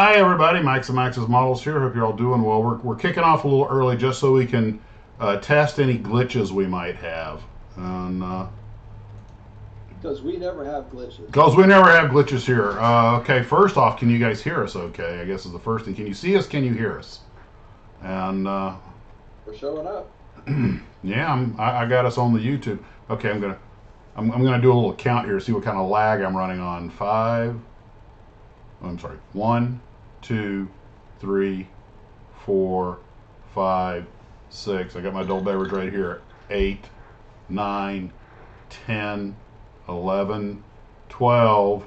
Hi everybody, Max and Max's Models here. Hope you're all doing well. We're kicking off a little early just so we can test any glitches we might have. And because we never have glitches. Because we never have glitches here. Okay, first off, can you guys hear us okay? I guess is the first thing. Can you see us? Can you hear us? And we're showing up. Yeah, I got us on the YouTube. Okay, I'm gonna do a little count here, see what kind of lag I'm running on. 1, 2, 3, 4, 5, 6. I got my adult beverage right here. 8, 9, 10, 11, 12,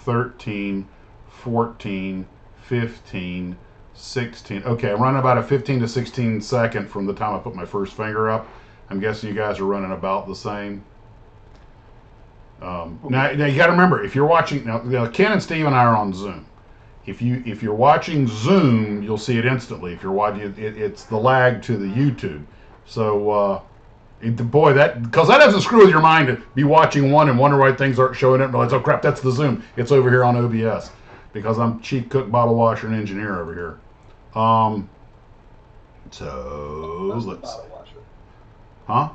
13, 14, 15, 16. Okay, I'm running about a 15 to 16 second from the time I put my first finger up. I'm guessing you guys are running about the same. Now you got to remember, if you're watching now, Ken and Steve and I are on Zoom. If you're watching Zoom, you'll see it instantly. If you're watching it's the lag to the YouTube. So boy, because that doesn't screw with your mind to be watching one and wonder why things aren't showing up. And realize, oh crap, that's the Zoom. It's over here on OBS because I'm chief cook, bottle washer, and engineer over here. So Mostly let's. Bottle washer. Huh?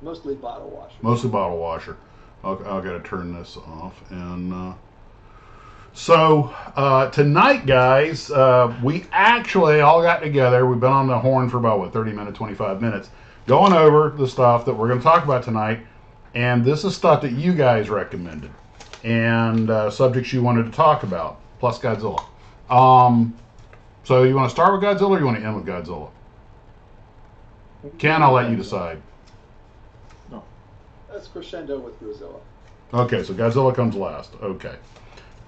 Mostly bottle washer. Mostly bottle washer. I've got to turn this off. And so tonight, guys, we actually all got together. We've been on the horn for about, 30 minutes, 25 minutes, going over the stuff that we're going to talk about tonight. And this is stuff that you guys recommended and subjects you wanted to talk about, plus Godzilla. So you want to start with Godzilla or you want to end with Godzilla? Ken, I'll let you decide. Let's crescendo with Godzilla. Okay, so Godzilla comes last. Okay.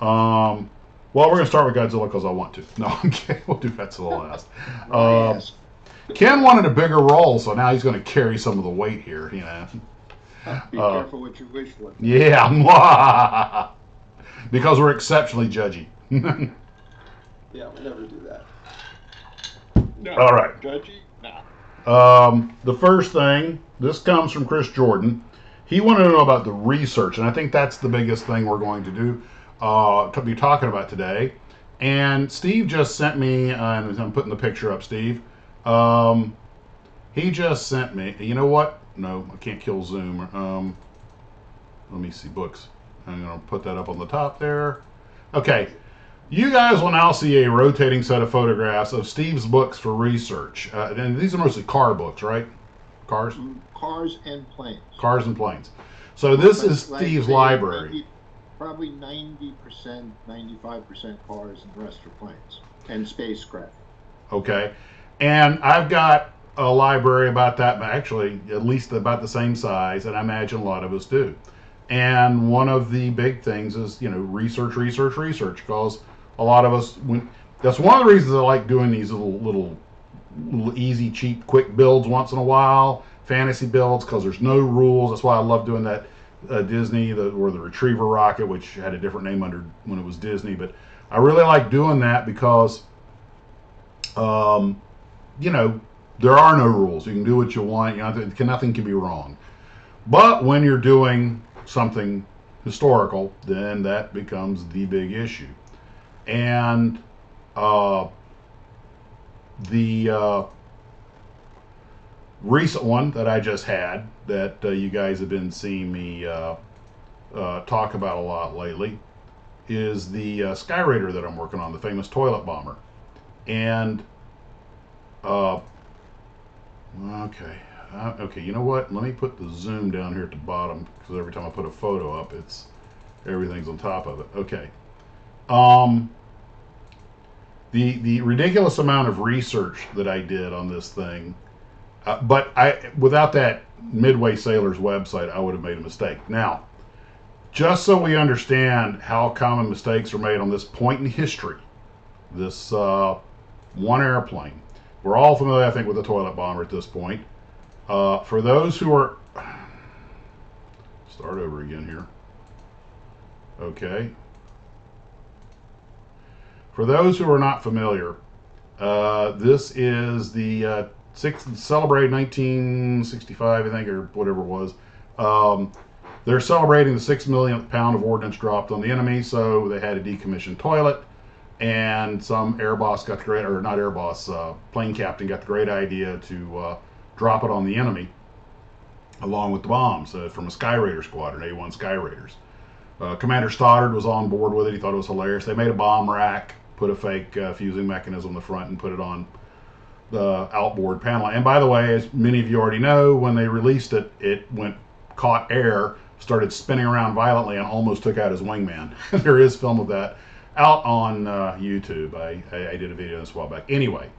Well, we're going to start with Godzilla because I want to. No, okay, we'll do Godzilla last. Ken wanted a bigger role, so now he's going to carry some of the weight here. You know. Be careful what you wish for. Yeah, because we're exceptionally judgy. Yeah, we never do that. No, all right. Judgy? Nah. The first thing, this comes from Chris Jordan. He wanted to know about the research, and I think that's the biggest thing we're going to do, to be talking about today. And Steve just sent me, and I'm putting the picture up, Steve. He just sent me, you know what? No, I can't kill Zoom. Let me see, books. I'm going to put that up on the top there. Okay. You guys will now see a rotating set of photographs of Steve's books for research. And these are mostly car books, right? Cars? Cars and planes. Cars and planes. So this is Steve's library. Probably 90%, 95% cars and the rest are planes and spacecraft. Okay. And I've got a library about that, but actually at least about the same size, and I imagine a lot of us do. And one of the big things is, research, because a lot of us, that's one of the reasons I like doing these little easy, cheap, quick builds once in a while, fantasy builds, because there's no rules. That's why I love doing that Disney, or the Retriever rocket, which had a different name when it was Disney. But I really like doing that because, there are no rules. You can do what you want. Nothing can be wrong. But when you're doing something historical, then that becomes the big issue. And the recent one that I just had that you guys have been seeing me talk about a lot lately is the Sky Raider that I'm working on, the famous toilet bomber. And okay, you know what? Let me put the zoom down here at the bottom, because every time I put a photo up, everything's on top of it. Okay. The ridiculous amount of research that I did on this thing, but without that Midway Sailors website, I would have made a mistake. Now, just so we understand how common mistakes are made on this point in history, this one airplane, we're all familiar, I think, with the toilet bomber at this point. For those who are, start over again here. Okay. For those who are not familiar, this is the celebrated 1965, I think, or whatever it was. They're celebrating the 6 millionth pound of ordnance dropped on the enemy, so they had a decommissioned toilet. and some air boss got the great, or not air boss, plane captain got the great idea to drop it on the enemy along with the bombs from a Sky Raider squadron, A1 Sky Raiders. Commander Stoddard was on board with it. He thought it was hilarious. They made a bomb rack, put a fake fusing mechanism in the front, and put it on the outboard panel. And by the way, as many of you already know, when they released it, it caught air, started spinning around violently, and almost took out his wingman. There is film of that out on YouTube. I did a video this a while back. Anyway,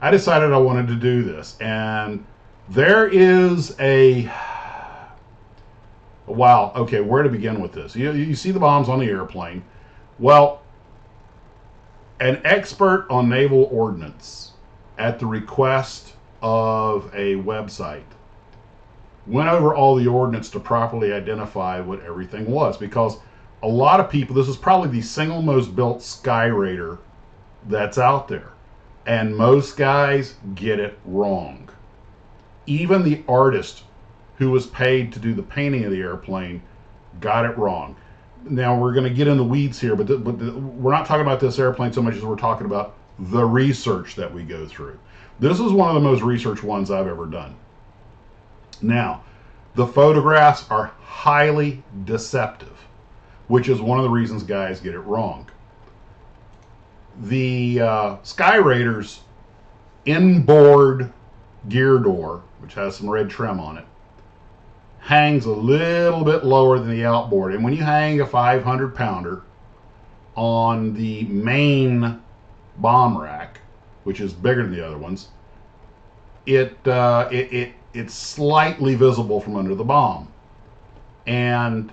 I decided I wanted to do this, and there is a... Wow, okay, where to begin with this? You see the bombs on the airplane. Well, an expert on naval ordnance, at the request of a website, went over all the ordnance to properly identify what everything was, because a lot of people, this is probably the single most built Sky Raider that's out there, and most guys get it wrong. Even the artist who was paid to do the painting of the airplane got it wrong. Now, we're going to get in the weeds here, but we're not talking about this airplane so much as we're talking about the research that we go through. This is one of the most researched ones I've ever done. Now, the photographs are highly deceptive, which is one of the reasons guys get it wrong. The Sky Raider's inboard gear door, which has some red trim on it, hangs a little bit lower than the outboard. And when you hang a 500-pounder on the main bomb rack, which is bigger than the other ones, it's slightly visible from under the bomb. And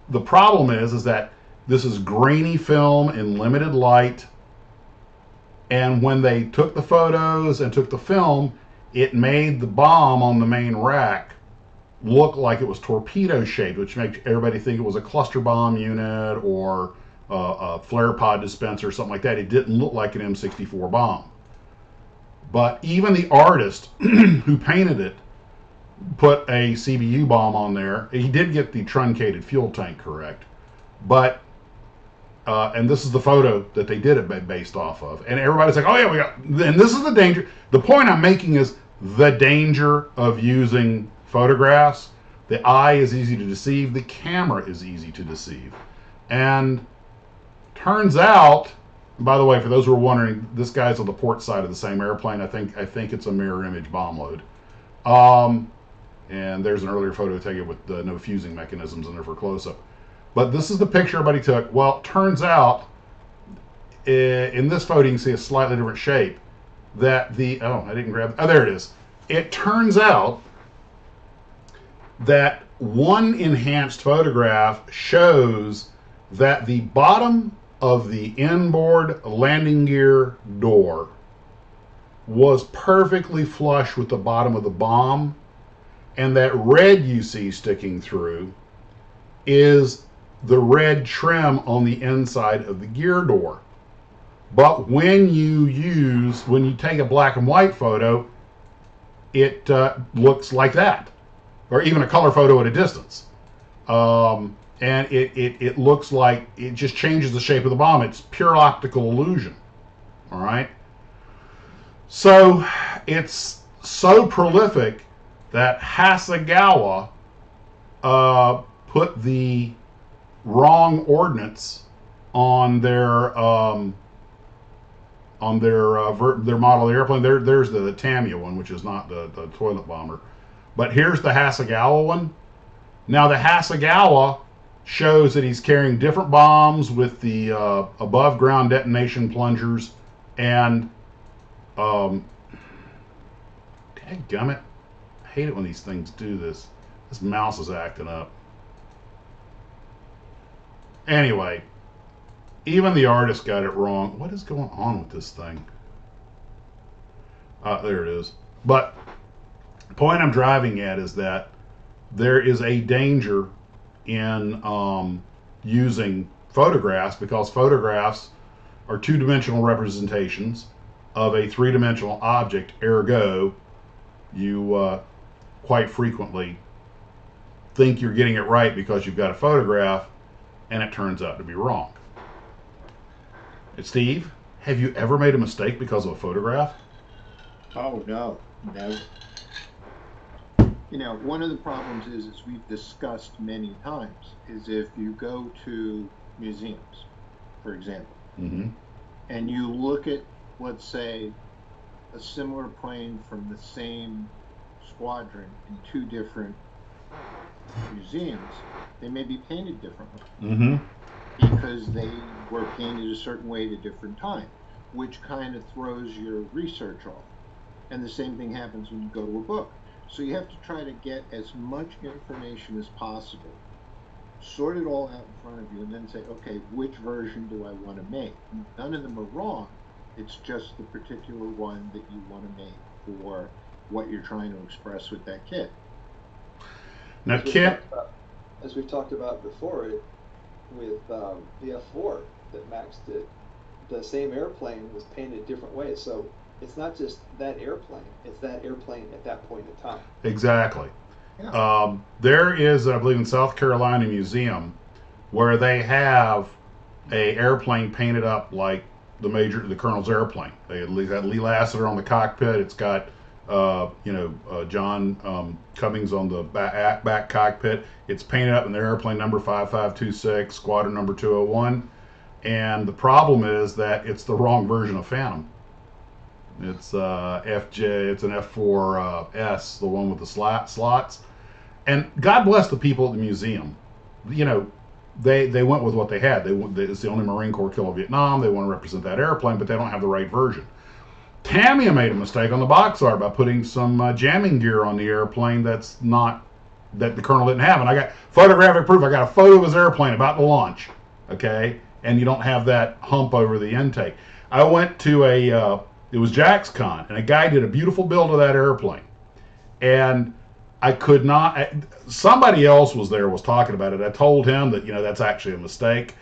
the problem is that this is grainy film in limited light, and when they took the photos and took the film, it made the bomb on the main rack look like it was torpedo shaped, which makes everybody think it was a cluster bomb unit or a flare pod dispenser or something like that. It didn't look like an M64 bomb. But even the artist who painted it put a CBU bomb on there. He did get the truncated fuel tank correct, but and this is the photo that they did it based off of. And everybody's like, oh yeah, we got, and this is the danger. The point I'm making is the danger of using photographs. The eye is easy to deceive. The camera is easy to deceive. And turns out, by the way, for those who are wondering, this guy's on the port side of the same airplane. I think it's a mirror image bomb load. And there's an earlier photo taken with no fusing mechanisms in there for close-up. But this is the picture everybody took. Well, it turns out, in this photo, you can see a slightly different shape. That the, oh, I didn't grab, oh, there it is. It turns out that one enhanced photograph shows that the bottom of the inboard landing gear door was perfectly flush with the bottom of the bomb, and that red you see sticking through is the red trim on the inside of the gear door. But when you take a black and white photo, it looks like that, or even a color photo at a distance. And it looks like it just changes the shape of the bomb. It's pure optical illusion. All right. So it's so prolific that Hasegawa put the wrong ordnance on their model of the airplane. There's the Tamiya one, which is not the toilet bomber, but here's the Hasegawa one. Now the Hasegawa shows that he's carrying different bombs with the above ground detonation plungers, and dadgummit, I hate it when these things do this. This mouse is acting up. Anyway, even the artist got it wrong. What is going on with this thing? There it is. But the point I'm driving at is that there is a danger in using photographs, because photographs are two-dimensional representations of a three-dimensional object. Ergo, you quite frequently think you're getting it right because you've got a photograph, and it turns out to be wrong. Steve, have you ever made a mistake because of a photograph? Oh, no, never. You know, one of the problems is, as we've discussed many times, is if you go to museums, for example, Mm-hmm. and you look at, let's say, a similar plane from the same squadron in two different museums, they may be painted differently Mm-hmm. because they were painted a certain way at a different time, which kind of throws your research off. And the same thing happens when you go to a book. So you have to try to get as much information as possible, sort it all out in front of you, and then say, okay, which version do I want to make? None of them are wrong. It's just the particular one that you want to make for what you're trying to express with that kit. Now, As we've Kit, talked about, as we've talked about before, with the F4 that Max did, the same airplane was painted a different way. So it's not just that airplane; it's that airplane at that point in time. exactly. Yeah. There is, I believe, in South Carolina Museum where they have a airplane painted up like the colonel's airplane. They at least got Lee Lassiter on the cockpit. It's got John Cummings on the back cockpit. It's painted up in the airplane number 5526, squadron number 201. And the problem is that it's the wrong version of Phantom. It's FJ. It's an F4S, the one with the slots. And God bless the people at the museum. You know, they went with what they had. It's the only Marine Corps kill of Vietnam. They want to represent that airplane, but they don't have the right version. Tamiya made a mistake on the box art by putting some jamming gear on the airplane that the colonel didn't have. And I got photographic proof. I got a photo of his airplane about to launch. Okay, and you don't have that hump over the intake. I went to it was JaxCon, and a guy did a beautiful build of that airplane, and I could not. Somebody else was there, was talking about it. I told him that that's actually a mistake,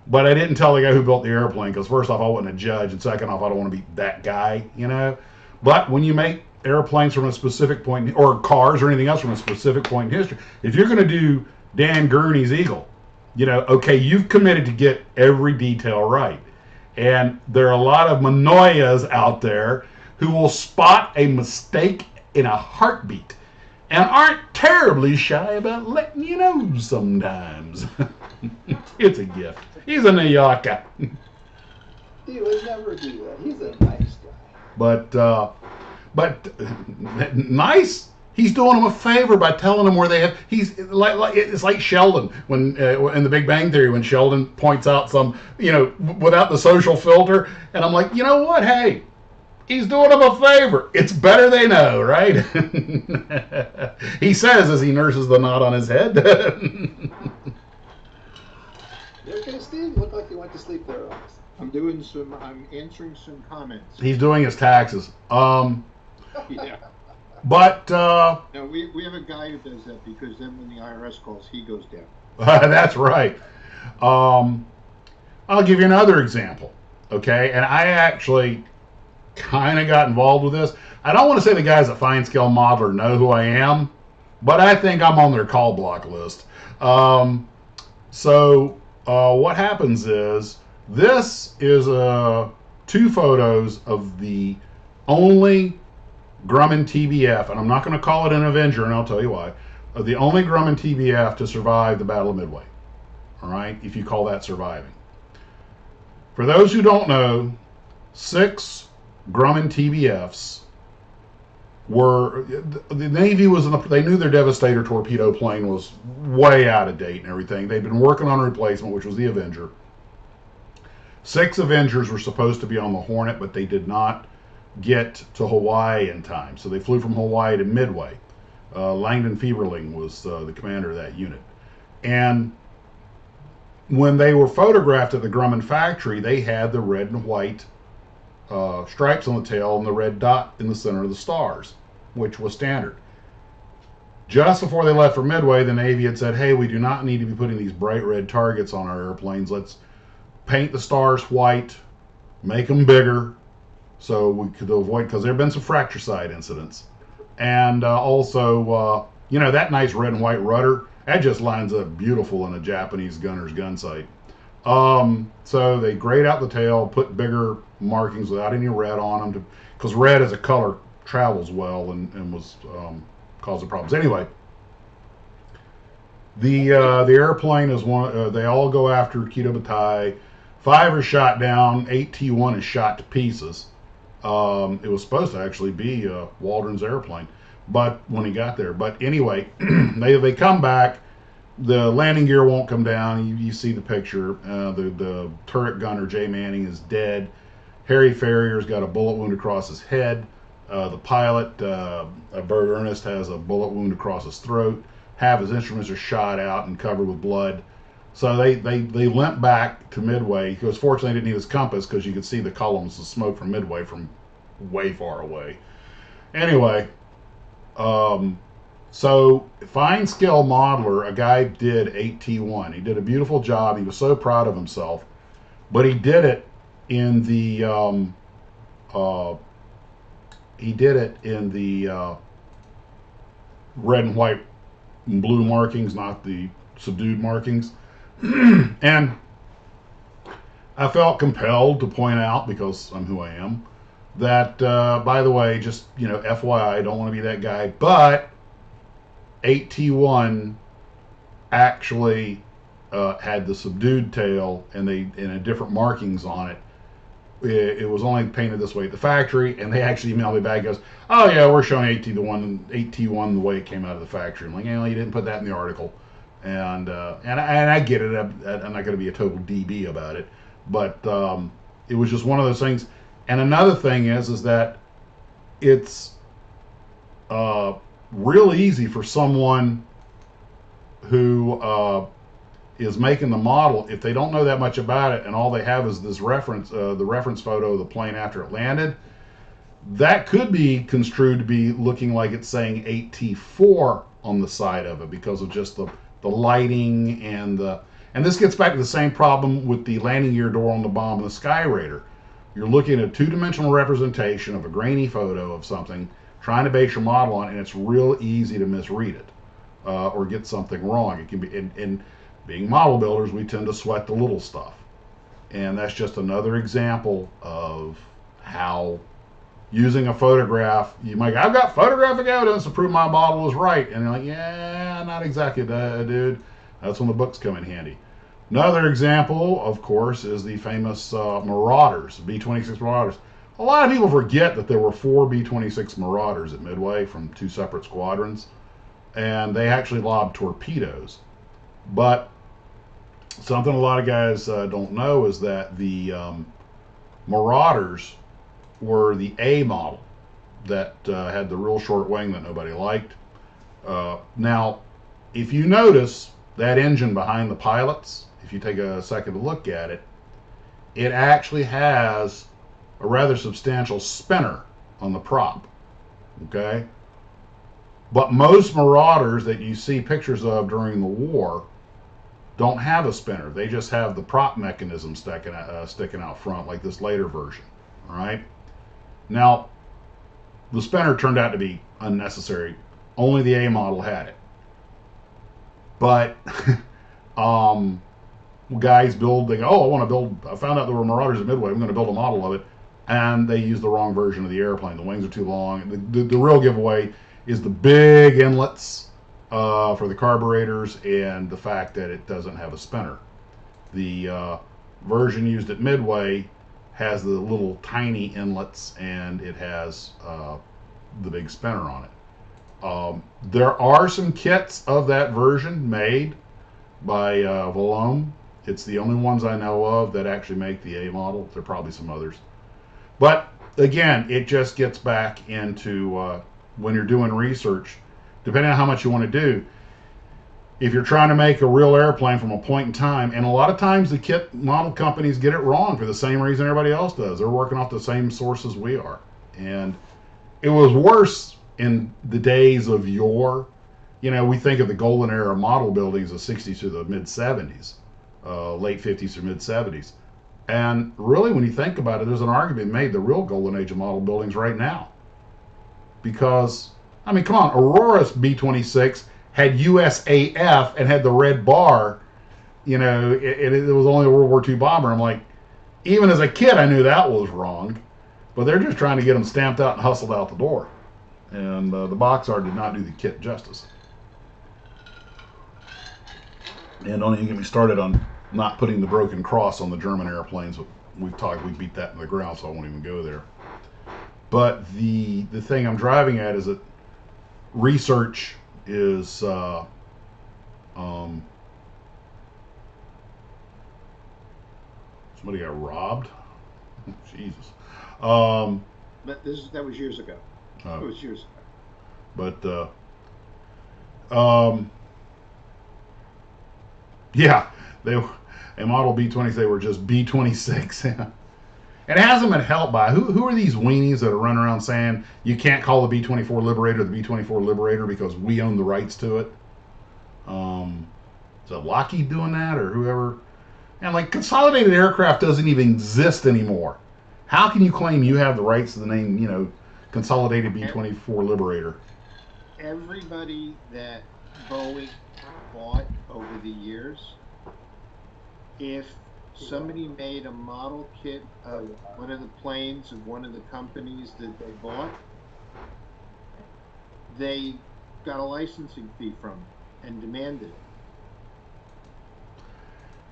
but I didn't tell the guy who built the airplane because first off, I wasn't a judge, and second off, I don't want to be that guy. But when you make airplanes from a specific point, or cars or anything else from a specific point in history, if you're going to do Dan Gurney's Eagle, okay, you've committed to get every detail right. And there are a lot of Manoyas out there who will spot a mistake in a heartbeat and aren't terribly shy about letting you know sometimes. It's a gift. He's a New Yorker. He would never do that. He's a nice But guy. nice. He's doing them a favor by telling them where they have. He's like it's like Sheldon when in The Big Bang Theory when Sheldon points out some without the social filter, and I'm like, you know what? Hey, he's doing them a favor. It's better they know, right? He says as he nurses the knot on his head. You okay, Steve? You look like you went to sleep there. I'm answering some comments. He's doing his taxes. Yeah. But Now, we have a guy who does that because then when the IRS calls, he goes down. that's right. I'll give you another example. Okay, and I actually kind of got involved with this. I don't want to say the guys at Fine Scale Modeler know who I am, but I think I'm on their call block list. So what happens is this is two photos of the only Grumman TBF, and I'm not going to call it an Avenger, and I'll tell you why. The only Grumman TBF to survive the Battle of Midway. All right, if you call that surviving. For those who don't know, 6 Grumman TBFs were the Navy was they knew their Devastator torpedo plane was way out of date and everything. They'd been working on a replacement, which was the Avenger. 6 Avengers were supposed to be on the Hornet, but they did not get to Hawaii in time. So they flew from Hawaii to Midway. Langdon Fieberling was the commander of that unit. And when they were photographed at the Grumman factory, they had the red and white stripes on the tail and the red dot in the center of the stars, which was standard. Just before they left for Midway, the Navy had said, hey, we do not need to be putting these bright red targets on our airplanes. Let's paint the stars white, make them bigger, so we could avoid, because there have been some fracture side incidents. And also, that nice red and white rudder, that just lines up beautiful in a Japanese gunner's gun sight. So they grayed out the tail, put bigger markings without any red on them, because red as a color travels well and was causing problems. Anyway, the airplane is one. They all go after Kido Butai. 5 are shot down. 8 T1 is shot to pieces. It was supposed to actually be Waldron's airplane, but when he got there. But anyway, they come back. The landing gear won't come down. You see the picture. The turret gunner Jay Manning is dead. Harry Ferrier's got a bullet wound across his head. The pilot Bert Ernest has a bullet wound across his throat. Half his instruments are shot out and covered with blood. So they limp back to Midway. Because fortunately, they didn't need his compass because you could see the columns of smoke from Midway from way far away. Anyway, so fine skill modeler, a guy did 8T1. He did a beautiful job. He was so proud of himself, but he did it in the red and white and blue markings, not the subdued markings. And I felt compelled to point out, because I'm who I am, that by the way, just FYI, I don't want to be that guy, but 8T1 actually had the subdued tail and a different markings on it. It was only painted this way at the factory, and they actually emailed me back and goes, "Oh yeah, we're showing 8T1 the way it came out of the factory." I'm like, you didn't put that in the article, and I get it. I'm not going to be a total DB about it, but it was just one of those things. And another thing is that it's real easy for someone who is making the model, if they don't know that much about it and all they have is this reference, the reference photo of the plane after it landed, that could be construed to be looking like it's saying 8T4 on the side of it because of just the lighting and this gets back to the same problem with the landing gear door on the bomb and the Sky Raider. You're looking at a two-dimensional representation of a grainy photo of something, trying to base your model on it, and it's real easy to misread it or get something wrong. It can be, and being model builders, we tend to sweat the little stuff. And that's just another example of how using a photograph, you might go, I've got photographic evidence to prove my model was right. And you're like, yeah, not exactly, dude. That's when the books come in handy. Another example, of course, is the famous Marauders, B-26 Marauders. A lot of people forget that there were 4 B-26 Marauders at Midway from 2 separate squadrons, and they actually lobbed torpedoes. But something a lot of guys don't know is that the Marauders were the A model that had the real short wing that nobody liked. Now, if you notice that engine behind the pilots, if you take a second to look at it, it actually has a rather substantial spinner on the prop, okay? But most Marauders that you see pictures of during the war don't have a spinner. They just have the prop mechanism sticking out front, like this later version, all right? Now, the spinner turned out to be unnecessary. Only the A model had it. But guys build, they go, oh, I want to build, I found out there were Marauders at Midway, I'm going to build a model of it. And they use the wrong version of the airplane. The wings are too long. The real giveaway is the big inlets for the carburetors and the fact that it doesn't have a spinner. The version used at Midway has the little tiny inlets and it has the big spinner on it. There are some kits of that version made by Valome. It's the only ones I know of that actually make the A model. There are probably some others. But again, it just gets back into when you're doing research, depending on how much you want to do, if you're trying to make a real airplane from a point in time, and a lot of times the kit model companies get it wrong for the same reason everybody else does. They're working off the same sources we are. And it was worse in the days of yore. You know, we think of the golden era of model building as the 60s to the mid 70s, late 50s or mid 70s. And really, when you think about it, there's an argument made the real golden age of model buildings right now. Because, I mean, come on, Aurora's B-26 had USAF and had the red bar you know, it was only a World War II bomber. I'm like, even as a kid, I knew that was wrong, but they're just trying to get them stamped out and hustled out the door. And the box art did not do the kit justice. And don't even get me started on not putting the broken cross on the German airplanes. We beat that in the ground, so I won't even go there. But the thing I'm driving at is that research is somebody got robbed. Jesus. But that was years ago. It was years ago. But yeah, a model B-20s. They were just B-26. And it hasn't been helped by who are these weenies that are running around saying you can't call the B-24 Liberator the B-24 Liberator because we own the rights to it. Is it Lockheed doing that or whoever? And like Consolidated Aircraft doesn't even exist anymore. How can you claim you have the rights to the name, you know, Consolidated B-24 Liberator? Everybody that Boeing bought over the years, if somebody made a model kit of one of the planes of one of the companies that they bought, they got a licensing fee from it and demanded it.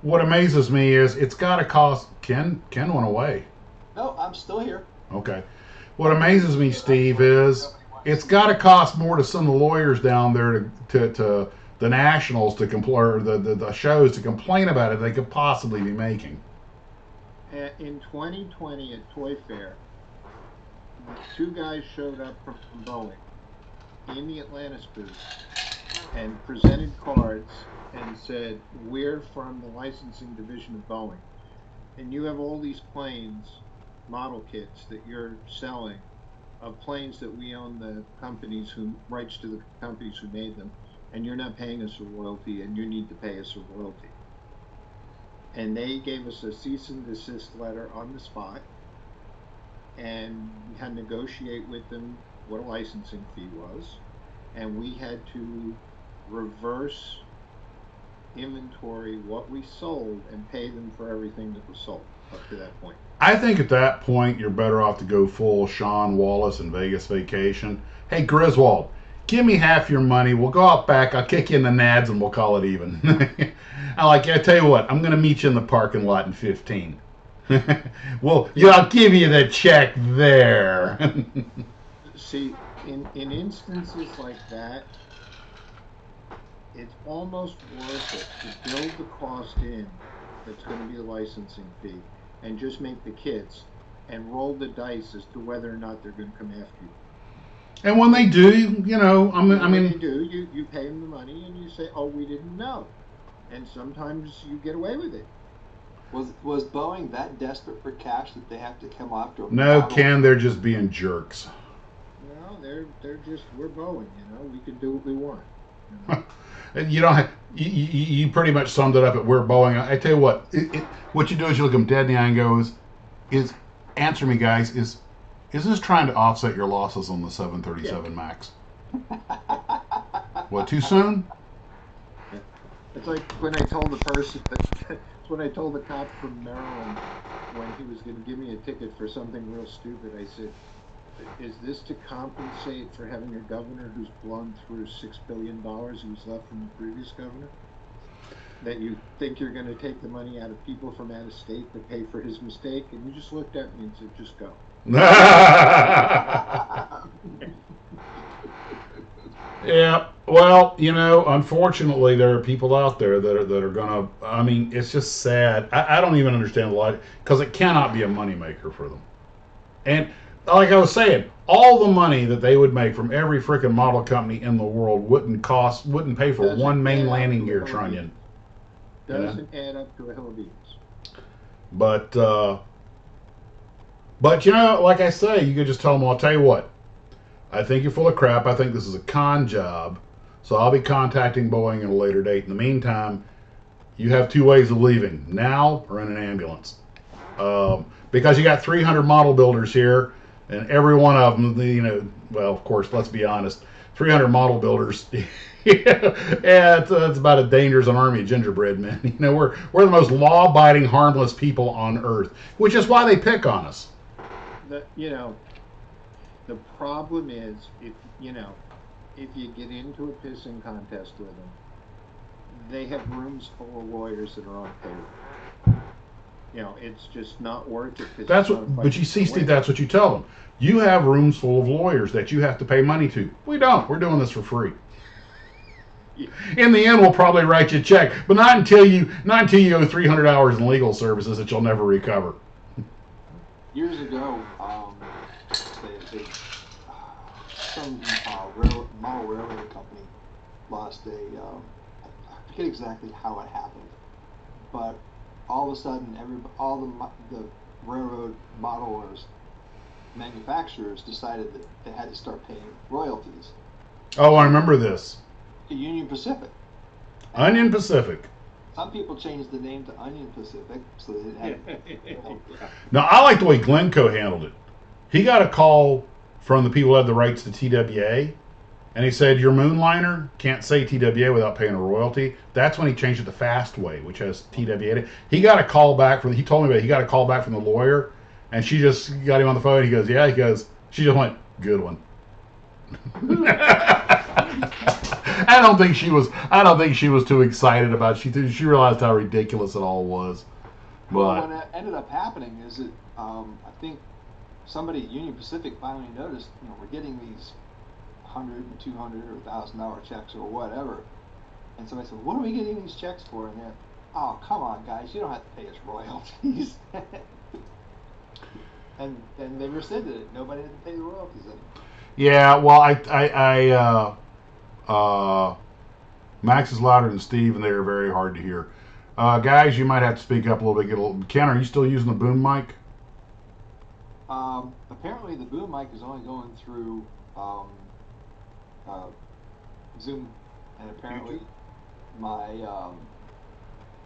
What amazes me is it's got to cost. Ken went away. No, I'm still here. Okay. What amazes me, Steve, is it's got to cost more to send the lawyers down there to the nationals to complain, or the shows to complain about it they could possibly be making. In 2020 at Toy Fair, two guys showed up from Boeing in the Atlantis booth and presented cards and said, "We're from the licensing division of Boeing, and you have all these planes, model kits that you're selling of planes that we own the companies who rights to the companies who made them, and you're not paying us a royalty, and you need to pay us a royalty." And they gave us a cease and desist letter on the spot, and we had to negotiate with them what a licensing fee was, and we had to reverse inventory what we sold and pay them for everything that was sold up to that point. I think at that point you're better off to go full Sean Wallace in Vegas Vacation. Hey Griswold, give me half your money. We'll go out back. I'll kick you in the nads and we'll call it even. I tell you what, I'm going to meet you in the parking lot in 15. Well, yeah, I'll give you the check there. See, in instances like that, it's almost worth it to build the cost in that's going to be the licensing fee and just make the kits and roll the dice as to whether or not they're going to come after you. And when they do, you know, I mean, when they do, you pay them the money and you say, "Oh, we didn't know," and sometimes you get away with it. Was Boeing that desperate for cash that they have to come after? No, Ken, they're just being jerks. No, they're just, we're Boeing, you know, we can do what we want. You know? You don't have, you pretty much summed it up at we're Boeing. I tell you what, what you do is you look them dead in the eye and go, is answer me, guys, is this trying to offset your losses on the 737 Max? What, too soon? It's like when I told the person that, it's when I told the cop from Maryland when he was going to give me a ticket for something real stupid. I said, "Is this to compensate for having a governor who's blown through $6 billion who's left from the previous governor? That you think you're going to take the money out of people from out of state to pay for his mistake?" And he just looked at me and said, "Just go." Yeah, well, you know, unfortunately, there are people out there that are gonna. I mean, it's just sad. I don't even understand the logic because it cannot be a moneymaker for them. And like I was saying, all the money that they would make from every freaking model company in the world wouldn't pay for one main landing gear trunnion. Doesn't add up to a hill of beans. But you know, like I say, you could just tell them, "I'll tell you what. I think you're full of crap. I think this is a con job. So I'll be contacting Boeing at a later date. In the meantime, you have two ways of leaving, now or in an ambulance. Because you got 300 model builders here, and every one of them, you know, well, of course, let's be honest, 300 model builders. Yeah, it's about as dangerous as an army of gingerbread men. You know, we're the most law-abiding, harmless people on Earth, which is why they pick on us. The problem is if you get into a pissing contest with them, they have rooms full of lawyers that are on payroll. It's just not worth it. But you see, Steve, that's what you tell them. You have rooms full of lawyers that you have to pay money to. We don't. We're doing this for free. Yeah. In the end, we'll probably write you a check, but not until you owe 300 hours in legal services that you'll never recover. Years ago, some model railroad company lost I forget exactly how it happened, but all of a sudden, all the railroad modelers, manufacturers decided that they had to start paying royalties. Oh, I remember this. Union Pacific. Onion Pacific. Some people changed the name to Onion Pacific, so they didn't have. Now, I like the way Glencoe handled it. He got a call from the people who had the rights to TWA, and he said, your moonliner can't say TWA without paying a royalty. That's when he changed it to Fastway, which has TWA. He got a call back he told me about it. He got a call back from the lawyer, and she just got him on the phone. He goes, yeah. He goes, she just went, good one. I don't think she was too excited about it. She realized how ridiculous it all was. But well, what ended up happening is that I think somebody at Union Pacific finally noticed, we're getting these $100 and $200 or $1,000 checks or whatever, and somebody said, "What are we getting these checks for?" And they're, "Oh, come on, guys, you don't have to pay us royalties." and they rescinded it. Nobody had to pay the royalties anymore. Yeah, well, Max is louder than Steve, and they are very hard to hear. Guys, you might have to speak up a little bit. Ken, are you still using the boom mic? Apparently, the boom mic is only going through Zoom, and apparently my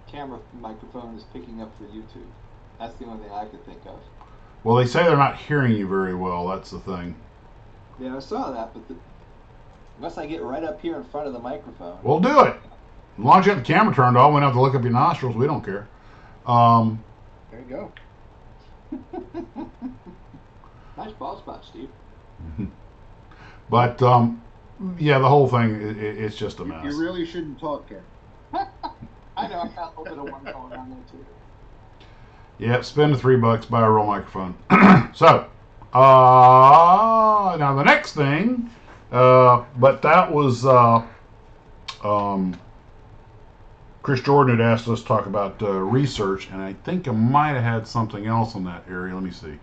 camera microphone is picking up for YouTube. That's the only thing I could think of. Well, they say they're not hearing you very well. That's the thing. Yeah, I saw that, but unless I get right up here in front of the microphone. We'll do it. As long as you have the camera turned on, we don't have to look up your nostrils. We don't care. There you go. Nice ball spot, Steve. But, yeah, the whole thing, it's just a mess. You really shouldn't talk, Ken. I know, I got a little bit of one going on there, too. Yep, spend the $3, buy a real microphone. So, now the next thing, but that was, Chris Jordan had asked us to talk about research, and I think I might have had something else in that area. Let me see.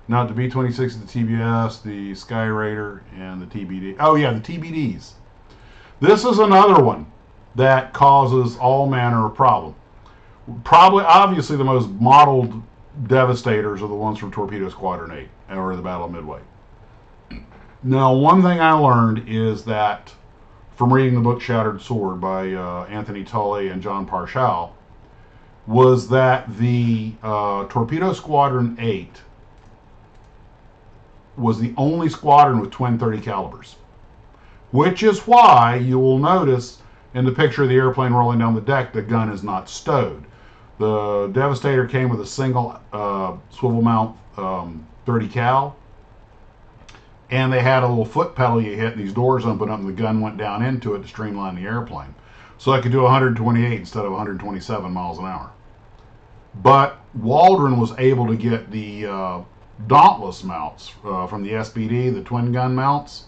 Not the B-26, the TBS, the Sky Raider, and the TBD. Oh, yeah, the TBDs. This is another one that causes all manner of problem. Obviously, the most modeled Devastators are the ones from Torpedo Squadron 8, or the Battle of Midway. Now, one thing I learned is that, from reading the book Shattered Sword by Anthony Tully and John Parshall, was that the Torpedo Squadron 8 was the only squadron with twin 30 calibers, which is why you will notice in the picture of the airplane rolling down the deck, the gun is not stowed. The Devastator came with a single swivel mount 30 cal, and they had a little foot pedal you hit, and these doors opened up, and the gun went down into it to streamline the airplane. So I could do 128 instead of 127 miles an hour. But Waldron was able to get the Dauntless mounts from the SBD, the twin gun mounts,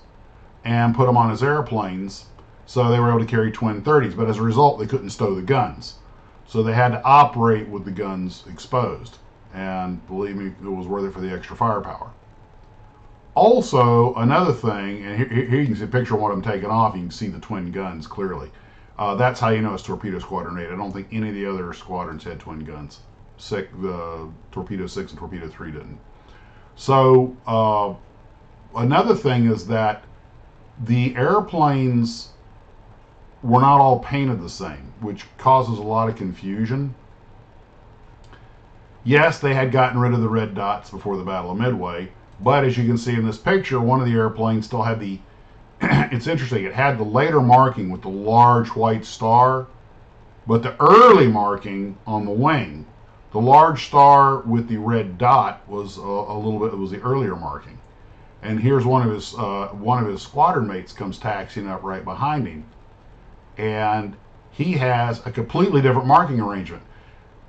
and put them on his airplanes, so they were able to carry twin 30s. But as a result, they couldn't stow the guns, so they had to operate with the guns exposed. And believe me, it was worth it for the extra firepower. Also, another thing, and here you can see a picture of one of them taken off. You can see the twin guns clearly. That's how you know it's Torpedo Squadron 8. I don't think any of the other squadrons had twin guns. The Torpedo 6 and Torpedo 3 didn't. So another thing is that the airplanes were not all painted the same, which causes a lot of confusion. Yes, they had gotten rid of the red dots before the Battle of Midway, but as you can see in this picture, one of the airplanes still had the it's interesting. It had the later marking with the large white star, but the early marking on the wing, the large star with the red dot was a little bit. It was the earlier marking. And here's one of his squadron mates comes taxiing up right behind him, and he has a completely different marking arrangement.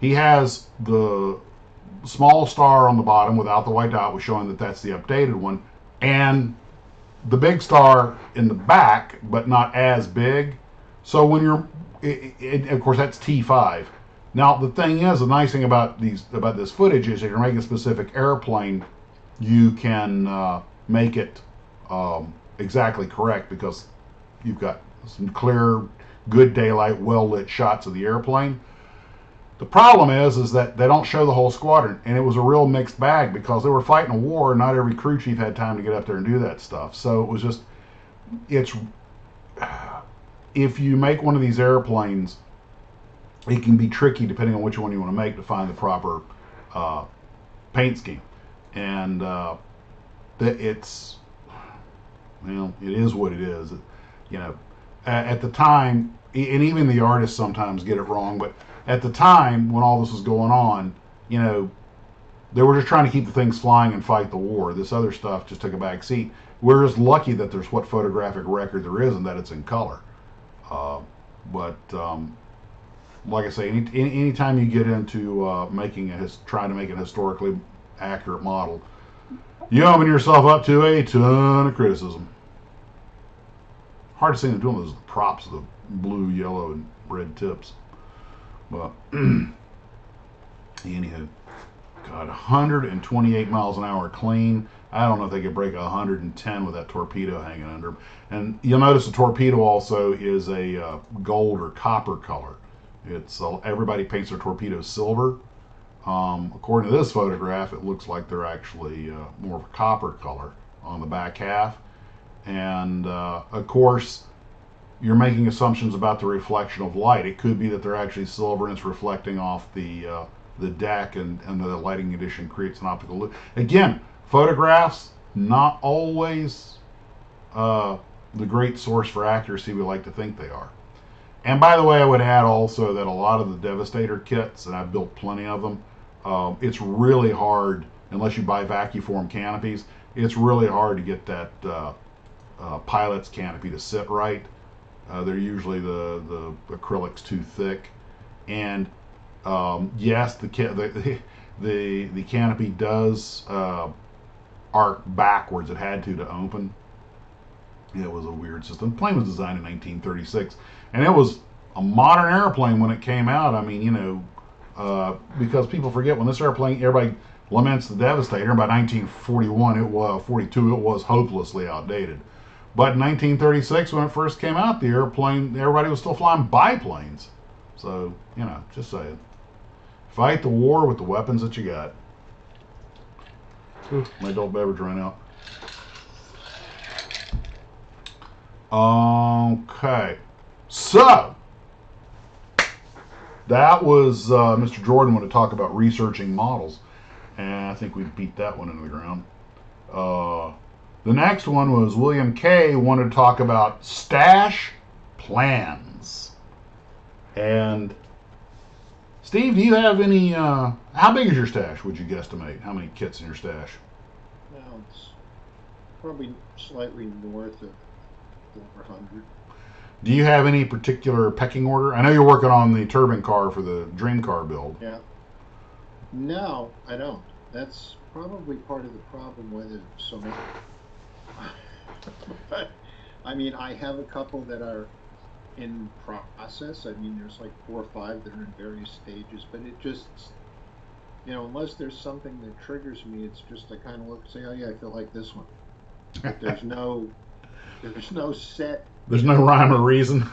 He has the small star on the bottom without the white dot, was showing that that's the updated one, and the big star in the back, but not as big. So when you're, of course, that's T5. Now the thing is, the nice thing about this footage is, if you're making a specific airplane, you can make it exactly correct, because you've got some clear, good daylight, well lit shots of the airplane. The problem is that they don't show the whole squadron, and it was a real mixed bag because they were fighting a war, and not every crew chief had time to get up there and do that stuff. So it was just, it's, if you make one of these airplanes, it can be tricky depending on which one you want to make to find the proper paint scheme. And it's, well, it is what it is. You know, at the time, and even the artists sometimes get it wrong, but at the time when all this was going on, you know, they were just trying to keep the things flying and fight the war. This other stuff just took a back seat. We're just lucky that there's what photographic record there is, and that it's in color. But like I say, anytime you get into trying to make an historically accurate model, you open yourself up to a ton of criticism. Hard to see them doing those props of the blue, yellow, and red tips. But anywho, God, 128 miles an hour clean. I don't know if they could break 110 with that torpedo hanging under them. And you'll notice the torpedo also is a gold or copper color. It's everybody paints their torpedoes silver. According to this photograph, it looks like they're actually more of a copper color on the back half. And of course, you're making assumptions about the reflection of light. It could be that they're actually silver and it's reflecting off the deck, and the lighting condition creates an optical loop. Again, photographs, not always the great source for accuracy we like to think they are. And by the way, I would add also that a lot of the Devastator kits, and I've built plenty of them, it's really hard, unless you buy vacuform canopies, it's really hard to get that pilot's canopy to sit right. They're usually the acrylic's too thick, and yes, the canopy does arc backwards. It had to open. It was a weird system. The plane was designed in 1936, and it was a modern airplane when it came out. I mean, you know, because people forget when this airplane, everybody laments the Devastator. By 1941, 42, it was hopelessly outdated. But in 1936, when it first came out, the airplane, everybody was still flying biplanes. So, you know, just saying. Fight the war with the weapons that you got. Ooh, my adult beverage ran out. Okay. So, that was Mr. Jordan wanted to talk about researching models. And I think we beat that one into the ground. The next one was William K. wanted to talk about stash plans. And Steve, do you have any, how big is your stash, would you guesstimate? How many kits in your stash? Well, it's probably slightly north of 400. Do you have any particular pecking order? I know you're working on the turbine car for the dream car build. Yeah. No, I don't. That's probably part of the problem with it. So many. But I mean, I have a couple that are in process. I mean, there's like 4 or 5 that are in various stages, but it just, you know, unless there's something that triggers me, it's just I kind of look and say, oh yeah, I feel like this one. But there's no set. There's no rhyme or reason.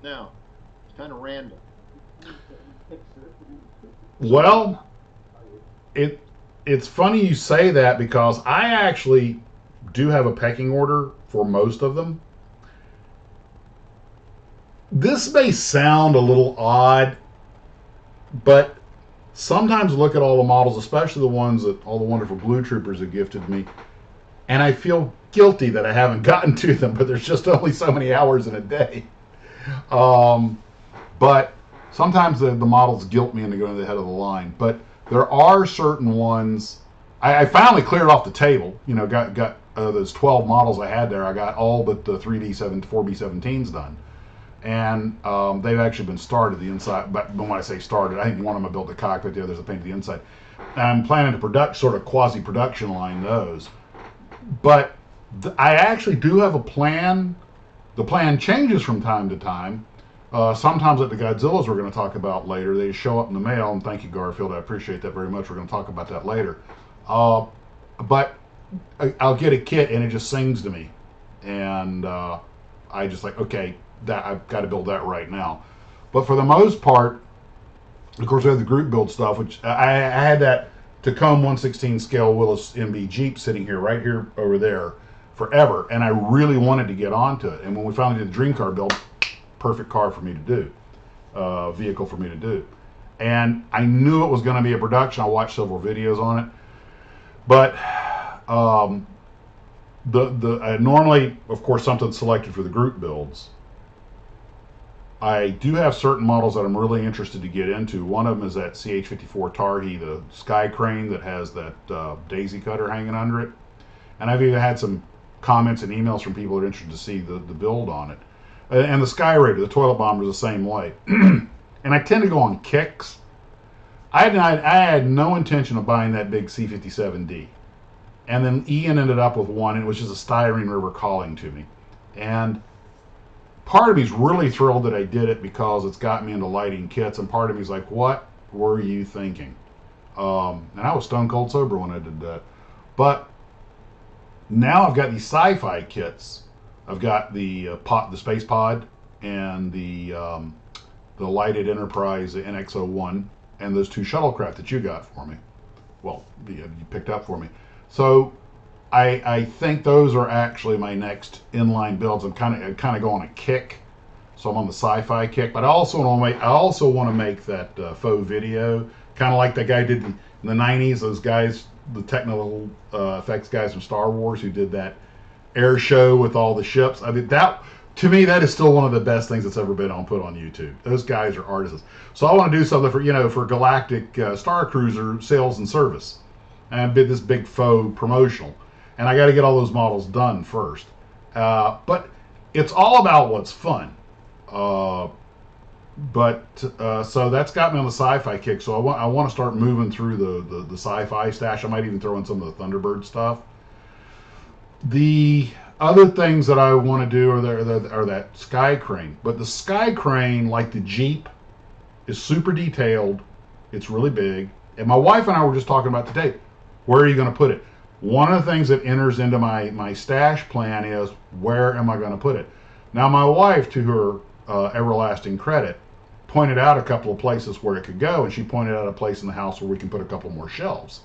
No, it's kind of random. Well, it's funny you say that, because I actually do have a pecking order for most of them. This may sound a little odd, but sometimes look at all the models, especially the ones that all the wonderful Gloo Troopers have gifted me, and I feel guilty that I haven't gotten to them, but there's just only so many hours in a day. But sometimes the models guilt me into going to the head of the line. But there are certain ones. I finally cleared off the table. You know, got those 12 models I had there. I got all but the 4B17s done, and they've actually been started the inside. But when I say started, I think one of them I built the cockpit, the others I painted the inside. I'm planning to sort of quasi-production line those, but I actually do have a plan. The plan changes from time to time. Sometimes at the Godzillas we're going to talk about later, they show up in the mail, and thank you, Garfield. I appreciate that very much. We're going to talk about that later. But I'll get a kit, and it just sings to me. And I just like, okay, that I've got to build that right now. But for the most part, of course, we have the group build stuff, which I had that Tacoma 1/16 scale Willis MB Jeep sitting here, right here over there, forever. And I really wanted to get onto it. And when we finally did the dream car build, perfect car for me to do, vehicle for me to do. And I knew it was going to be a production. I watched several videos on it. But normally, of course, something's selected for the group builds. I do have certain models that I'm really interested to get into. One of them is that CH-54 Tarhe, the sky crane that has that daisy cutter hanging under it. And I've even had some comments and emails from people that are interested to see the build on it. And the Sky Raider, the toilet bomber, is the same way. And I tend to go on kicks. I had no intention of buying that big C-57D. And then Ian ended up with one, and it was just a styrene river calling to me. And part of me's really thrilled that I did it because it's got me into lighting kits, and part of me's like, what were you thinking? And I was stone cold sober when I did that. But now I've got these sci-fi kits. I've got the space pod and the lighted Enterprise NX-01 and those two shuttlecraft that you got for me. Well, you picked up for me. So I think those are actually my next inline builds. I'm kind of going a kick, so I'm on the sci-fi kick. But I also want to make that faux video, kind of like that guy did in the '90s. Those guys, the technical effects guys from Star Wars, who did that air show with all the ships. I mean, that to me, that is still one of the best things that's ever been put on YouTube. Those guys are artists. So I want to do something for Galactic Star Cruiser sales and service, and I did this big faux promotional. And I got to get all those models done first. But it's all about what's fun. So that's got me on the sci-fi kick. So I want to start moving through the sci-fi stash. I might even throw in some of the Thunderbird stuff. The other things that I want to do are that sky crane. But the sky crane, like the Jeep, is super detailed. It's really big. And my wife and I were just talking about today, where are you going to put it? One of the things that enters into my stash plan is, where am I going to put it? Now, my wife, to her everlasting credit, pointed out a couple of places where it could go, and she pointed out a place in the house where we can put a couple more shelves.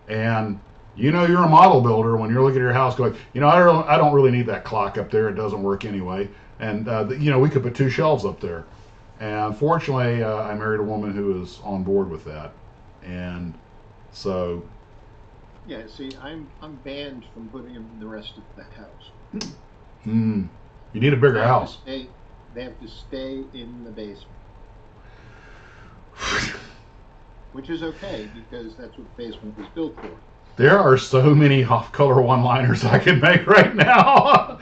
And you know, you're a model builder when you're looking at your house going, you know, I don't really need that clock up there. It doesn't work anyway. And, you know, we could put 2 shelves up there. And fortunately, I married a woman who is on board with that. And so... Yeah, see, I'm banned from putting them in the rest of the house. You need a bigger house. They have to stay in the basement. Which is okay, because that's what the basement was built for. There are so many off-color one-liners I could make right now.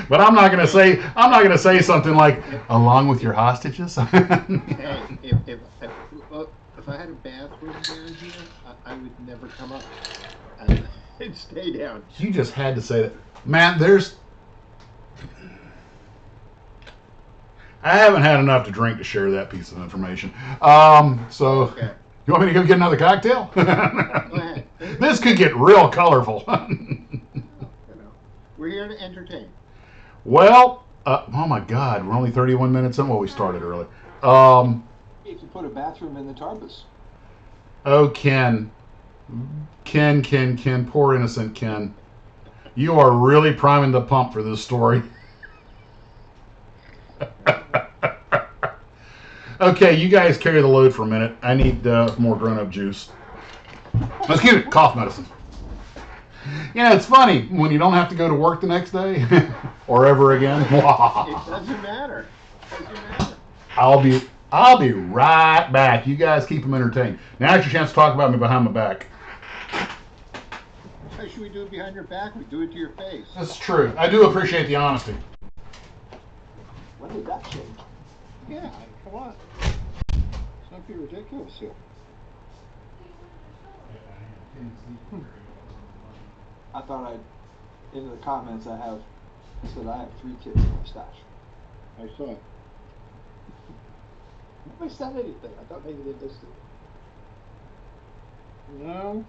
But I'm not going to say something like, along with your hostages. Hey, if I had a bathroom there here, I would never come up. I'd stay down. You just had to say that. Man, I haven't had enough to drink to share that piece of information. So, okay. You want me to go get another cocktail? Go ahead. This could get real colorful. We're here to entertain. Well, oh my God, we're only 31 minutes in. Well, we started early. You can put a bathroom in the Tarbus. Oh, Ken, poor innocent Ken. You are really priming the pump for this story. Okay, you guys carry the load for a minute. I need more grown-up juice. Excuse me, cough medicine. Yeah, it's funny when you don't have to go to work the next day or ever again. It doesn't matter. It doesn't matter. I'll be right back. You guys keep them entertained. Now it's your chance to talk about me behind my back. Why should we do it behind your back? We do it to your face. That's true. I do appreciate the honesty. When did that change? Yeah, come on. Let's not be ridiculous here. I thought in the comments I said I have 3 kids in my stash. I saw it. Nobody said anything. I thought maybe they missed it. No.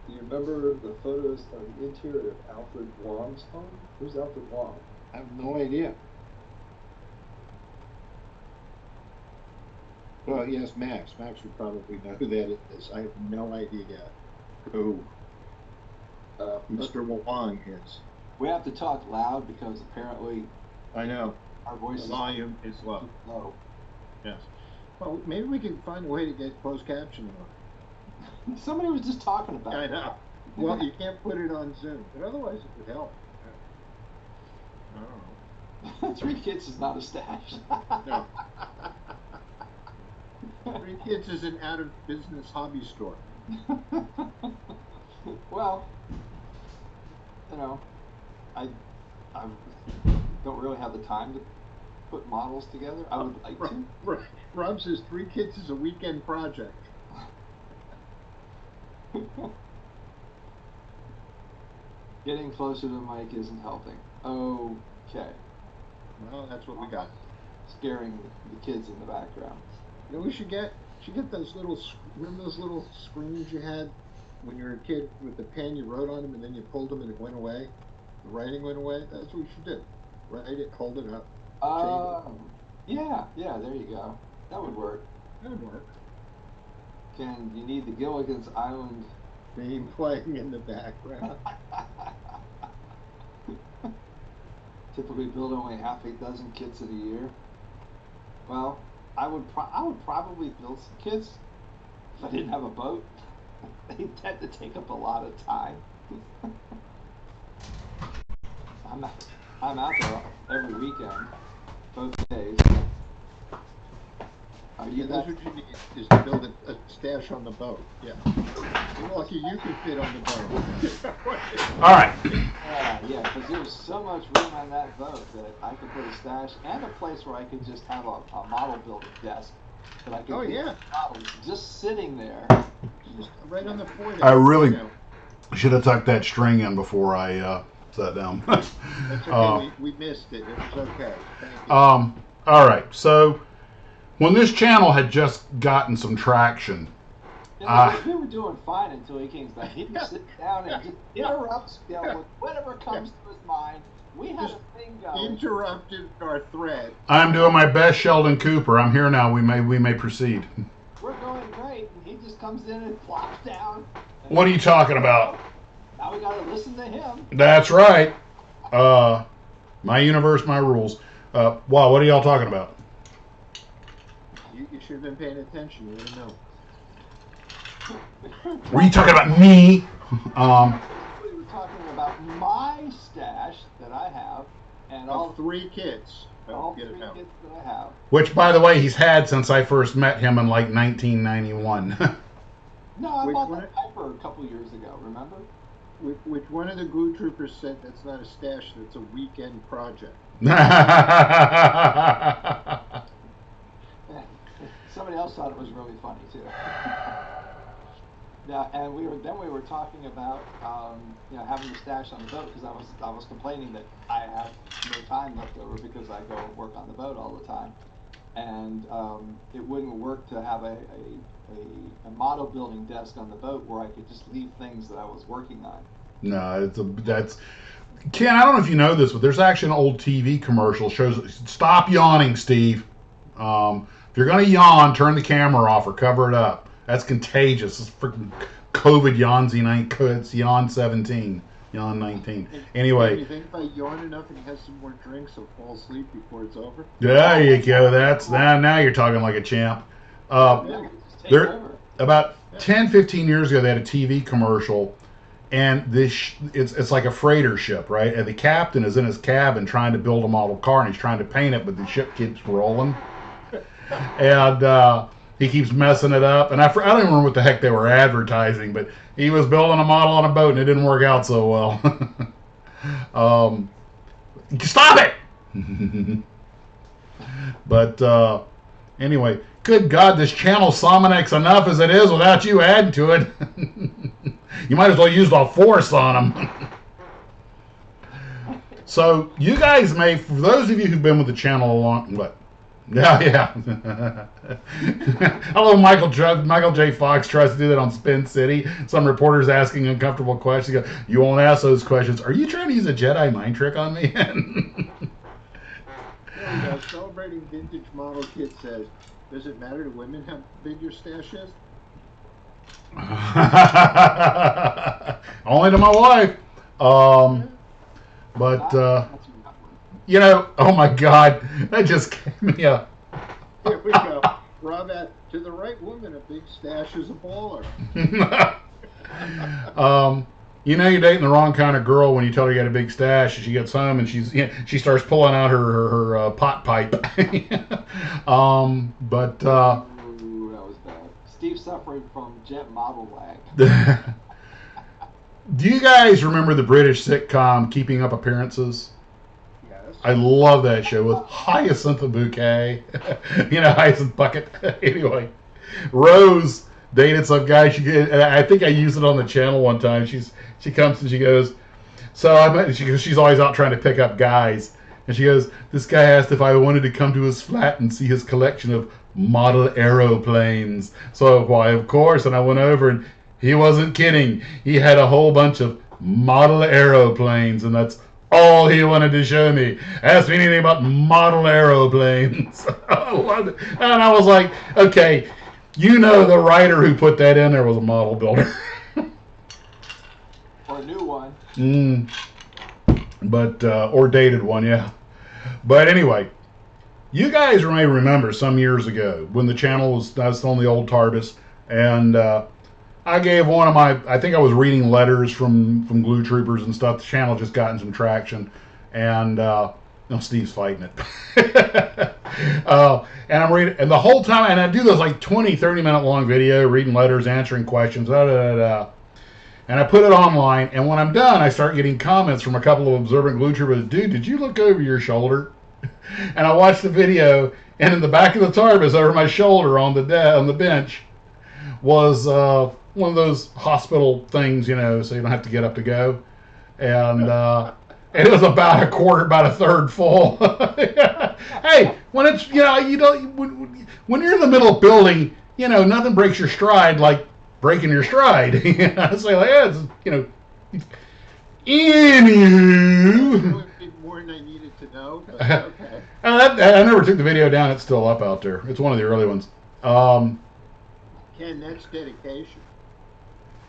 Do you remember the photos of the interior of Alfred Wong's home? Who's Alfred Wong? I have no idea. Well, yes, Max. Max would probably know who that is. I have no idea who Mr. Wong is. We have to talk loud because apparently I know. our voice Volume is low. low. Yes. Well, maybe we can find a way to get closed captioning on. Somebody was just talking about I know. Well, you can't put it on Zoom, but otherwise it would help. I don't know. 3 kids is not a stash. No. 3 kids is an out-of-business hobby store. Well, I don't really have the time to put models together. I would like to. Rob says 3 kids is a weekend project. Getting closer to the mic isn't helping. Okay. Well, that's what we got. Scaring the kids in the background. You know, we should get those remember those little screens you had when you were a kid with the pen, you wrote on them and then you pulled them and it went away? The writing went away? That's what we should do. Write it, hold it up. Yeah, there you go. That would work. That would work. You need the Gilligan's Island theme playing in the background. Typically build only half a dozen kits in a year. Well, I would probably build some kits if I didn't have a boat. They tend to take up a lot of time. I'm out there every weekend, both days. That's what you need, is to build a stash on the boat. Yeah. You're lucky you can fit on the boat. All right. Yeah, because there's so much room on that boat that I could put a stash and a place where I could just have a model building desk that I could models just sitting there. Just right on the floor. I really should have tucked that string in before I sat down. That's okay. We missed it. It was okay. Thank you. All right. So when this channel had just gotten some traction, we were doing fine until he came back. He just sits down and just interrupts, with whatever comes to his mind. We had a thing going. Interrupted our thread. I'm doing my best, Sheldon Cooper. I'm here now. We may proceed. We're going great, and he just comes in and plops down. What are you talking about? Now we got to listen to him. That's right. My universe, my rules. Wow, what are y'all talking about? You should have been paying attention. You didn't know. Were you talking about me? We were talking about my stash that I have, and all 3 kids. All 3 kids that I have. Which, by the way, he's had since I first met him in like 1991. No, I bought that Piper a couple years ago. Remember? Which one of the Gloo Troopers said that's not a stash, that's a weekend project? Somebody else thought it was really funny too. Yeah, and we were talking about having the stash on the boat because I was complaining that I have no time left over because I go and work on the boat all the time, and it wouldn't work to have a model building desk on the boat where I could just leave things that I was working on. No, that's Ken. I don't know if you know this, but there's actually an old TV commercial shows. Stop yawning, Steve. If you're gonna yawn, turn the camera off or cover it up. That's contagious. It's freaking COVID yawnsy. It's yawn 17, yawn 19. Anyway. You think if I yawn enough and have some more drinks, I'll fall asleep before it's over? There you go. That's now you're talking like a champ. About 10, 15 years ago, they had a TV commercial, and it's like a freighter ship, right? And the captain is in his cabin trying to build a model car, and he's trying to paint it, but the ship keeps rolling, and he keeps messing it up. And I don't even remember what the heck they were advertising, but he was building a model on a boat, and it didn't work out so well. Stop it! But anyway, good God, this channel Sominex enough as it is without you adding to it. You might as well use the force on them. So you guys may, for those of you who've been with the channel a long, what? Yeah. Hello, Michael J. Fox tries to do that on Spin City. Some reporters asking uncomfortable questions. Go, you won't ask those questions. Are you trying to use a Jedi mind trick on me? Celebrating Vintage Model Kit says, does it matter to women how big your stash is? Only to my wife. But you know, oh my God, that just gave me a. Here we go. Rob, to the right woman, a big stash is a baller. You know you're dating the wrong kind of girl when you tell her you got a big stash, and she gets home and she starts pulling out her pot pipe. Ooh, that was bad. Steve suffering from jet model lag. Do you guys remember the British sitcom Keeping Up Appearances? Yes. I love that show with Hyacinth Bouquet. Hyacinth Bucket. Anyway, Rose dated some guy. I think I used it on the channel one time. She comes and she goes, she's always out trying to pick up guys. And she goes, this guy asked if I wanted to come to his flat and see his collection of model aeroplanes. So, why, of course. And I went over, and he wasn't kidding. He had a whole bunch of model aeroplanes, and that's all he wanted to show me. Ask me anything about model aeroplanes. I loved it. And I was like, okay, the writer who put that in there was a model builder. Or a new one. But, or dated one, yeah. But anyway, you guys may remember some years ago when the channel was still on the old TARDIS, and I gave one of I think I was reading letters from Gloo Troopers and stuff. The channel just gotten some traction, and Steve's fighting it. And I'm reading, and the whole time, and I do those like 20, 30-minute long video, reading letters, answering questions, and I put it online, and when I'm done, I start getting comments from a couple of observant Gloo Troopers. Dude, did you look over your shoulder? And I watched the video, and in the back of the TARDIS, over my shoulder on the bench, was one of those hospital things, so you don't have to get up to go. And it was about a third full. Hey, when it's, when you're in the middle of building, nothing breaks your stride like breaking your stride. Anywho. More than I needed to know, but okay. I never took the video down. It's still up out there. It's one of the early ones. Ken, that's dedication.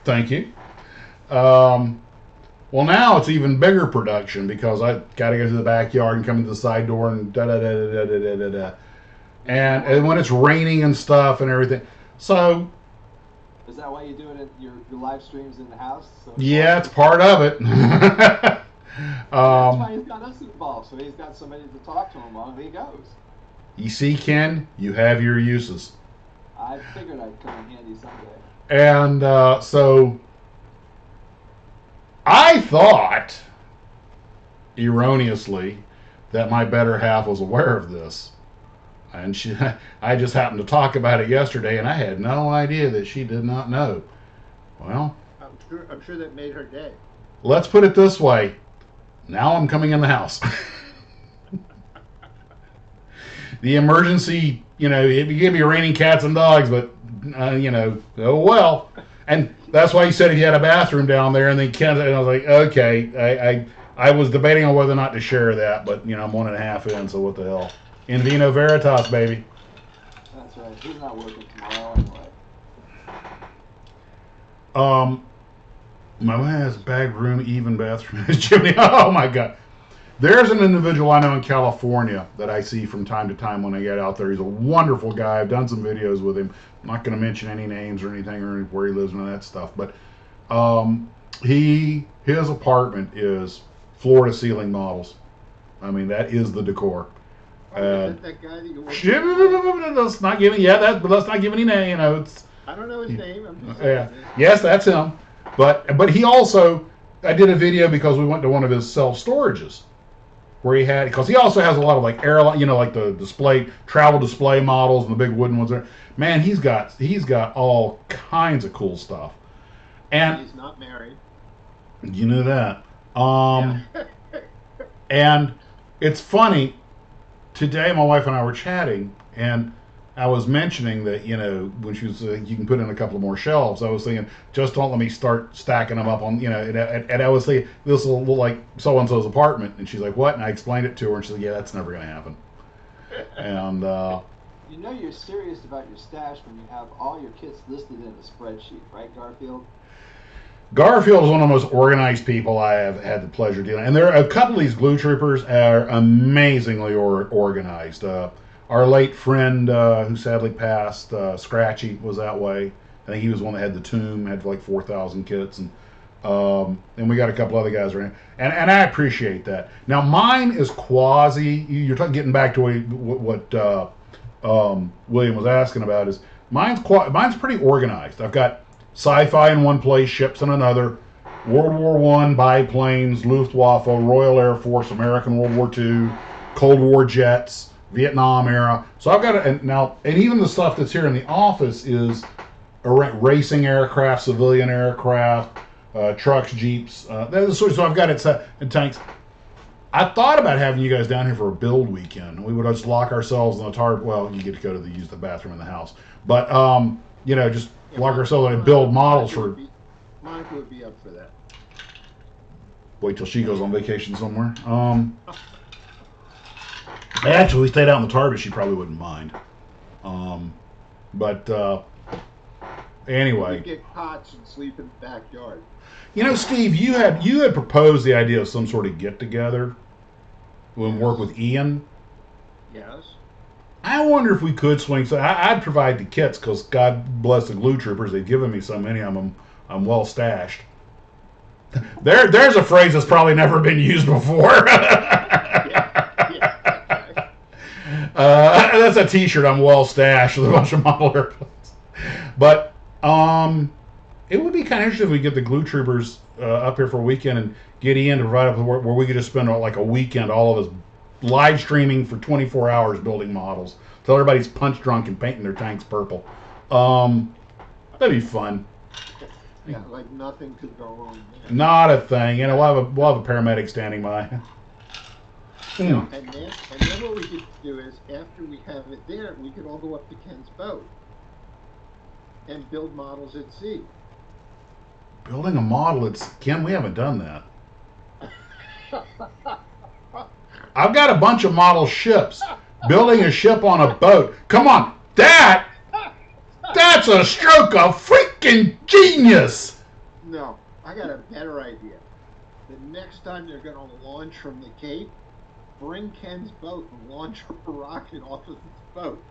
Thank you. Well, now it's even bigger production because I got to go to the backyard and come into the side door and da-da-da-da-da-da-da-da. And when it's raining and stuff and everything. So... Is that why you do it at your live streams in the house? So yeah, it's part of it. That's why he's got us involved, so he's got somebody to talk to him while he goes. You see, Ken, you have your uses. I figured I'd come in handy someday. And so I thought, erroneously, that my better half was aware of this. And I just happened to talk about it yesterday, and I had no idea that she did not know. Well, I'm sure that made her day. Let's put it this way. Now I'm coming in the house. The emergency, it gave me raining cats and dogs, but, oh well. And that's why you said if you had a bathroom down there, and then Ken, and I was like, okay, I was debating on whether or not to share that, but, I'm 1.5 in, so what the hell. In vino veritas, baby. That's right. He's not working tomorrow anyway. My man has bag room, even bathroom, chimney. Oh my God. There's an individual I know in California that I see from time to time when I get out there. He's a wonderful guy. I've done some videos with him. I'm not going to mention any names or anything or where he lives and all that stuff, but his apartment is floor to ceiling models. I mean, that is the decor. Is that guy that you work with? Let's not give but let's not give any name. You know, it's I don't know his name. I'm just saying. yes, that's him. But he also, I did a video because we went to one of his self storages where he had, because he also has a lot of like airline, like the travel display models and the big wooden ones there. Man, he's got all kinds of cool stuff. And he's not married. You knew that. And it's funny. Today, my wife and I were chatting, and I was mentioning that, when she was you can put in a couple of more shelves, I was thinking, just don't let me start stacking them up on, and I was thinking, this will look like so-and-so's apartment. And she's like, what? And I explained it to her, and she's like, yeah, that's never going to happen. And, you're serious about your stash when you have all your kits listed in a spreadsheet, right, Garfield? Garfield is one of the most organized people I have had the pleasure of dealing with. And there are a couple of these Gloo Troopers are amazingly organized. Our late friend, who sadly passed, Scratchy, was that way. I think he was one that had the tomb, had like 4,000 kits. And we got a couple other guys around. And I appreciate that. Now, mine is quasi, you're getting back to what William was asking about, is mine's pretty organized. I've got sci-fi in one place, ships in another, World War I biplanes, Luftwaffe, Royal Air Force, American World War II, Cold War jets, Vietnam era. So I've got and even the stuff that's here in the office is racing aircraft, civilian aircraft, trucks, jeeps. So I've got it set in tanks. I thought about having you guys down here for a build weekend. We would just lock ourselves in the tarp. Well, you get to go to use the bathroom in the house, but just lock ourselves and build models for. Monica would be up for that. Wait till she goes on vacation somewhere. Actually, we stayed out in the Tarbis, she probably wouldn't mind. Anyway. You get cots and sleep in the backyard. Steve, you had proposed the idea of some sort of get together when work with Ian. Yes. I wonder if we could swing. So I'd provide the kits because God bless the Gloo Troopers. They've given me so many of them. I'm well stashed. There's a phrase that's probably never been used before. That's a T-shirt. I'm well stashed with a bunch of model airplanes. But it would be kind of interesting if we get the Gloo Troopers up here for a weekend and get Ian to provide up where we could just spend like a weekend, all of us live streaming for 24 hours building models till everybody's punch drunk and painting their tanks purple. That'd be fun. Yeah, like nothing could go wrong there. Not a thing. We'll have a paramedic standing by. And then what we could do is, after we have it there, we could all go up to Ken's boat and build models at sea. Building a model at Ken, we haven't done that. I've got a bunch of model ships. Building a ship on a boat. Come on, that's a stroke of freaking genius. No, I got a better idea. The next time they're going to launch from the Cape, bring Ken's boat and launch a rocket off of the boat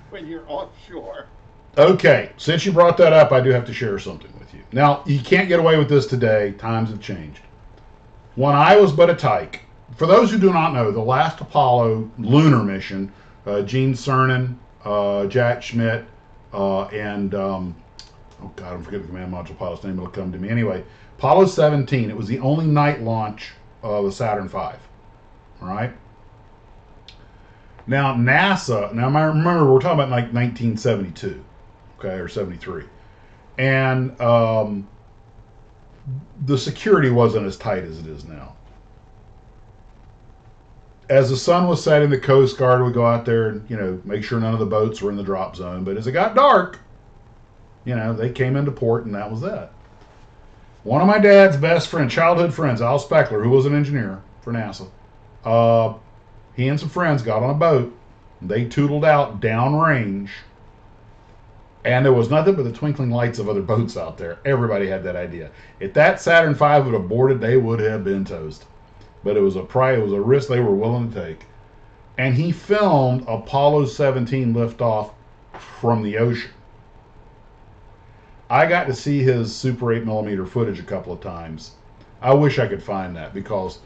when you're offshore. Okay, since you brought that up, I do have to share something with you. Now, you can't get away with this today. Times have changed. When I was but a tyke, for those who do not know, the last Apollo lunar mission, Gene Cernan, Jack Schmidt, and oh God, I'm forgetting the command module pilot's name. It'll come to me anyway. Apollo 17. It was the only night launch of the Saturn V. All right. Now NASA. Now I remember we're talking about like 1972, okay, or 73, and the security wasn't as tight as it is now. As the sun was setting, the Coast Guard would go out there and, make sure none of the boats were in the drop zone. But as it got dark, they came into port and that was that. One of my dad's best friends, childhood friends, Al Speckler, who was an engineer for NASA, he and some friends got on a boat. They tootled out downrange. And there was nothing but the twinkling lights of other boats out there. Everybody had that idea. If that Saturn V would have boarded, they would have been toast. but it was a risk they were willing to take. And he filmed Apollo 17 liftoff from the ocean. I got to see his Super 8mm footage a couple of times. I wish I could find that because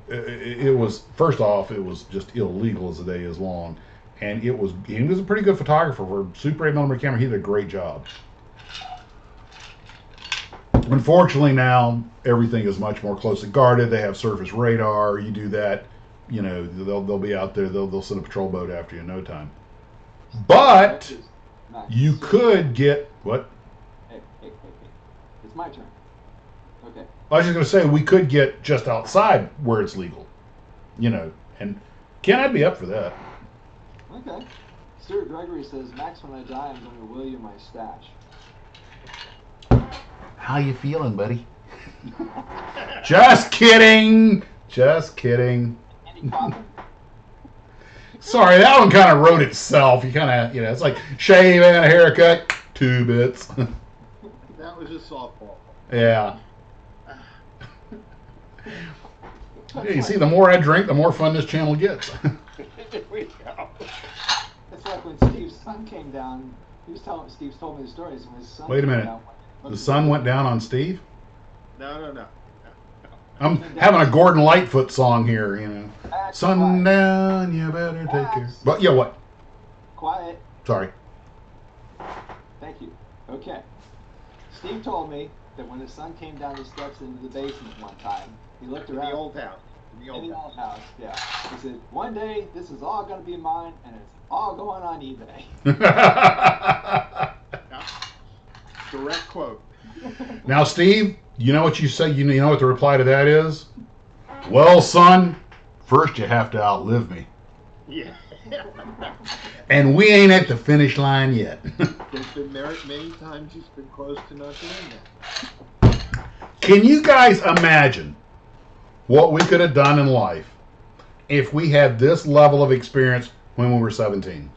it was, first off, it was just illegal as the day is long. And he was a pretty good photographer for Super 8mm camera. He did a great job. Unfortunately, now everything is much more closely guarded. They have surface radar. You do that, you know, they'll be out there. They'll send a patrol boat after you in no time. But you could get what? Hey. It's my turn. Okay. I was just going to say we could get just outside where it's legal, you know. And Ken, I'd be up for that. Okay. Stuart Gregory says, Max, when I die, I'm going to will you my stash. How you feeling, buddy? Just kidding. Just kidding. Sorry, that one kind of wrote itself. You kind of, you know, it's like shave and a haircut, 2 bits. That was a softball. Yeah. Yeah, you see, the more I drink, the more fun this channel gets. There we go. It's like when Steve's son came down. Steve's told me the stories. When his son Wait a minute. Down, The sun went down on Steve? No. I'm having a Gordon Lightfoot song here, you know. Sundown, you better take care. But yeah, what? Quiet. Sorry. Thank you. Okay. Steve told me that when his son came down the steps into the basement one time, he looked around. In the old house. In the old house, yeah. He said, one day this is all going to be mine, and it's all going on eBay. Direct quote. Now, Steve, you know what you say? You know what the reply to that is? Well, son, first you have to outlive me. Yeah. And we ain't at the finish line yet. There's been many times he's been close to not doing that. Can you guys imagine what we could have done in life if we had this level of experience when we were 17?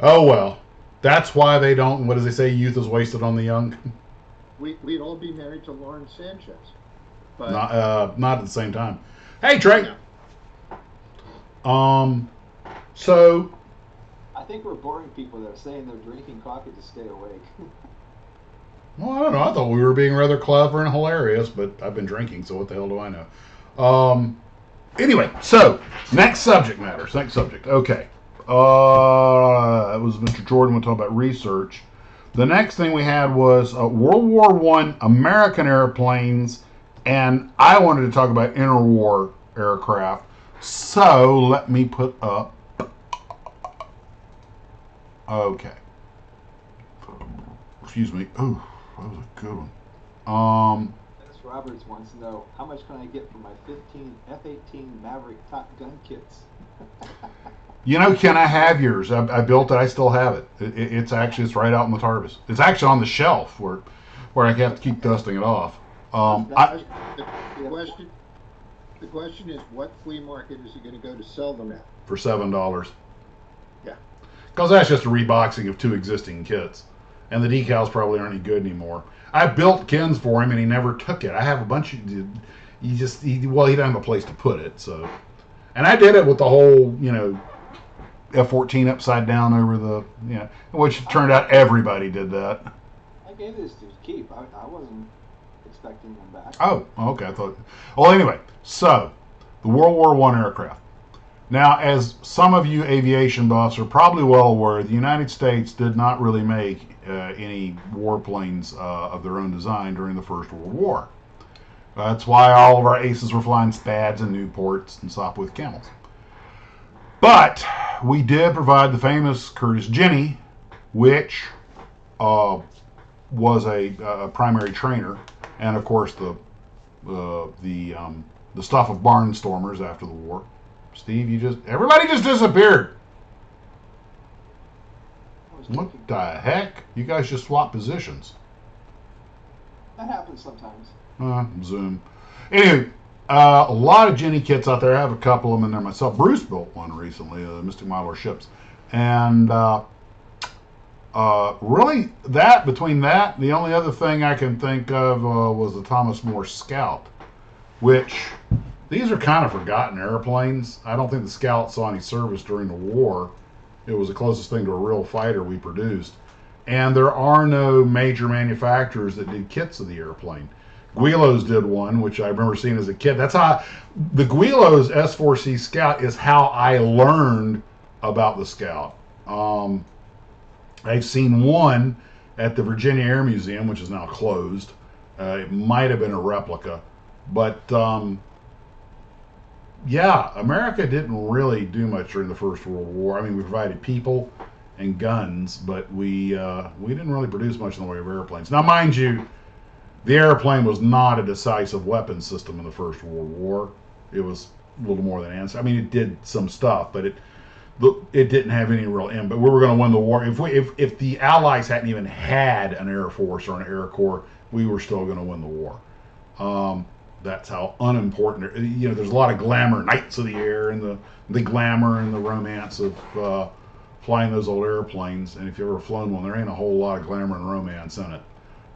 Oh, well. That's why they don't, what does they say, youth is wasted on the young? We'd all be married to Lauren Sanchez. But Not at the same time. Hey, Trey. So. I think we're boring people that are saying they're drinking coffee to stay awake. Well, I don't know. I thought we were being rather clever and hilarious, but I've been drinking, so what the hell do I know? Anyway, so next subject matters. Next subject. Okay. It was Mr. Jordan was talking about research. The next thing we had was World War I American airplanes, and I wanted to talk about interwar aircraft. So let me put up. Okay. Excuse me. Oh, that was a good one. Dennis Roberts wants to know, how much can I get for my 15 F-18 Maverick Top Gun kits? You know, Ken, I have yours. I built it. I still have it. It's right out in the TARDIS. It's actually on the shelf where I have to keep dusting it off. the question is, what flea market is he going to go to sell them at? For $7. Yeah. Because that's just a reboxing of 2 existing kits. And the decals probably aren't any good anymore. I built Ken's for him, and he never took it. I have a bunch of... He didn't have a place to put it, so... And I did it with the whole, you know, F-14 upside down over the... You know, which turned out everybody did that. I gave this to keep. I wasn't expecting them back. Oh, okay. I thought... Well, anyway, so, the World War I aircraft. Now, as some of you aviation buffs are probably well aware, the United States did not really make any warplanes of their own design during the First World War. That's why all of our aces were flying Spads and Newports and Sopwith Camels. But we did provide the famous Curtiss Jenny, which was a primary trainer, and of course the stuff of barnstormers after the war. Steve, everybody just disappeared. What the heck? You guys just swapped positions. That happens sometimes. Zoom. Anyway, a lot of Jenny kits out there. I have a couple of them in there myself. Bruce built one recently, Mystic Miler ships. And Really, that between that, the only other thing I can think of was the Thomas More Scout, which these are kind of forgotten airplanes. I don't think the Scout saw any service during the war. It was the closest thing to a real fighter we produced. And there are no major manufacturers that did kits of the airplane. Guilos did one, which I remember seeing as a kid. That's how the Guilos S4C Scout is how I learned about the Scout. I've seen one at the Virginia Air Museum, which is now closed. It might have been a replica, but yeah, America didn't really do much during the First World War. I mean, we provided people and guns, but we didn't really produce much in the way of airplanes. Now, mind you, the airplane was not a decisive weapons system in the First World War. It was a little more than answer. I mean, it did some stuff, but it didn't have any real end. But we were going to win the war. If the Allies hadn't even had an Air Force or an Air Corps, we were still going to win the war. That's how unimportant. You know, there's a lot of glamour, Knights of the Air, and the glamour and the romance of flying those old airplanes. And if you've ever flown one, there ain't a whole lot of glamour and romance in it.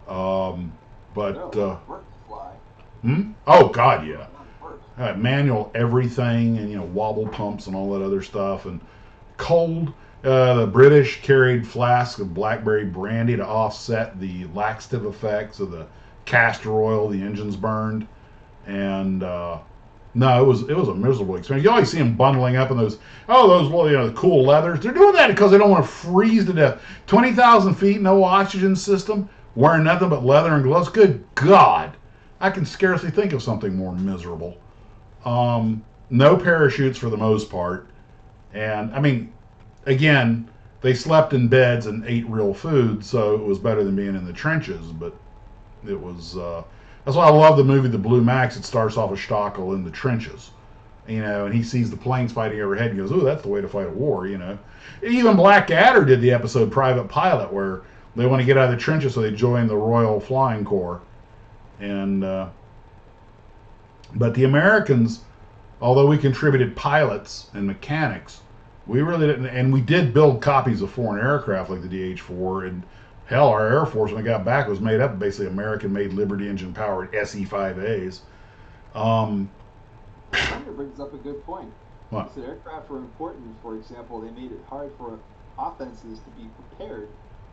But oh God, yeah. Manual everything, and you know, wobble pumps and all that other stuff, and cold. The British carried flasks of blackberry brandy to offset the laxative effects of the castor oil the engines burned, and no, it was a miserable experience. You always see them bundling up in those the cool leathers. They're doing that because they don't want to freeze to death. 20,000 feet, no oxygen system, wearing nothing but leather and gloves. Good God, I can scarcely think of something more miserable. No parachutes for the most part. And I mean, again, they slept in beds and ate real food, so it was better than being in the trenches. But it was, that's why I love the movie The Blue Max. It starts off with Stockel in the trenches, you know, and he sees the planes fighting overhead and goes, "Oh, that's the way to fight a war," you know. Even Blackadder did the episode Private Pilot, where they want to get out of the trenches, so they join the Royal Flying Corps. And but the Americans, although we contributed pilots and mechanics, we really didn't. And we did build copies of foreign aircraft like the DH-4. And hell, our Air Force, when we got back, was made up of basically American-made Liberty engine-powered SE-5As. That brings up a good point. What? So aircraft were important. For example, they made it hard for offenses to be prepared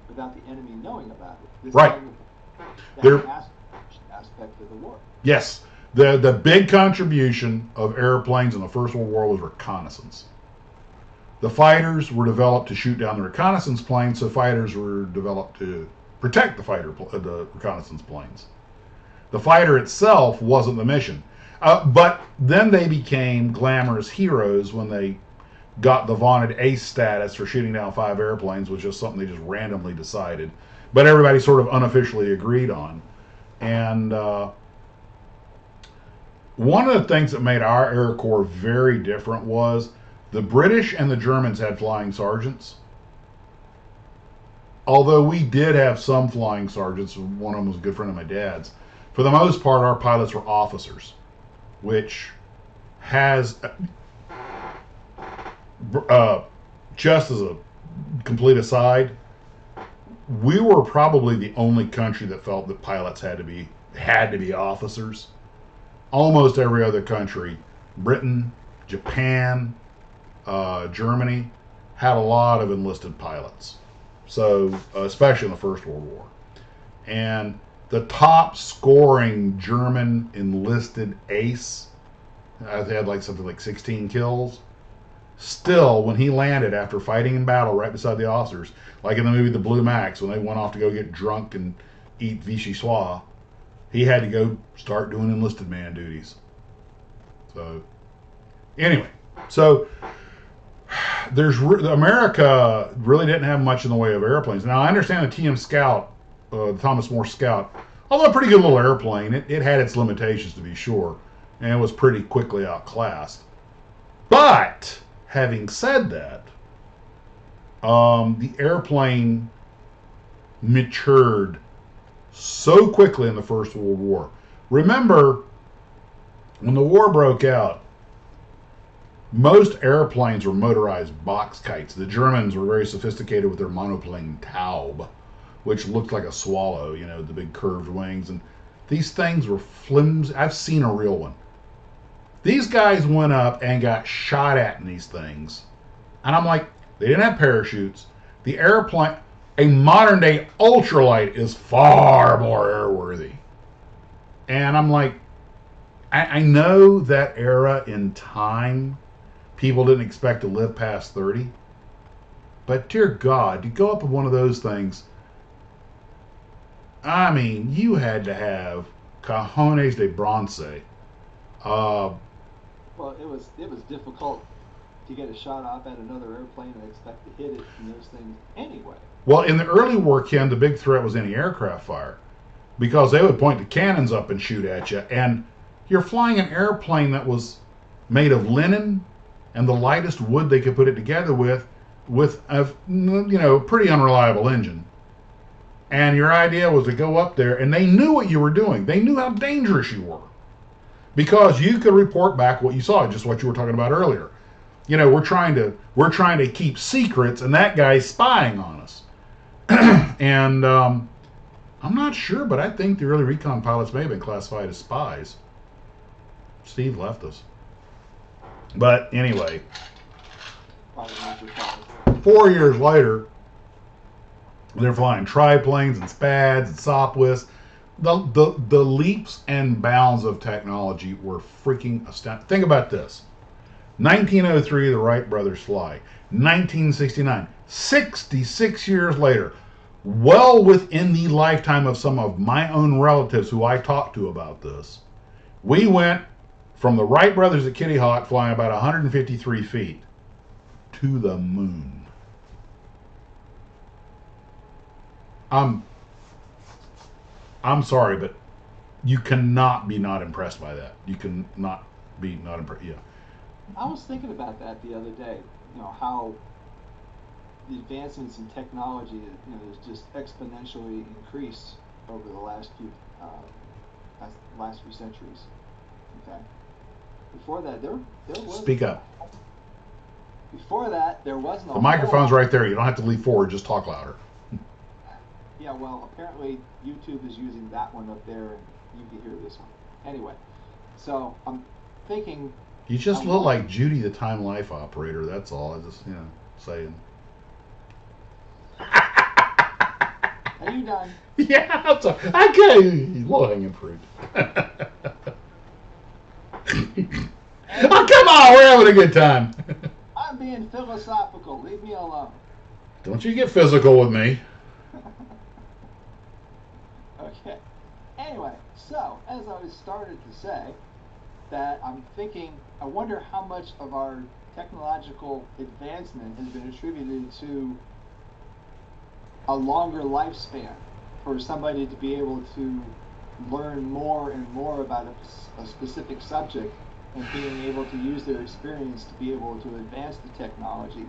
without the enemy knowing about it. This right. That aspect of the war. Yes. The big contribution of airplanes in the First World War was reconnaissance. The fighters were developed to shoot down the reconnaissance planes, so fighters were developed to protect the reconnaissance planes. The fighter itself wasn't the mission. But then they became glamorous heroes when they got the vaunted ace status for shooting down 5 airplanes, which is something they just randomly decided. But everybody sort of unofficially agreed on. And one of the things that made our Air Corps very different was the British and the Germans had flying sergeants. Although we did have some flying sergeants, one of them was a good friend of my dad's. For the most part, our pilots were officers, which has, just as a complete aside, we were probably the only country that felt that pilots had to be officers. Almost every other country, Britain, Japan, Germany, had a lot of enlisted pilots. So, especially in the First World War. And the top scoring German enlisted ace, I had like something like 16 kills. Still, when he landed after fighting in battle right beside the officers, like in the movie The Blue Max, when they went off to go get drunk and eat vichy soir, he had to go start doing enlisted man duties. So, anyway, so America really didn't have much in the way of airplanes. Now, I understand the TM Scout, the Thomas More Scout, although a pretty good little airplane, it had its limitations to be sure, and it was pretty quickly outclassed. But, having said that, the airplane matured so quickly in the First World War. Remember, when the war broke out, Most airplanes were motorized box kites. The Germans were very sophisticated with their monoplane Taube, which looked like a swallow, the big curved wings. And these things were flimsy. I've seen a real one. These guys went up and got shot at in these things. And I'm like, they didn't have parachutes. The airplane, a modern day ultralight is far more airworthy. And I'm like, I know that era in time, people didn't expect to live past 30. But dear God, to go up with one of those things, I mean, you had to have cojones de bronce. Well, it was difficult to get a shot off at another airplane and expect to hit it in those things anyway. Well, in the early war, Ken, the big threat was anti-aircraft fire, because they would point the cannons up and shoot at you, and you're flying an airplane that was made of linen and the lightest wood they could put it together with a pretty unreliable engine. And your idea was to go up there, and they knew what you were doing. They knew how dangerous you were, because you could report back what you saw, just what you were talking about earlier. We're trying to keep secrets, and that guy's spying on us. And I'm not sure, but I think the early recon pilots may have been classified as spies. Steve left us. But anyway, 4 years later, they're flying triplanes and SPADs and Sopwiths. The leaps and bounds of technology were freaking astounding. Think about this. 1903, the Wright brothers fly. 1969, 66 years later, well within the lifetime of some of my own relatives who I talked to about this, we went from the Wright brothers at Kitty Hawk flying about 153 feet to the moon. I'm sorry, but you cannot be not impressed by that. You cannot be not impressed. Yeah. I was thinking about that the other day. How the advancements in technology, has just exponentially increased over the last few centuries. Okay. Before that, there was. Speak up. Before that, there was no. The microphone's right there. You don't have to lean forward. Just talk louder. Yeah, well, apparently YouTube is using that one up there, and you can hear this one. Anyway, so I'm thinking. You just look like Judy, the Time Life operator. That's all. I just, saying. Are you done? Yeah, I'm sorry. Okay, low-hanging fruit. Oh, come on, we're having a good time. I'm being philosophical. Leave me alone. Don't you get physical with me. Okay. Anyway, so as I started to say, that I'm thinking, I wonder how much of our technological advancement has been attributed to a longer lifespan for somebody to be able to learn more and more about a specific subject, and being able to use their experience to be able to advance the technology.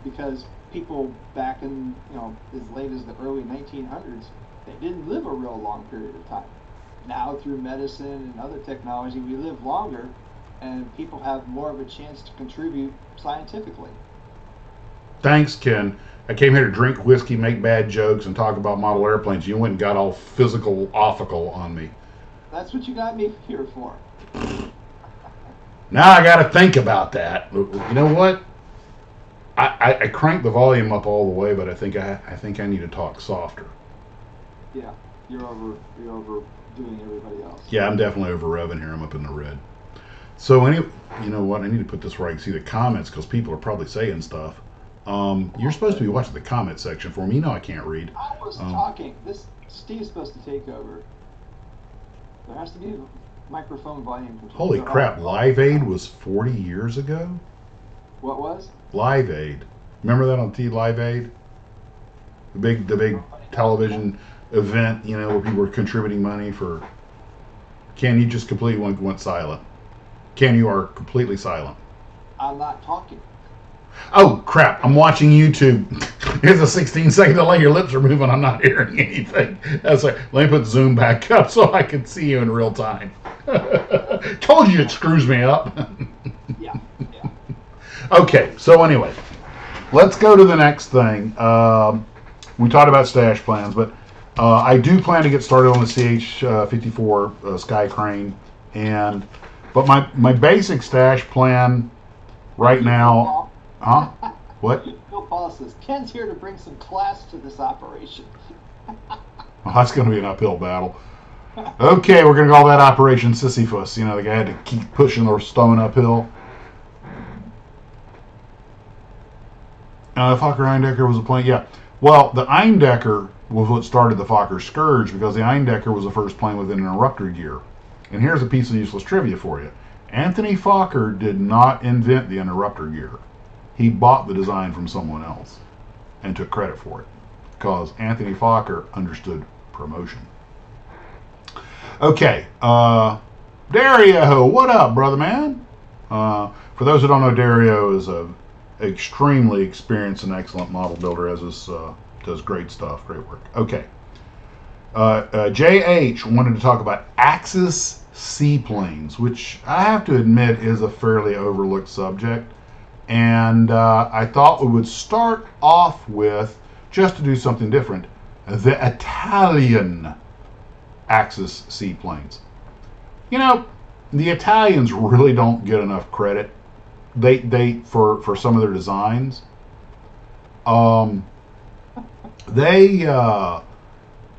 Because people back in, as late as the early 1900s, they didn't live a real long period of time. Now, through medicine and other technology, we live longer, and people have more of a chance to contribute scientifically. Thanks, Ken. I came here to drink whiskey, make bad jokes, and talk about model airplanes. You went and got all physical-ophical on me. That's what you got me here for. Now I got to think about that. You know what? I cranked the volume up all the way, but I think I need to talk softer. Yeah, you're overdoing everybody else. Yeah, I'm definitely over revving here. I'm up in the red. So you know what? I need to put this where I can see the comments, because people are probably saying stuff. You're supposed to be watching the comment section for me. I can't read. I was talking. Steve's supposed to take over. There has to be a microphone volume control. Holy crap! Live Aid was 40 years ago. What was? Live Aid. Remember that on Live Aid? The big television event, where people were contributing money for. Ken, you just completely went silent. Ken, you are completely silent. I'm not talking. Oh crap! I'm watching YouTube. Here's a 16-second delay. Your lips are moving. I'm not hearing anything. That's like, let me put Zoom back up so I can see you in real time. Told you it screws me up. Yeah. Okay, so anyway, let's go to the next thing. We talked about stash plans, but I do plan to get started on the CH-54 Sky Crane, but my basic stash plan right now, huh? What? Bill Paul says, Ken's here to bring some class to this operation. Well, that's going to be an uphill battle. Okay, we're going to call that Operation Sisyphus. You know, the guy had to keep pushing the stone uphill. The Fokker Eindecker was a plane, yeah. Well, the Eindecker was what started the Fokker Scourge, because the Eindecker was the first plane with an interrupter gear. And here's a piece of useless trivia for you. Anthony Fokker did not invent the interrupter gear. He bought the design from someone else and took credit for it, because Anthony Fokker understood promotion. Okay, Dario, what up, brother man? For those who don't know, Dario is a extremely experienced and excellent model builder, as is, does great stuff, great work. Okay, JH wanted to talk about Axis seaplanes, which I have to admit is a fairly overlooked subject. And I thought we would start off with, just to do something different, the Italian Axis seaplanes. You know, the Italians really don't get enough credit. They for some of their designs. They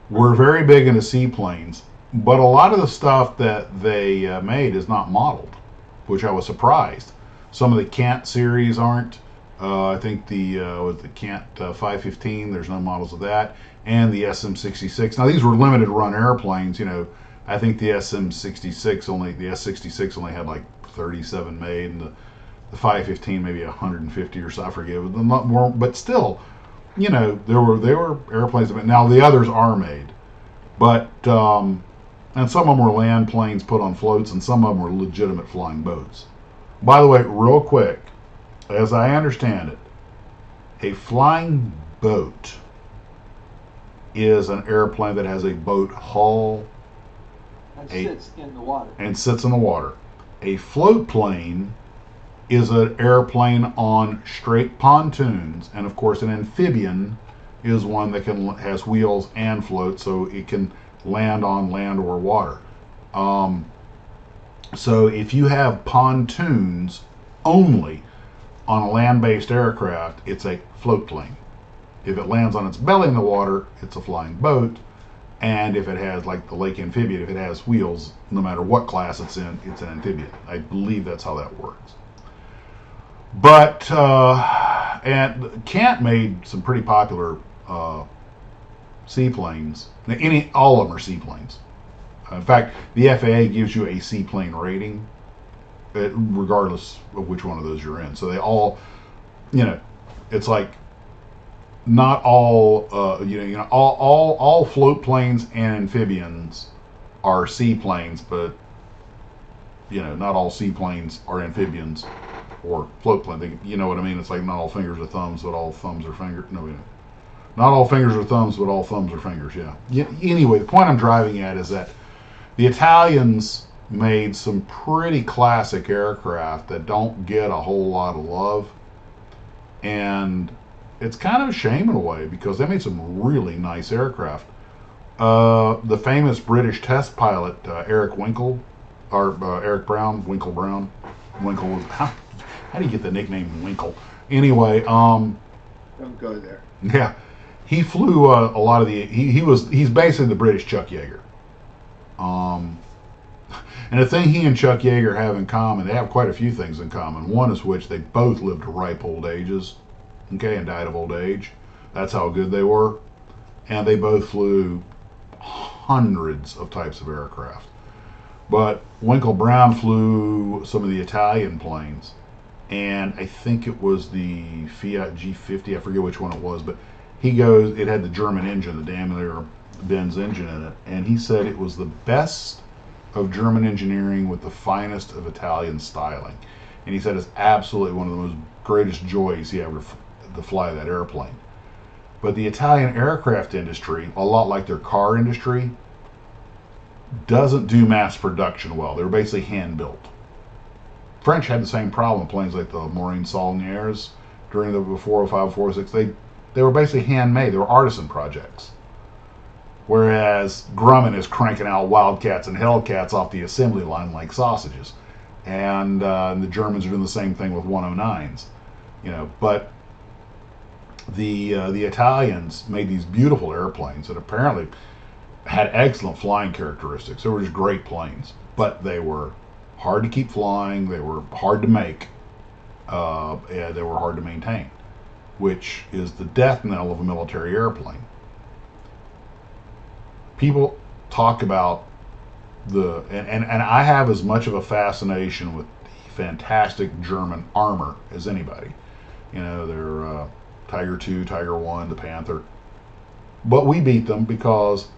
were very big into seaplanes, but a lot of the stuff that they made is not modeled, which I was surprised. Some of the Cant series aren't. I think the Cant 515, there's no models of that, and the SM66. Now these were limited run airplanes. You know, I think the SM66 the S66 only had like 37 made, and the 515 maybe 150 or so. I forget. But still, you know, there were airplanes. Now the others are made, but and some of them were land planes put on floats, and some of them were legitimate flying boats. By the way, real quick, as I understand it, a flying boat is an airplane that has a boat hull and sits in the water. A float plane is an airplane on straight pontoons, and of course an amphibian is one that has wheels and floats, so it can land on land or water. So if you have pontoons only on a land-based aircraft, it's a float plane. If it lands on its belly in the water, it's a flying boat. And if it has, like the lake amphibian, if it has wheels, no matter what class it's in, it's an amphibian. I believe that's how that works. But, and Cant made some pretty popular seaplanes. All of them are seaplanes. In fact, the FAA gives you a seaplane rating, regardless of which one of those you're in. So they all, you know, it's like not all, all float planes and amphibians are seaplanes, but you know, not all seaplanes are amphibians or float planes. You know what I mean? It's like not all fingers are thumbs, but all thumbs are fingers. No, not all fingers are thumbs, but all thumbs are fingers. Yeah. Anyway, the point I'm driving at is that the Italians made some pretty classic aircraft that don't get a whole lot of love, and it's kind of a shame in a way, because they made some really nice aircraft. The famous British test pilot Eric Winkle Brown, Winkle was how do you get the nickname Winkle? Anyway, don't go there. Yeah, he flew a lot of the. He's basically the British Chuck Yeager. And the thing he and Chuck Yeager have in common, they have quite a few things in common. One is which they both lived to ripe old ages, okay, and died of old age. That's how good they were. And they both flew hundreds of types of aircraft. But Winkle Brown flew some of the Italian planes, and I think it was the Fiat G50, I forget which one it was, but it had the German engine, the Daimler-Benz engine in it, and he said it was the best of German engineering with the finest of Italian styling. And he said it's absolutely one of the most greatest joys he ever to fly that airplane. But the Italian aircraft industry, a lot like their car industry, doesn't do mass production well. They're basically hand built. French had the same problem. Planes like the Marine Saulniers during the 405, 406, they were basically handmade. They were artisan projects. Whereas Grumman is cranking out Wildcats and Hellcats off the assembly line like sausages, and the Germans are doing the same thing with 109s. But the Italians made these beautiful airplanes that apparently had excellent flying characteristics. They were just great planes, but they were hard to keep flying. They were hard to make. And they were hard to maintain, which is the death knell of a military airplane. People talk about and I have as much of a fascination with the fantastic German armor as anybody. Their Tiger 2, Tiger 1, the Panther. But we beat them because,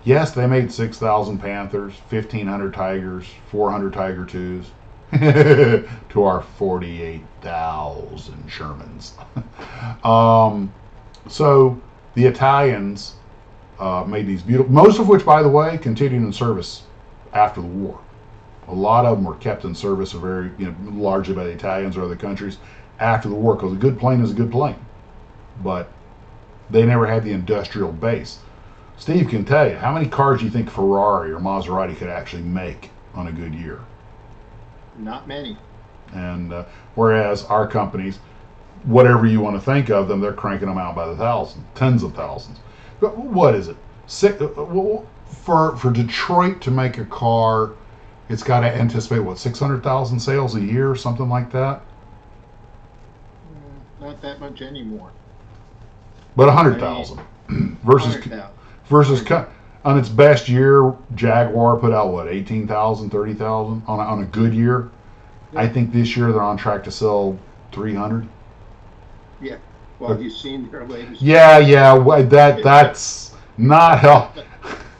yes, they made 6,000 Panthers, 1,500 Tigers, 400 Tiger 2s, to our 48,000 Shermans. So the Italians made these beautiful, most of which, by the way, continued in service after the war. A lot of them were kept in service, largely by the Italians or other countries after the war, because a good plane is a good plane. But they never had the industrial base. Steve can tell you, how many cars do you think Ferrari or Maserati could actually make on a good year? Not many. And whereas our companies, whatever you want to think of them, they're cranking them out by the thousands, tens of thousands. But what is it? For Detroit to make a car, it's got to anticipate, 600,000 sales a year, something like that? Not that much anymore. But 100,000 versus 100,000. On its best year, Jaguar put out 18,000, 30,000 on a good year. Yeah. I think this year they're on track to sell 300. Yeah. Well, have you seen their latest? Yeah. That's not help.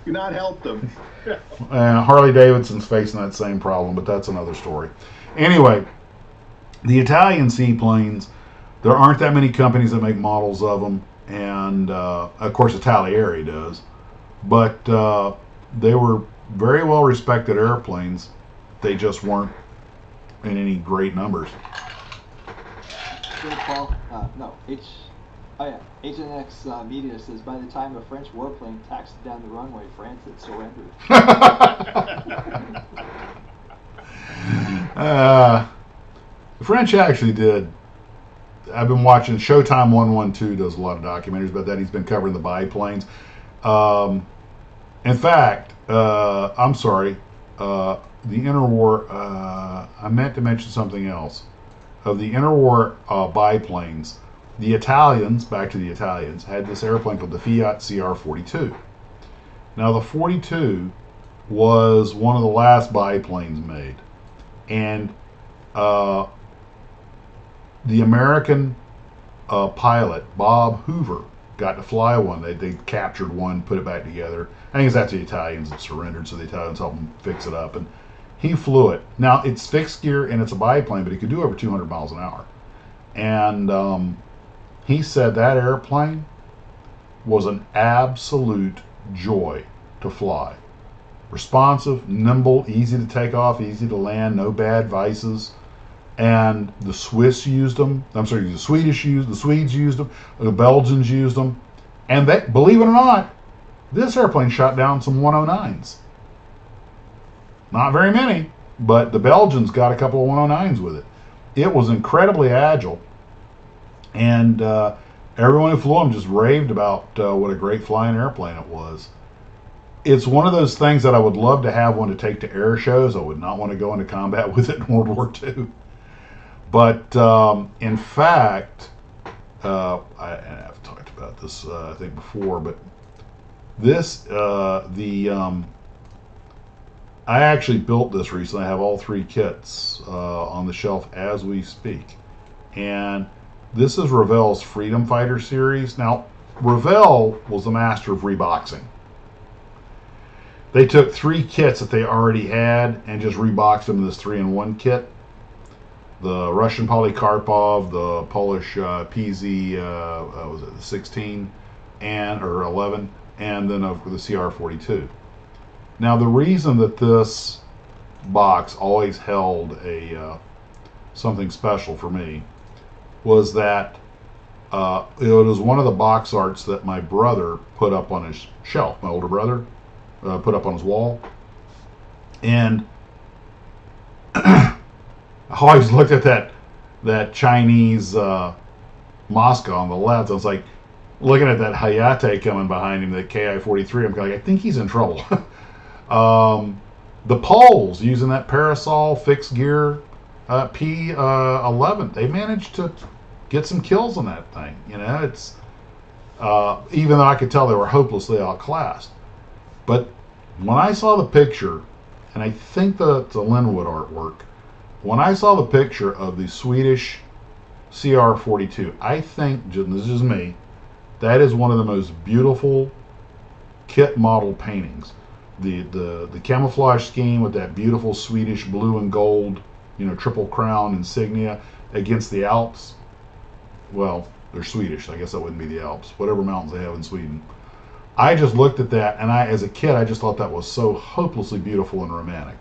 Not help them. Harley Davidson's facing that same problem, but that's another story. Anyway, the Italian seaplanes, there aren't that many companies that make models of them, and of course Italieri does. But they were very well respected airplanes. They just weren't in any great numbers. Paul, HNX Media says by the time a French warplane taxied down the runway, France had surrendered. The French actually did. I've been watching Showtime 112 does a lot of documentaries about that. He's been covering the biplanes. In fact, I'm sorry, the interwar, I meant to mention something else. Of the interwar biplanes, the Italians, back to the Italians, had this airplane called the Fiat CR-42. Now, the 42 was one of the last biplanes made. And the American pilot, Bob Hoover, got to fly one. They captured one, put it back together. I think it's after the Italians had surrendered, so the Italians helped him fix it up. And he flew it. Now, it's fixed gear and it's a biplane, but it could do over 200 miles an hour. And he said that airplane was an absolute joy to fly. Responsive, nimble, easy to take off, easy to land, no bad vices. And the Swiss used them. I'm sorry, the Swedes used them. The Belgians used them. And they, believe it or not, this airplane shot down some 109s. Not very many, but the Belgians got a couple of 109s with it. It was incredibly agile. And everyone who flew them just raved about what a great flying airplane it was. It's one of those things that I would love to have one to take to air shows. I would not want to go into combat with it in World War II. But in fact, I've talked about this I think before, but this I actually built this recently. I have all three kits on the shelf as we speak, and this is Revell's Freedom Fighter series. Now, Revell was the master of reboxing. They took three kits that they already had and just reboxed them in this 3-in-1 kit. The Russian Polikarpov, the Polish PZ, was it 16 or 11, and then the CR-42. Now, the reason that this box always held a something special for me was that it was one of the box arts that my brother put up on his shelf. My older brother put up on his wall, and I always looked at that Chinese Moscow on the left. I was like looking at that Hayate coming behind him, the Ki-43. I'm like, I think he's in trouble. The Poles using that Parasol fixed gear P11, they managed to get some kills on that thing. It's even though I could tell they were hopelessly outclassed. But when I saw the picture, and I think the Linwood artwork, when I saw the picture of the Swedish CR-42, I think, this is me, that is one of the most beautiful kit model paintings. The camouflage scheme with that beautiful Swedish blue and gold, triple crown insignia against the Alps. Well, they're Swedish, so I guess that wouldn't be the Alps. Whatever mountains they have in Sweden. I just looked at that, and as a kid, I just thought that was so hopelessly beautiful and romantic.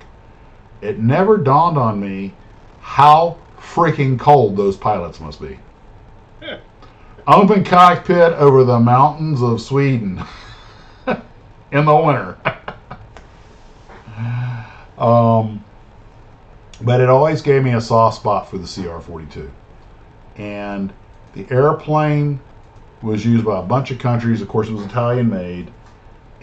It never dawned on me how freaking cold those pilots must be. Open cockpit over the mountains of Sweden in the winter. But it always gave me a soft spot for the CR-42. And the airplane was used by a bunch of countries. Of course, it was Italian made.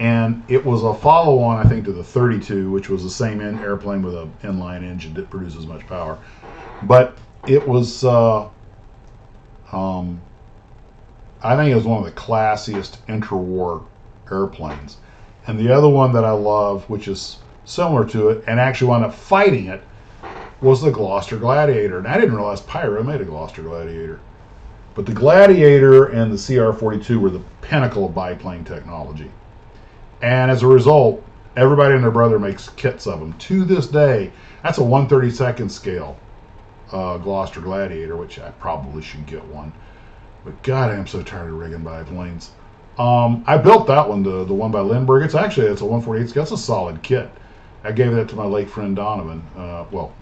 And it was a follow-on, I think, to the 32, which was the same airplane with an inline engine that produces much power. But it was, I think it was one of the classiest interwar airplanes. And the other one that I love, which is similar to it, and actually wound up fighting it, was the Gloucester Gladiator. And I didn't realize Pyro made a Gloucester Gladiator. But the Gladiator and the CR-42 were the pinnacle of biplane technology. And as a result, everybody and their brother makes kits of them. To this day, that's a 1/32nd scale Gloucester Gladiator, which I probably should get one. But God, I am so tired of rigging biplanes. I built that one, the one by Lindbergh. It's a 1/48 scale. It's a solid kit. I gave that to my late friend Donovan. Well,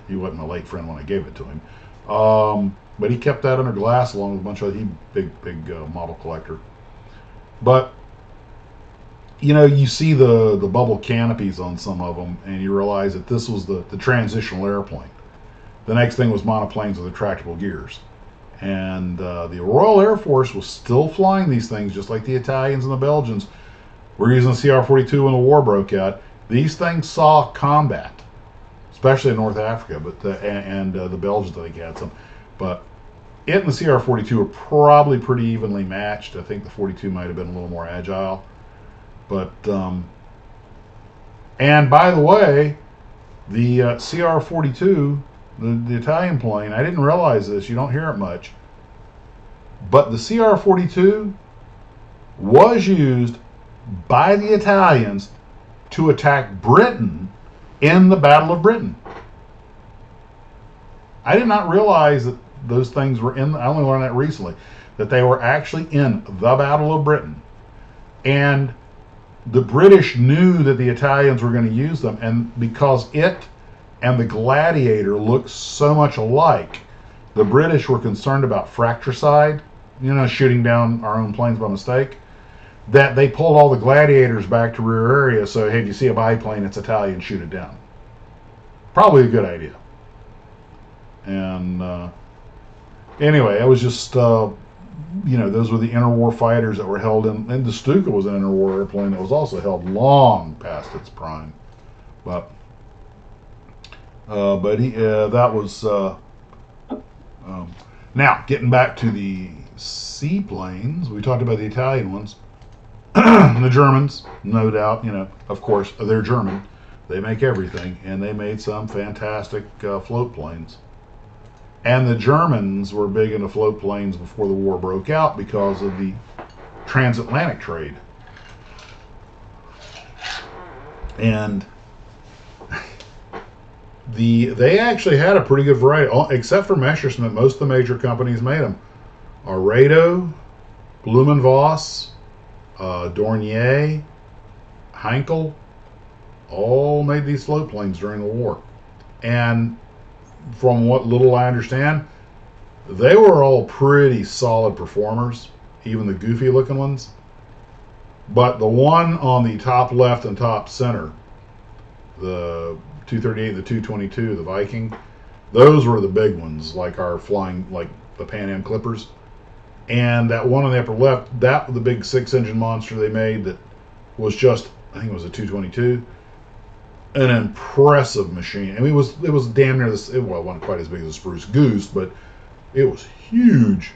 he wasn't my late friend when I gave it to him. But he kept that under glass along with a bunch of big model collector. But you see the bubble canopies on some of them, and you realize that this was the transitional airplane. The next thing was monoplanes with retractable gears. And the Royal Air Force was still flying these things, just like the Italians and the Belgians were using the CR-42 when the war broke out. These things saw combat, especially in North Africa, but the Belgians, I think, had some. But it and the CR-42 were probably pretty evenly matched. I think the 42 might have been a little more agile. But, and by the way, the CR-42, the Italian plane, I didn't realize this, you don't hear it much, but the CR-42 was used by the Italians to attack Britain in the Battle of Britain. I did not realize that those things were I only learned that recently, that they were actually in the Battle of Britain. And the British knew that the Italians were going to use them, and because it and the Gladiator looked so much alike, the British were concerned about fratricide, shooting down our own planes by mistake, that they pulled all the Gladiators back to rear area, so hey, if you see a biplane, it's Italian, shoot it down. Probably a good idea. And anyway, it was just, those were the interwar fighters that were held in, and the Stuka was an interwar airplane that was also held long past its prime. But that was, now, getting back to the seaplanes, we talked about the Italian ones. The Germans, no doubt, of course, they're German. They make everything, and they made some fantastic float planes. And the Germans were big into float planes before the war broke out because of the transatlantic trade. And they actually had a pretty good variety, except for Messerschmitt. Most of the major companies made them. Arado, Blumenvoss, Dornier, Heinkel, all made these float planes during the war. And from what little I understand, they were all pretty solid performers, even the goofy looking ones. But the one on the top left and top center, the 238 and the 222, the Viking, those were the big ones, like our flying, like the Pan Am Clippers. And that one on the upper left, that the big 6-engine monster they made that was just, I think it was a 222, an impressive machine. I mean, it was damn near this. Well, it wasn't quite as big as a Spruce Goose, but it was huge.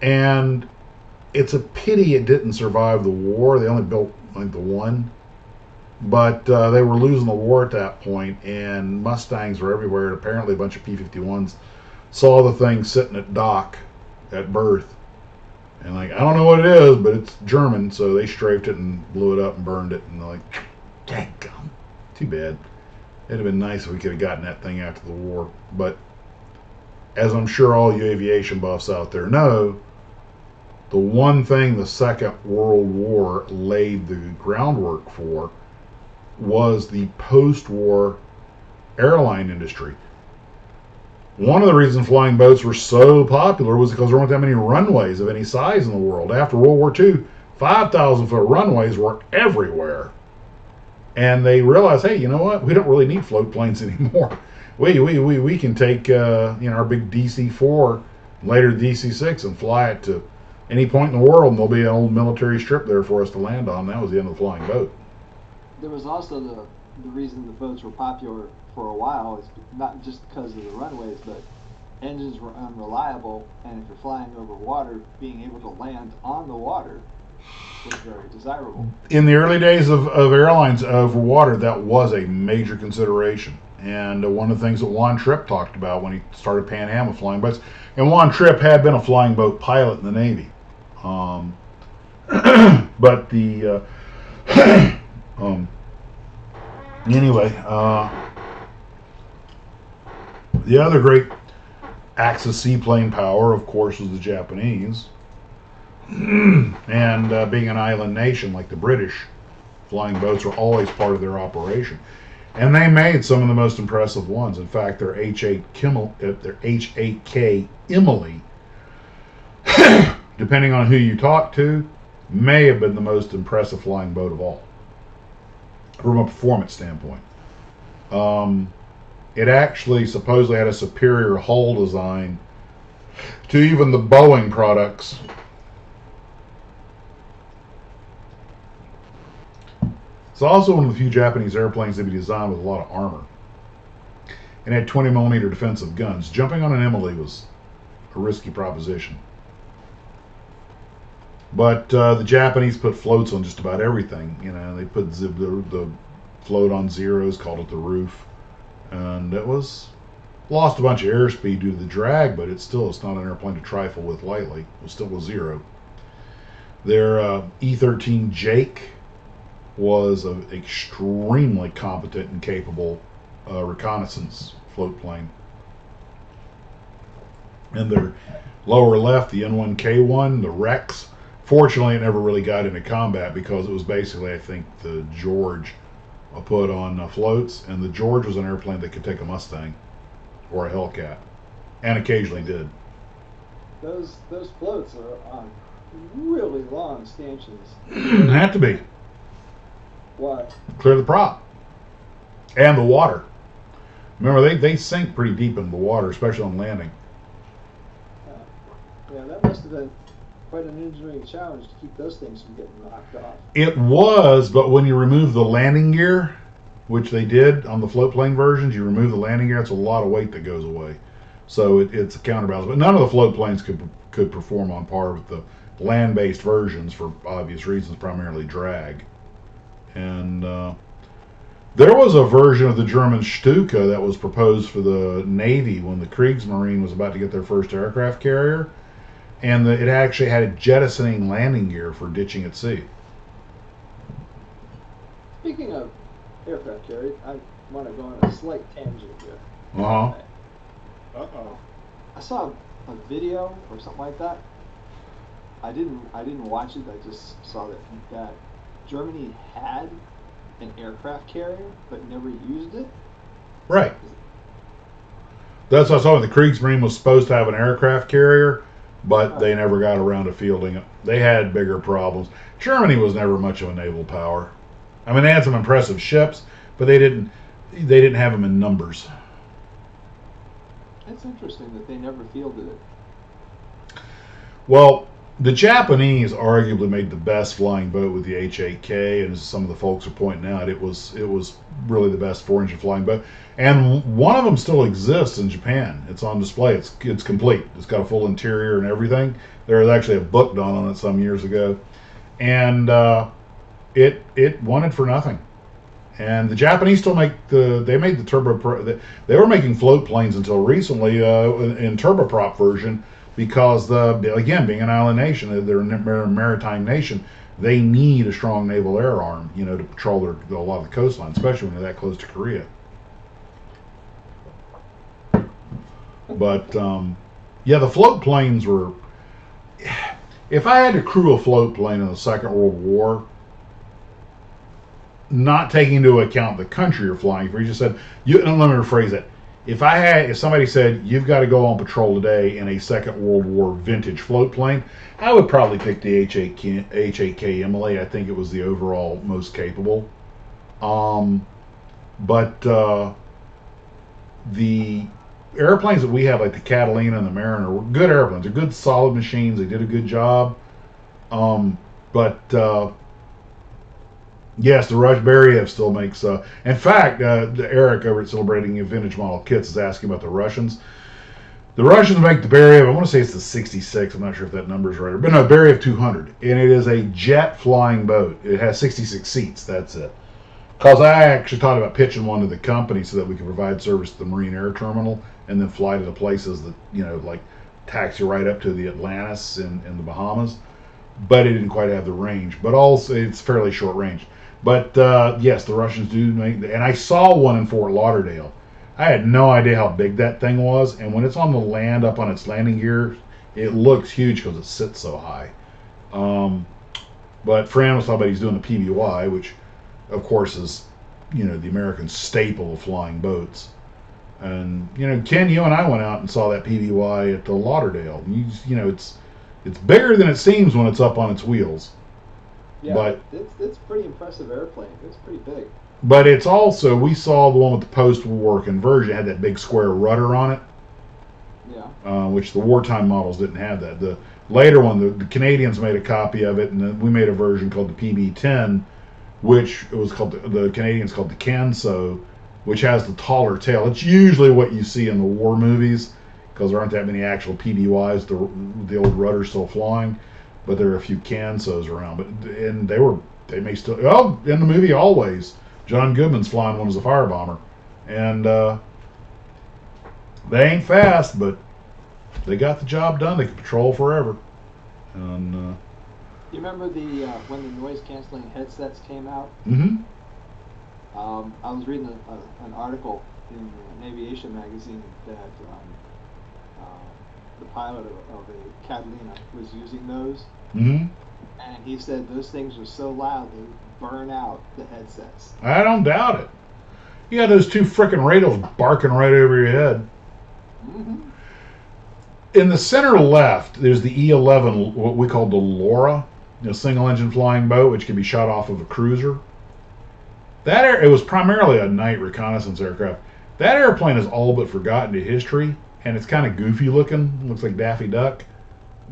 And it's a pity it didn't survive the war. They only built like the one, but they were losing the war at that point, and Mustangs were everywhere. And apparently, a bunch of P-51s saw the thing sitting at dock at berth, and like, I don't know what it is, but it's German, so they strafed it and blew it up and burned it. And they're like, daggum, too bad. It'd have been nice if we could have gotten that thing after the war. But as I'm sure all you aviation buffs out there know, the one thing the Second World War laid the groundwork for was the post-war airline industry. One of the reasons flying boats were so popular was because there weren't that many runways of any size in the world. After World War II, 5,000-foot runways were everywhere. And they realized, hey, you know what? We don't really need float planes anymore. We can take our big DC-4, later DC-6, and fly it to any point in the world, and there'll be an old military strip there for us to land on. That was the end of the flying boat. There was also the reason the boats were popular for a while is not just because of the runways, but engines were unreliable, and if you're flying over water, being able to land on the water was very desirable. In the early days of airlines over water, that was a major consideration. And one of the things that Juan Trippe talked about when he started Pan Am with flying boats, and Juan Trippe had been a flying boat pilot in the Navy. But the anyway, the other great Axis seaplane power, of course, was the Japanese. And being an island nation like the British, flying boats were always part of their operation. And they made some of the most impressive ones. In fact, their H-8K Emily, depending on who you talk to, may have been the most impressive flying boat of all, from a performance standpoint. It actually supposedly had a superior hull design to even the Boeing products. It's also one of the few Japanese airplanes to be designed with a lot of armor, and had 20mm defensive guns. Jumping on an Emily was a risky proposition. But the Japanese put floats on just about everything. You know, they put the float on Zeros, called it the roof, and it was lost a bunch of airspeed due to the drag, but it's not an airplane to trifle with lightly. It was still a Zero. Their E-13 Jake was an extremely competent and capable reconnaissance float plane. And their lower left, the N1K1, the Rex, fortunately it never really got into combat because it was basically, I think, the George put on floats, and the George was an airplane that could take a Mustang or a Hellcat, and occasionally did. Those floats are on really long stanchions. Had to be. Why? Clear the prop. And the water. Remember, they sink pretty deep into the water, especially on landing. Yeah, that must have been quite an engineering challenge to keep those things from getting knocked off. It was, but when you remove the landing gear, which they did on the float plane versions, you remove the landing gear, it's a lot of weight that goes away. So it's a counterbalance. But none of the float planes could perform on par with the land-based versions for obvious reasons, primarily drag. And there was a version of the German Stuka that was proposed for the Navy when the Kriegsmarine was about to get their first aircraft carrier, and it actually had a jettisoning landing gear for ditching at sea. Speaking of aircraft carrier, I want to go on a slight tangent here. Uh-oh. I saw a video or something like that. I didn't watch it. I just saw that Germany had an aircraft carrier but never used it. Right. That's what I saw. The Kriegsmarine was supposed to have an aircraft carrier, but they never got around to fielding it. They had bigger problems. Germany was never much of a naval power. I mean, they had some impressive ships, but they didn't have them in numbers. It's interesting that they never fielded it. Well, the Japanese arguably made the best flying boat with the H-8K, and as some of the folks are pointing out, it was really the best 4-engine flying boat. And one of them still exists in Japan. It's on display. It's complete. It's got a full interior and everything. There was actually a book done on it some years ago, and it wanted for nothing. And the Japanese still made the turbo. They were making float planes until recently in turboprop version, because again, being an island nation, they're a maritime nation. They need a strong naval air arm, to patrol a lot of the coastline, especially when they're that close to Korea. But yeah, the float planes were. If I had to crew a float plane in the Second World War, not taking into account the country you're flying for, you just said, let me rephrase it. If somebody said you've got to go on patrol today in a Second World War vintage float plane, I would probably pick the H-8K Emily. I think it was the overall most capable. But the airplanes that we have, like the Catalina and the Mariner, were good airplanes. They're good, solid machines. They did a good job. But yes, the Beriev still makes. In fact, Eric over at Celebrating Vintage Model Kits is asking about the Russians. The Russians make the Beriev. I want to say it's the 66. I'm not sure if that number is right. But no, Beriev 200, and it is a jet flying boat. It has 66 seats. That's it. Because I actually thought about pitching one to the company so that we could provide service to the Marine Air Terminal and then fly to the places that, like taxi right up to the Atlantis in the Bahamas. But it didn't quite have the range. But also, it's fairly short range. But yes, the Russians do make, and I saw one in Fort Lauderdale. I had no idea how big that thing was, and when it's on the land, up on its landing gear, it looks huge because it sits so high. But Fran was talking about he's doing the PBY, which, of course, is the American staple of flying boats. And Ken, you and I went out and saw that PBY at the Lauderdale. It's bigger than it seems when it's up on its wheels. Yeah, but it's pretty impressive airplane. It's pretty big. But it's also, we saw the one with the post-war conversion. It had that big square rudder on it. Yeah. Which the wartime models didn't have that. The later one, the Canadians made a copy of it, and then we made a version called the PB-10, which it was called, the Canadians called the Canso, which has the taller tail. It's usually what you see in the war movies, because there aren't that many actual PBYs, the old rudder's still flying. But there are a few Cansos around. And they may still, in the movie Always, John Goodman's flying one as a fire bomber. And they ain't fast, but they got the job done. They can patrol forever. And you remember when the noise canceling headsets came out? Mm-hmm. I was reading an article in Aviation magazine that the pilot of a Catalina was using those. Mm-hmm. And he said those things are so loud they burn out the headsets. I don't doubt it. You got those two frickin' radios barking right over your head. Mm-hmm. In the center left, there's the E-11, what we call the Laura, single-engine flying boat, which can be shot off of a cruiser. It was primarily a night reconnaissance aircraft. That airplane is all but forgotten to history, and it's kind of goofy looking. Looks like Daffy Duck.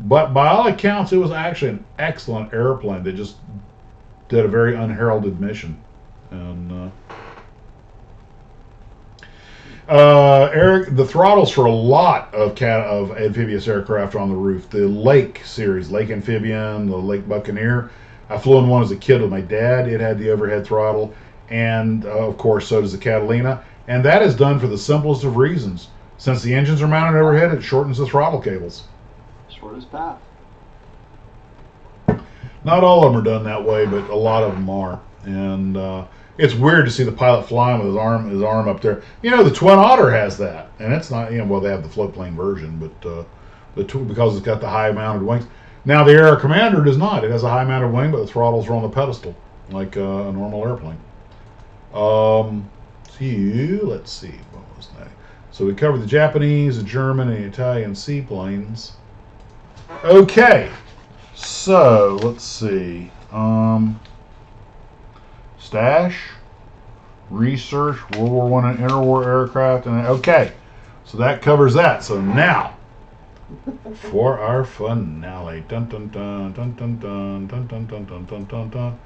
But by all accounts, it was actually an excellent airplane that just did a very unheralded mission. And Eric, the throttles for a lot of amphibious aircraft on the roof. The Lake series, Lake Amphibian, the Lake Buccaneer. I flew in one as a kid with my dad. It had the overhead throttle. And, of course, so does the Catalina. And that is done for the simplest of reasons. Since the engines are mounted overhead, it shortens the throttle cables. Shortest path. Not all of them are done that way, but a lot of them are. And it's weird to see the pilot flying with his arm up there. The Twin Otter has that. And it's not, well, they have the float plane version, but because it's got the high-mounted wings. Now, the Air Commander does not. It has a high-mounted wing, but the throttles are on the pedestal, like a normal airplane. Let's see. What was that? So we covered the Japanese, the German, and the Italian seaplanes. Okay, so let's see. Stash, research, World War One and interwar aircraft, and okay, so that covers that. So now for our finale. Dun dun dun dun dun dun dun dun dun dun dun dun dun.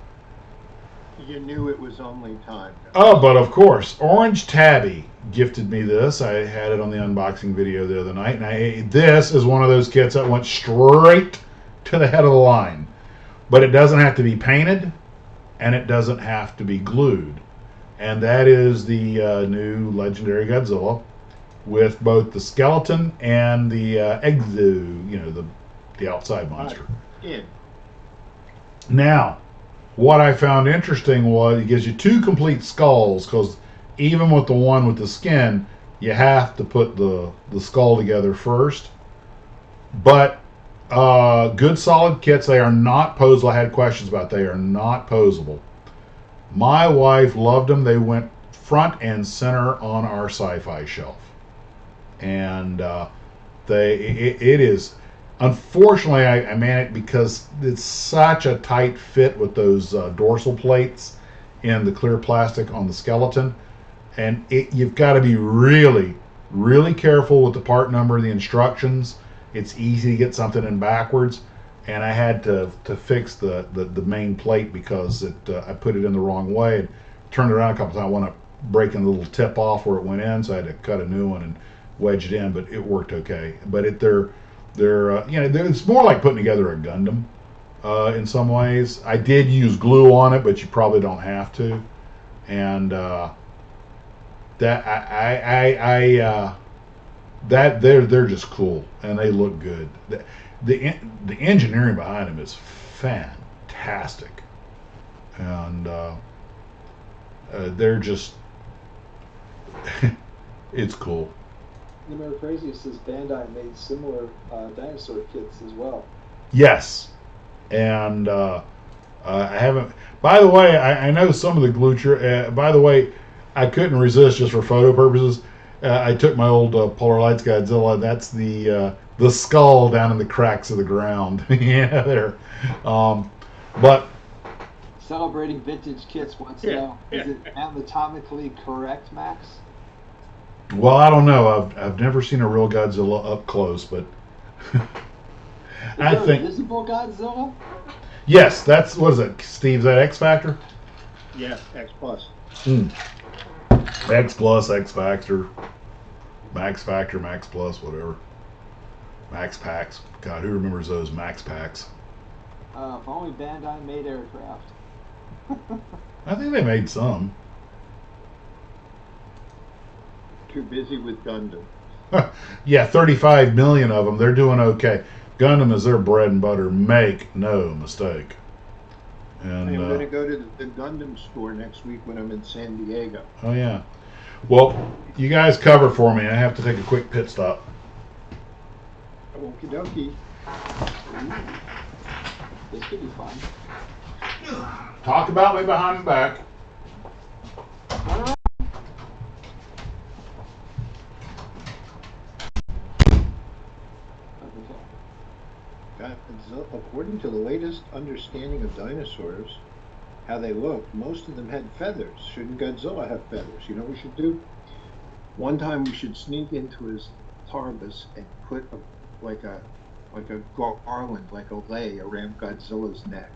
You knew it was only time. Oh, but of course, Orange Tabby gifted me this. I had it on the unboxing video the other night, and this is one of those kits that went straight to the head of the line. But it doesn't have to be painted, and it doesn't have to be glued. And that is the new Legendary Godzilla with both the skeleton and the exo, the outside monster. In. Now, what I found interesting was it gives you two complete skulls, because even with the one with the skin, you have to put the skull together first. But good solid kits. They are not posable. I had questions about they are not posable. My wife loved them. They went front and center on our sci-fi shelf, and it is. Unfortunately, I man it because it's such a tight fit with those dorsal plates and the clear plastic on the skeleton, and you've got to be really, really careful with the part number, the instructions. It's easy to get something in backwards, and I had to fix the main plate because I put it in the wrong way and turned it around a couple times. I wound up breaking the little tip off where it went in, so I had to cut a new one and wedge it in, but it worked okay. But they're it's more like putting together a Gundam in some ways. I did use glue on it, but you probably don't have to. And that that they're just cool and they look good. The engineering behind them is fantastic, and they're just it's cool. The more craziest is Bandai made similar dinosaur kits as well. Yes, and I haven't. By the way, I know some of the Gloo Trooper. By the way, I couldn't resist just for photo purposes. I took my old Polar Lights Godzilla. That's the skull down in the cracks of the ground. Yeah, there. But Celebrating vintage kits once now. Is it anatomically correct, Max? well, I don't know. I've never seen a real Godzilla up close, but I think Invisible Godzilla. yes. That's what is it, Steve? Is that X Factor? Yeah, X Plus. X Plus, X Factor, Max Factor, Max Plus, whatever. Max Packs. God, who remembers those Max Packs? If only Bandai made aircraft. I think they made some. Too busy with Gundam. Yeah, 35 million of them. They're doing okay. Gundam is their bread and butter. Make no mistake. And I'm going to go to the Gundam store next week when I'm in San Diego. oh yeah. Well, you guys cover for me. I have to take a quick pit stop. Okie dokie. This could be fun. Talk about me behind the back. According to the latest understanding of dinosaurs, how they looked, most of them had feathers. Shouldn't Godzilla have feathers? You know what we should do? One time we should sneak into his Tarbus and put like a garland, like a lei around Godzilla's neck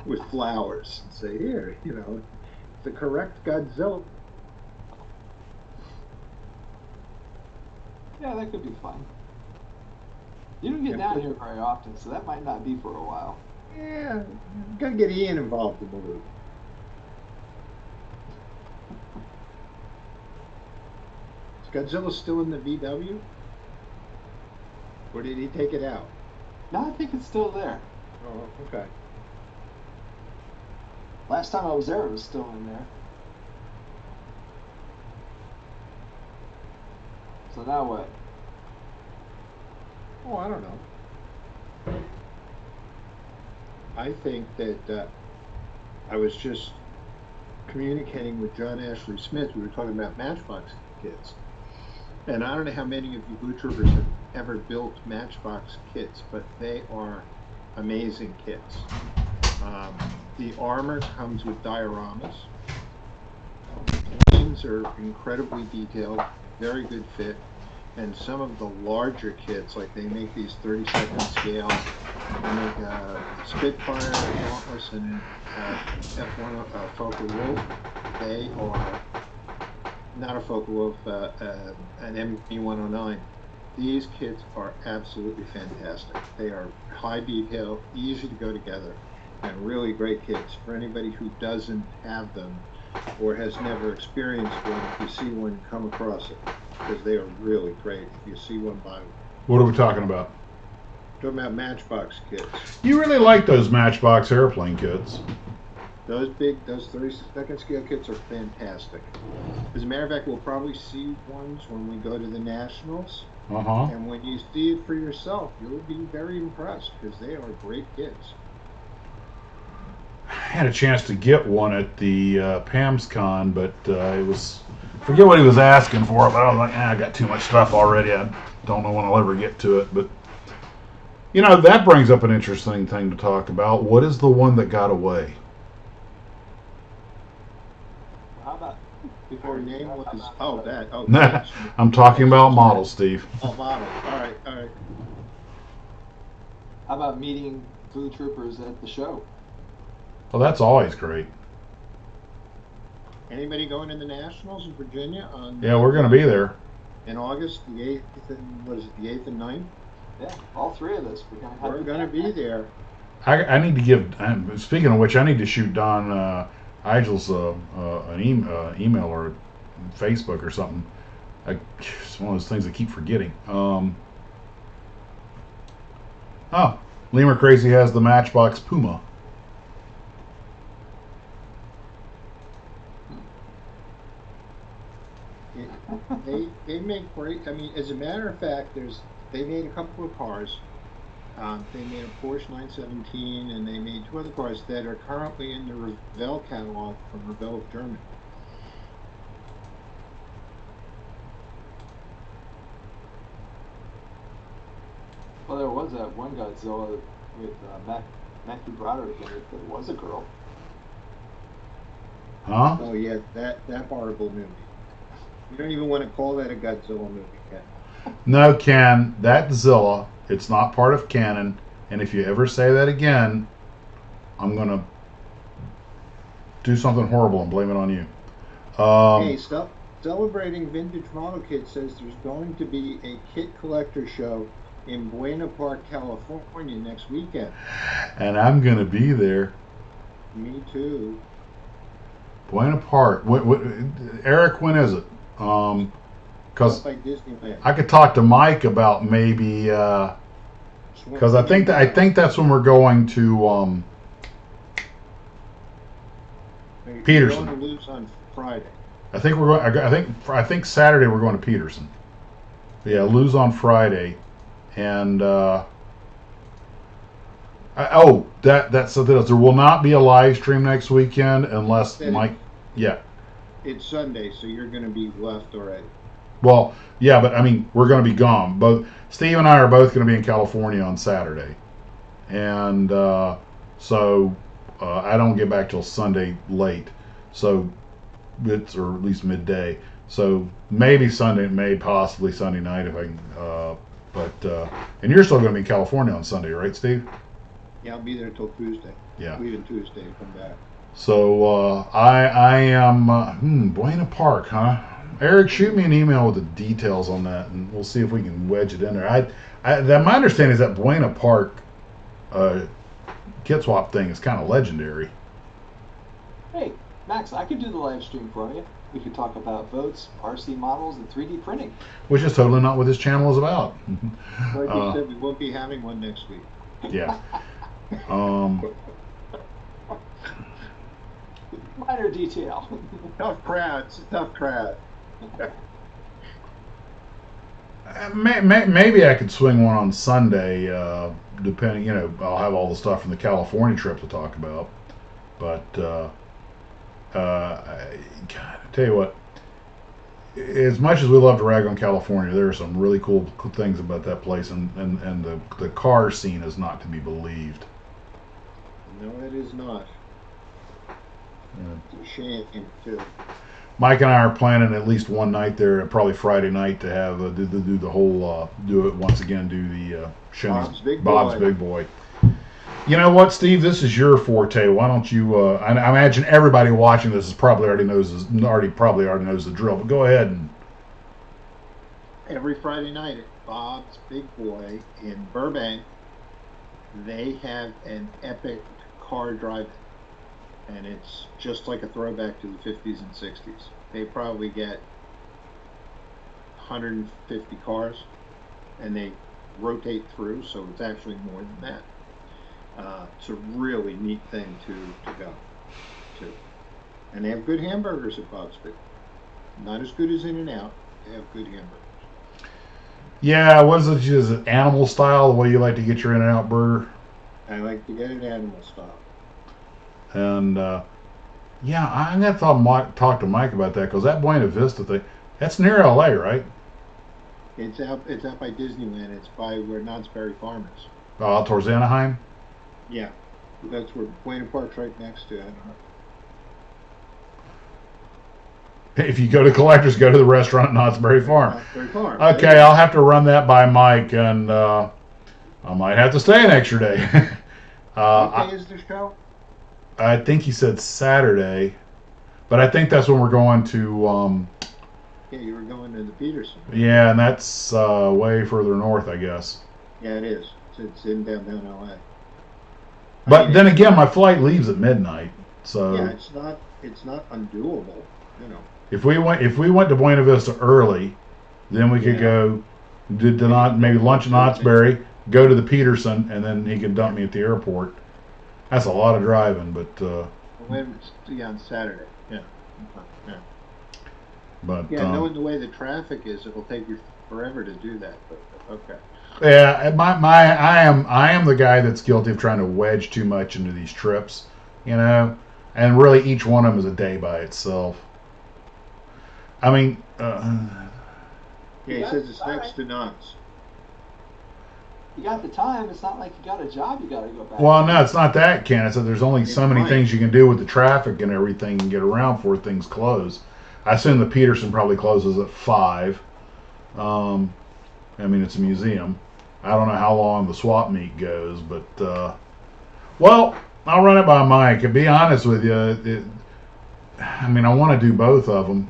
with flowers and say, here, the correct Godzilla. Yeah, that could be fun. You don't get down here very often, so that might not be for a while. Yeah, gotta get Ian involved in the loop. Is Godzilla still in the VW? Or did he take it out? No, I think it's still there. Oh, okay. Last time I was there, it was still in there. So now what? Oh, I don't know. I think that I was just communicating with John Ashley Smith. We were talking about Matchbox kids. And I don't know how many of you Glue Troopers have ever built Matchbox kits, but they are amazing kits. The armor comes with dioramas. Planes are incredibly detailed, very good fit. And some of the larger kits, like they make these 32nd scale, they make a Spitfire, a Dauntless, and F1 Focal Wolf. They are not a Focal Wolf, an MB-109. These kits are absolutely fantastic. They are high detail, easy to go together, and really great kits. For anybody who doesn't have them or has never experienced one, if you see one, come across it, because they are really great. If you see one, buy one. What are we talking about? Talking about Matchbox kits. You really like those Matchbox airplane kits. Those 32nd scale kits are fantastic. As a matter of fact, we'll probably see ones when we go to the Nationals. Uh-huh. And when you see it for yourself, you'll be very impressed, because they are great kits. I had a chance to get one at the PAMSCon, but it was, forget what he was asking for, but I was like, I got too much stuff already. I don't know when I'll ever get to it. But, you know, that brings up an interesting thing to talk about. What is the one that got away? How about Her name was, that. Oh, I'm talking about models, Steve. Oh, models. All right. how about meeting Gloo Troopers at the show? Well, that's always great. Anybody going to the Nationals in Virginia on? Yeah, we're going to be there. In August, the 8th and, what is it, the 8th and 9th? Yeah, all three of us. We're going to be there. I need to give, speaking of which, I need to shoot Don Igel's an email or Facebook or something. It's one of those things I keep forgetting. Lemur Crazy has the Matchbox Puma. They make great. I mean, as a matter of fact, they made a couple of cars. They made a Porsche 917, and they made two other cars that are currently in the Revell catalog from Revell of Germany. Well, there was that one Godzilla with Matthew Broderick in it that was a girl. Huh? Oh yeah, that horrible movie. You don't even want to call that a Godzilla movie, Ken. No, Ken, that's Zilla. It's not part of canon. And if you ever say that again, I'm going to do something horrible and blame it on you. Hey, Celebrating Vintage Model Kit says there's going to be a kit collector show in Buena Park, California next weekend. And I'm going to be there. Me too. Buena Park. Eric, when is it? Because I could talk to Mike about maybe because I think that's when we're going to Peterson. We're going to lose on Friday. I think we're going. I think Saturday we're going to Peterson. Yeah, lose on Friday, and that's something else. There will not be a live stream next weekend unless Mike. Yeah. It's Sunday, so you're going to be left already. Well, yeah, but I mean, we're going to be gone. Both Steve and I are both going to be in California on Saturday, and so I don't get back till Sunday late. So it's or at least midday. So maybe Sunday, possibly Sunday night if I can. And you're still going to be in California on Sunday, right, Steve? Yeah, I'll be there till Tuesday. Yeah. Leaving Tuesday to come back. So I am Buena Park, huh? Eric, shoot me an email with the details on that, and we'll see if we can wedge it in there. My understanding is that Buena Park kit swap thing is kind of legendary. Hey, Max, I could do the live stream for you. We could talk about votes, RC models, and 3D printing. Which is totally not what this channel is about. Like you said, we won't be having one next week. Yeah. Minor detail. Tough crowd. It's a tough crowd. Maybe I could swing one on Sunday, depending, I'll have all the stuff from the California trip to talk about. But, God, I tell you what, as much as we love to rag on California, there are some really cool things about that place, and the car scene is not to be believed. No, it is not. Yeah. It's a shame, too. Mike and I are planning at least one night there, probably Friday night, to have do the whole do it once again. Do the Bob's Big Bob's Boy. Big Boy. You know what, Steve? This is your forte. Why don't you? I imagine everybody watching this is probably already knows the drill. But go ahead and. Every Friday night at Bob's Big Boy in Burbank, they have an epic car drive, and it's just like a throwback to the 50s and 60s. They probably get 150 cars, and they rotate through, so it's actually more than that. It's a really neat thing to go to. And they have good hamburgers at Bob's Big. Not as good as In-N-Out. They have good hamburgers. Yeah, what is it? Is it animal style, the way you like to get your In-N-Out burger? I like to get it animal style. And yeah, I'm gonna talk to Mike about that, because that Buena Vista thing, that's near LA, right? It's out by Disneyland. It's by where Knott's Berry Farm is. Towards Anaheim. Yeah, that's where Buena Park's right next to it. I don't know. If you go to Collectors, go to the restaurant at Knott's Berry Farm. Knott's Berry Farm. Okay, I'll have to run that by Mike, and I might have to stay an extra day. What day is the show? I think he said Saturday, but I think that's when we're going to. Yeah, you were going to the Peterson. Yeah, and that's way further north, I guess. Yeah, it is. It's in downtown LA. But then again, my flight leaves at midnight, so yeah, it's not undoable, you know. if we went to Buena Vista early, then we could go maybe lunch at Knott's Berry, go to the Peterson, and then he could dump me at the airport. That's a lot of driving, but Yeah, on Saturday. Yeah. Yeah. But Yeah, knowing the way the traffic is, it'll take you forever to do that. But okay. yeah, I am the guy that's guilty of trying to wedge too much into these trips, you know, and really each one of them is a day by itself. I mean, yeah, he says it's next to Knott's. You got the time. It's not like you got a job you got to go back. well, no, it's not that, Ken. It's that there's only so many things you can do with the traffic and everything and get around before things close. I assume the Peterson probably closes at 5. I mean, it's a museum. I don't know how long the swap meet goes, but well, I'll run it by Mike. To be honest with you, I mean, I want to do both of them.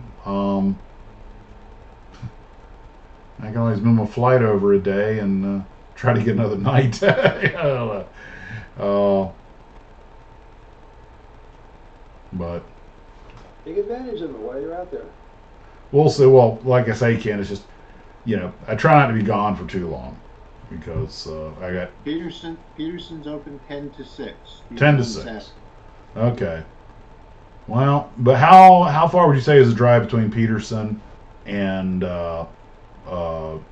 I can always move my flight over a day and try to get another night. But Take advantage of it while you're out there. we'll see. Well, like I say, Ken, it's just, you know, I try not to be gone for too long because I got Peterson's open 10 to 6. 10 to 6. Okay. Well, but how far would you say is the drive between Peterson and Buena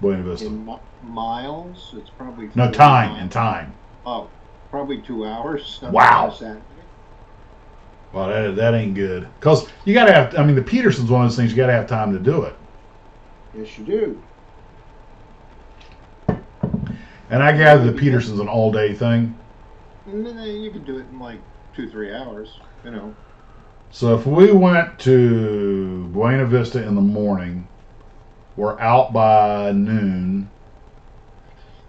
Vista? In miles, it's probably No, 30 time. miles. In time. Oh, probably 2 hours. Wow. On Saturday. Well, that ain't good. Because you got to have, I mean, the Peterson's one of those things you got to have time to do it. Yes, you do. And I gather the Peterson's an all-day thing. And then you can do it in like 2-3 hours, you know. So if we went to Buena Vista in the morning, we're out by noon.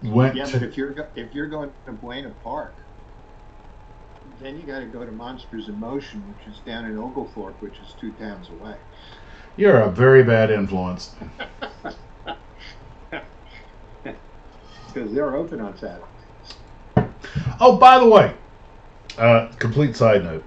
But if you're going to Buena Park, then you got to go to Monsters in Motion, which is down in Oglethorpe, which is 2 towns away. You're a very bad influence. Because they're open on Saturdays. Oh, by the way, complete side note.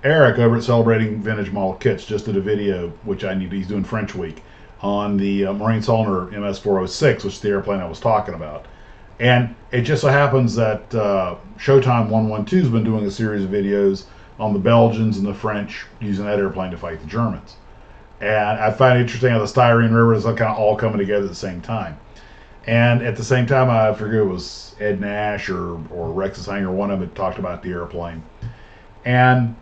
Eric over at Celebrating Vintage Model Kits just did a video, which he's doing French Week, on the Marine Solner MS-406, which is the airplane I was talking about. And it just so happens that Showtime 112 has been doing a series of videos on the Belgians and the French using that airplane to fight the Germans. And I find it interesting how the Styrene River is kind of all coming together at the same time. And at the same time, I forget it was Ed Nash or Rex's Hanger, one of them had talked about the airplane. And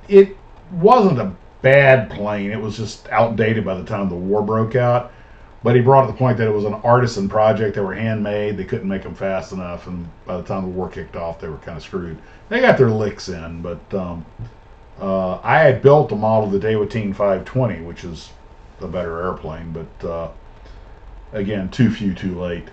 it wasn't a bad plane. It was just outdated by the time the war broke out. But he brought up the point that it was an artisan project. They were handmade. They couldn't make them fast enough, and by the time the war kicked off, they were kind of screwed. They got their licks in, but I had built a model of the Devastator 520, which is a better airplane, but again, too few, too late.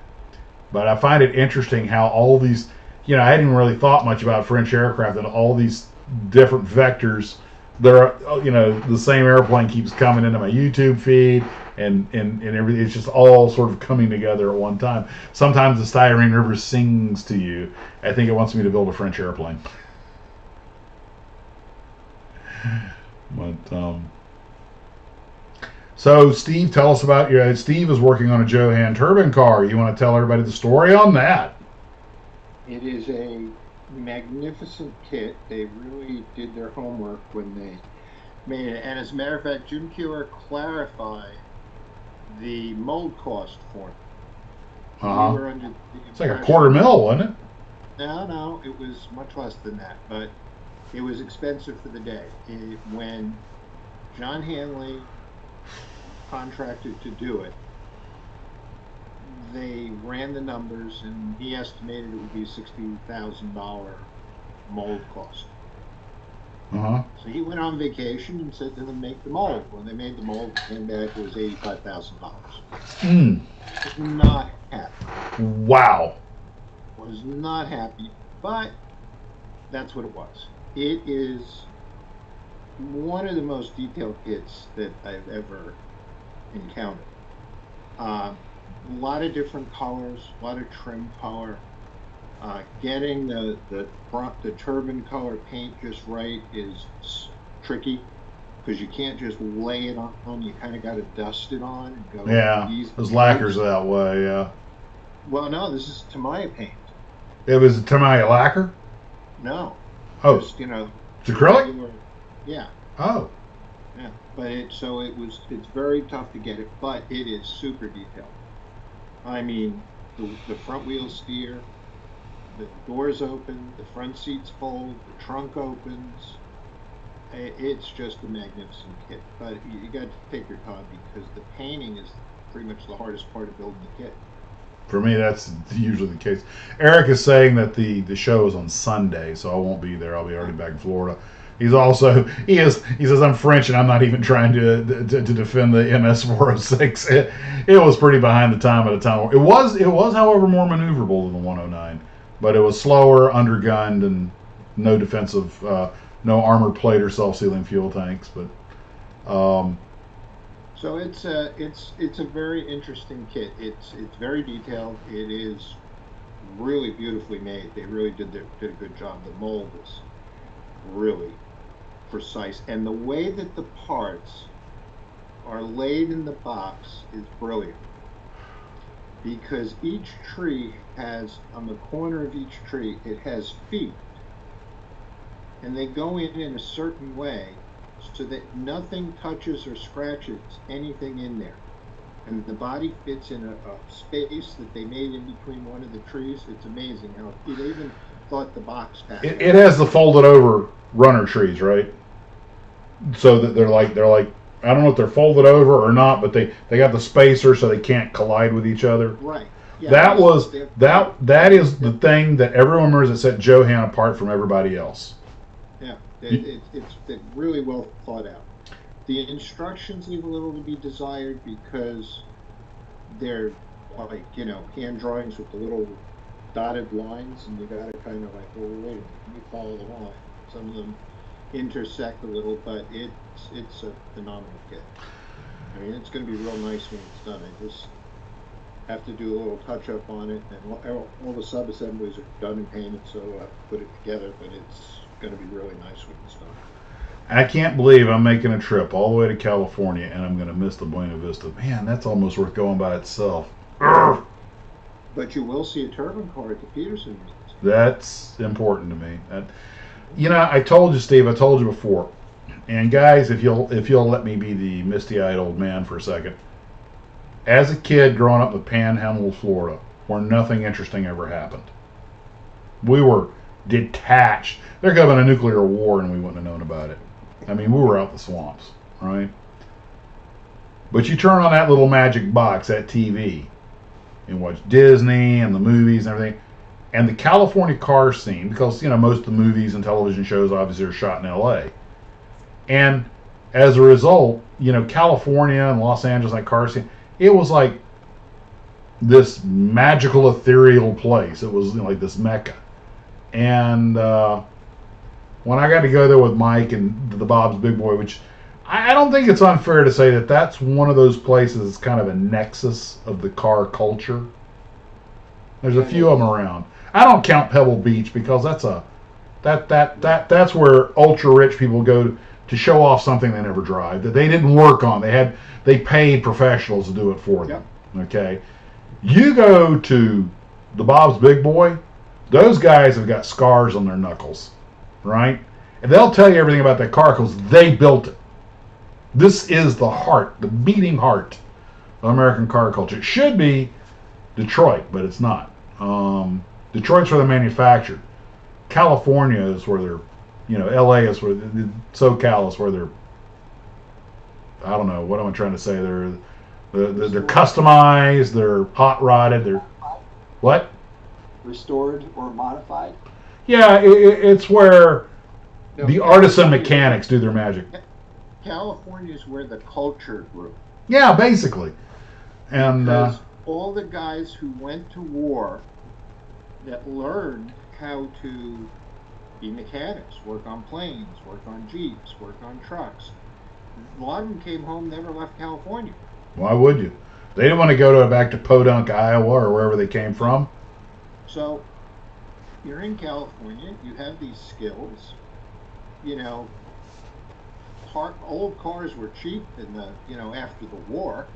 But I find it interesting how all these, I hadn't really thought much about French aircraft, and all these different vectors. There, the same airplane keeps coming into my YouTube feed, and everything. It's just all sort of coming together at one time. Sometimes the Styrene River sings to you. I think it wants me to build a French airplane. But so Steve, tell us about your. Steve is working on a Johan turbine car. You want to tell everybody the story on that? It is a magnificent kit. They really did their homework when they made it. And as a matter of fact, Jim Kewer clarified the mold cost for it. Uh-huh. We were under it's like $250,000, wasn't it? No, it was much less than that, but it was expensive for the day. When John Hanley contracted to do it, they ran the numbers, and he estimated it would be $60,000 mold cost. Uh-huh. So he went on vacation and said to them, make the mold. When they made the mold, it came back, it was $85,000. Was not happy. Wow. Was not happy, but that's what it was. It is one of the most detailed kits that I've ever encountered. A lot of different colors, a lot of trim color. Getting the turbine color paint just right is tricky, because you can't just lay it on. You kind of got to dust it on and go. Yeah, those lacquers that way. Yeah. Well, no, this is Tamiya paint. It was a Tamiya lacquer. No. Oh. Just, it's acrylic. Regular, yeah. Oh. Yeah, but it's very tough to get it, but it is super detailed. I mean, the front wheels steer, the doors open, the front seats fold, the trunk opens. It's just a magnificent kit, but you got to take your time, because the painting is pretty much the hardest part of building the kit. For me, that's usually the case. Eric is saying that the show is on Sunday, so I won't be there. I'll be already back in Florida. He's also he says I'm French, and I'm not even trying to defend the MS-406. It was pretty behind the time at a time. It was however more maneuverable than the 109, but it was slower, undergunned, and no defensive, no armored plate or self-sealing fuel tanks. But so it's a very interesting kit. It's very detailed. It is really beautifully made. They really did a good job. The mold is really precise, and the way that the parts are laid in the box is brilliant, because each tree has, on the corner of each tree, it has feet, and they go in a certain way so that nothing touches or scratches anything in there, and the body fits in a space that they made in between one of the trees. It's amazing how they even thought the box passed. It has the folded over runner trees, right? So that they're like I don't know if they're folded over or not, but they got the spacer so they can't collide with each other. Right. Yeah, that is the thing that everyone remembers that set Johan apart from everybody else. Yeah, it's really well thought out. The instructions leave a little to be desired, because they're like, hand drawings with the little dotted lines, and you got to kind of like, well, wait a minute, let me follow the line. Some of them intersect a little, but it's a phenomenal kit. I mean, it's going to be real nice when it's done. I just have to do a little touch up on it, and all the sub assemblies are done and painted, so I put it together. But it's going to be really nice when it's done. I can't believe I'm making a trip all the way to California, and I'm going to miss the Buena Vista. Man, that's almost worth going by itself. Urgh. But you will see a turbine car at the Peterson. That's important to me. I told you, Steve. I told you before. And guys, if you'll let me be the misty-eyed old man for a second. As a kid growing up in the Panhandle of Florida, where nothing interesting ever happened, we were detached. There could have been a nuclear war, and we wouldn't have known about it. I mean, we were out in the swamps. right? But you turn on that little magic box, that TV, and watch Disney and the movies and everything. And the California car scene, because most of the movies and television shows obviously are shot in LA. And as a result, California and Los Angeles, that car scene, it was like this magical, ethereal place. It was like this mecca. And when I got to go there with Mike and the Bob's Big Boy, which I don't think it's unfair to say that that's one of those places that's kind of a nexus of the car culture. There's a few of them around. I don't count Pebble Beach because that's where ultra rich people go to show off something they never drive that they didn't work on. They paid professionals to do it for them. Yep. Okay, you go to the Bob's Big Boy, those guys have got scars on their knuckles, right? And they'll tell you everything about that car because they built it. This is the heart, the beating heart of American car culture. It should be Detroit, but it's not. Detroit's where they're manufactured. California is where they're, LA is where, SoCal is where they're, I don't know, what am I trying to say? They're customized, they're hot rodded, they're, what? Restored or modified? Yeah, it's where the artisan mechanics do their magic. California is where the culture grew. Yeah, basically. And because all the guys who went to war that learned how to be mechanics, work on planes, work on Jeeps, work on trucks, a lot of them came home, never left California. Why would you? They didn't want to go back to Podunk, Iowa, or wherever they came from. So you're in California, you have these skills, old cars were cheap in the after the war,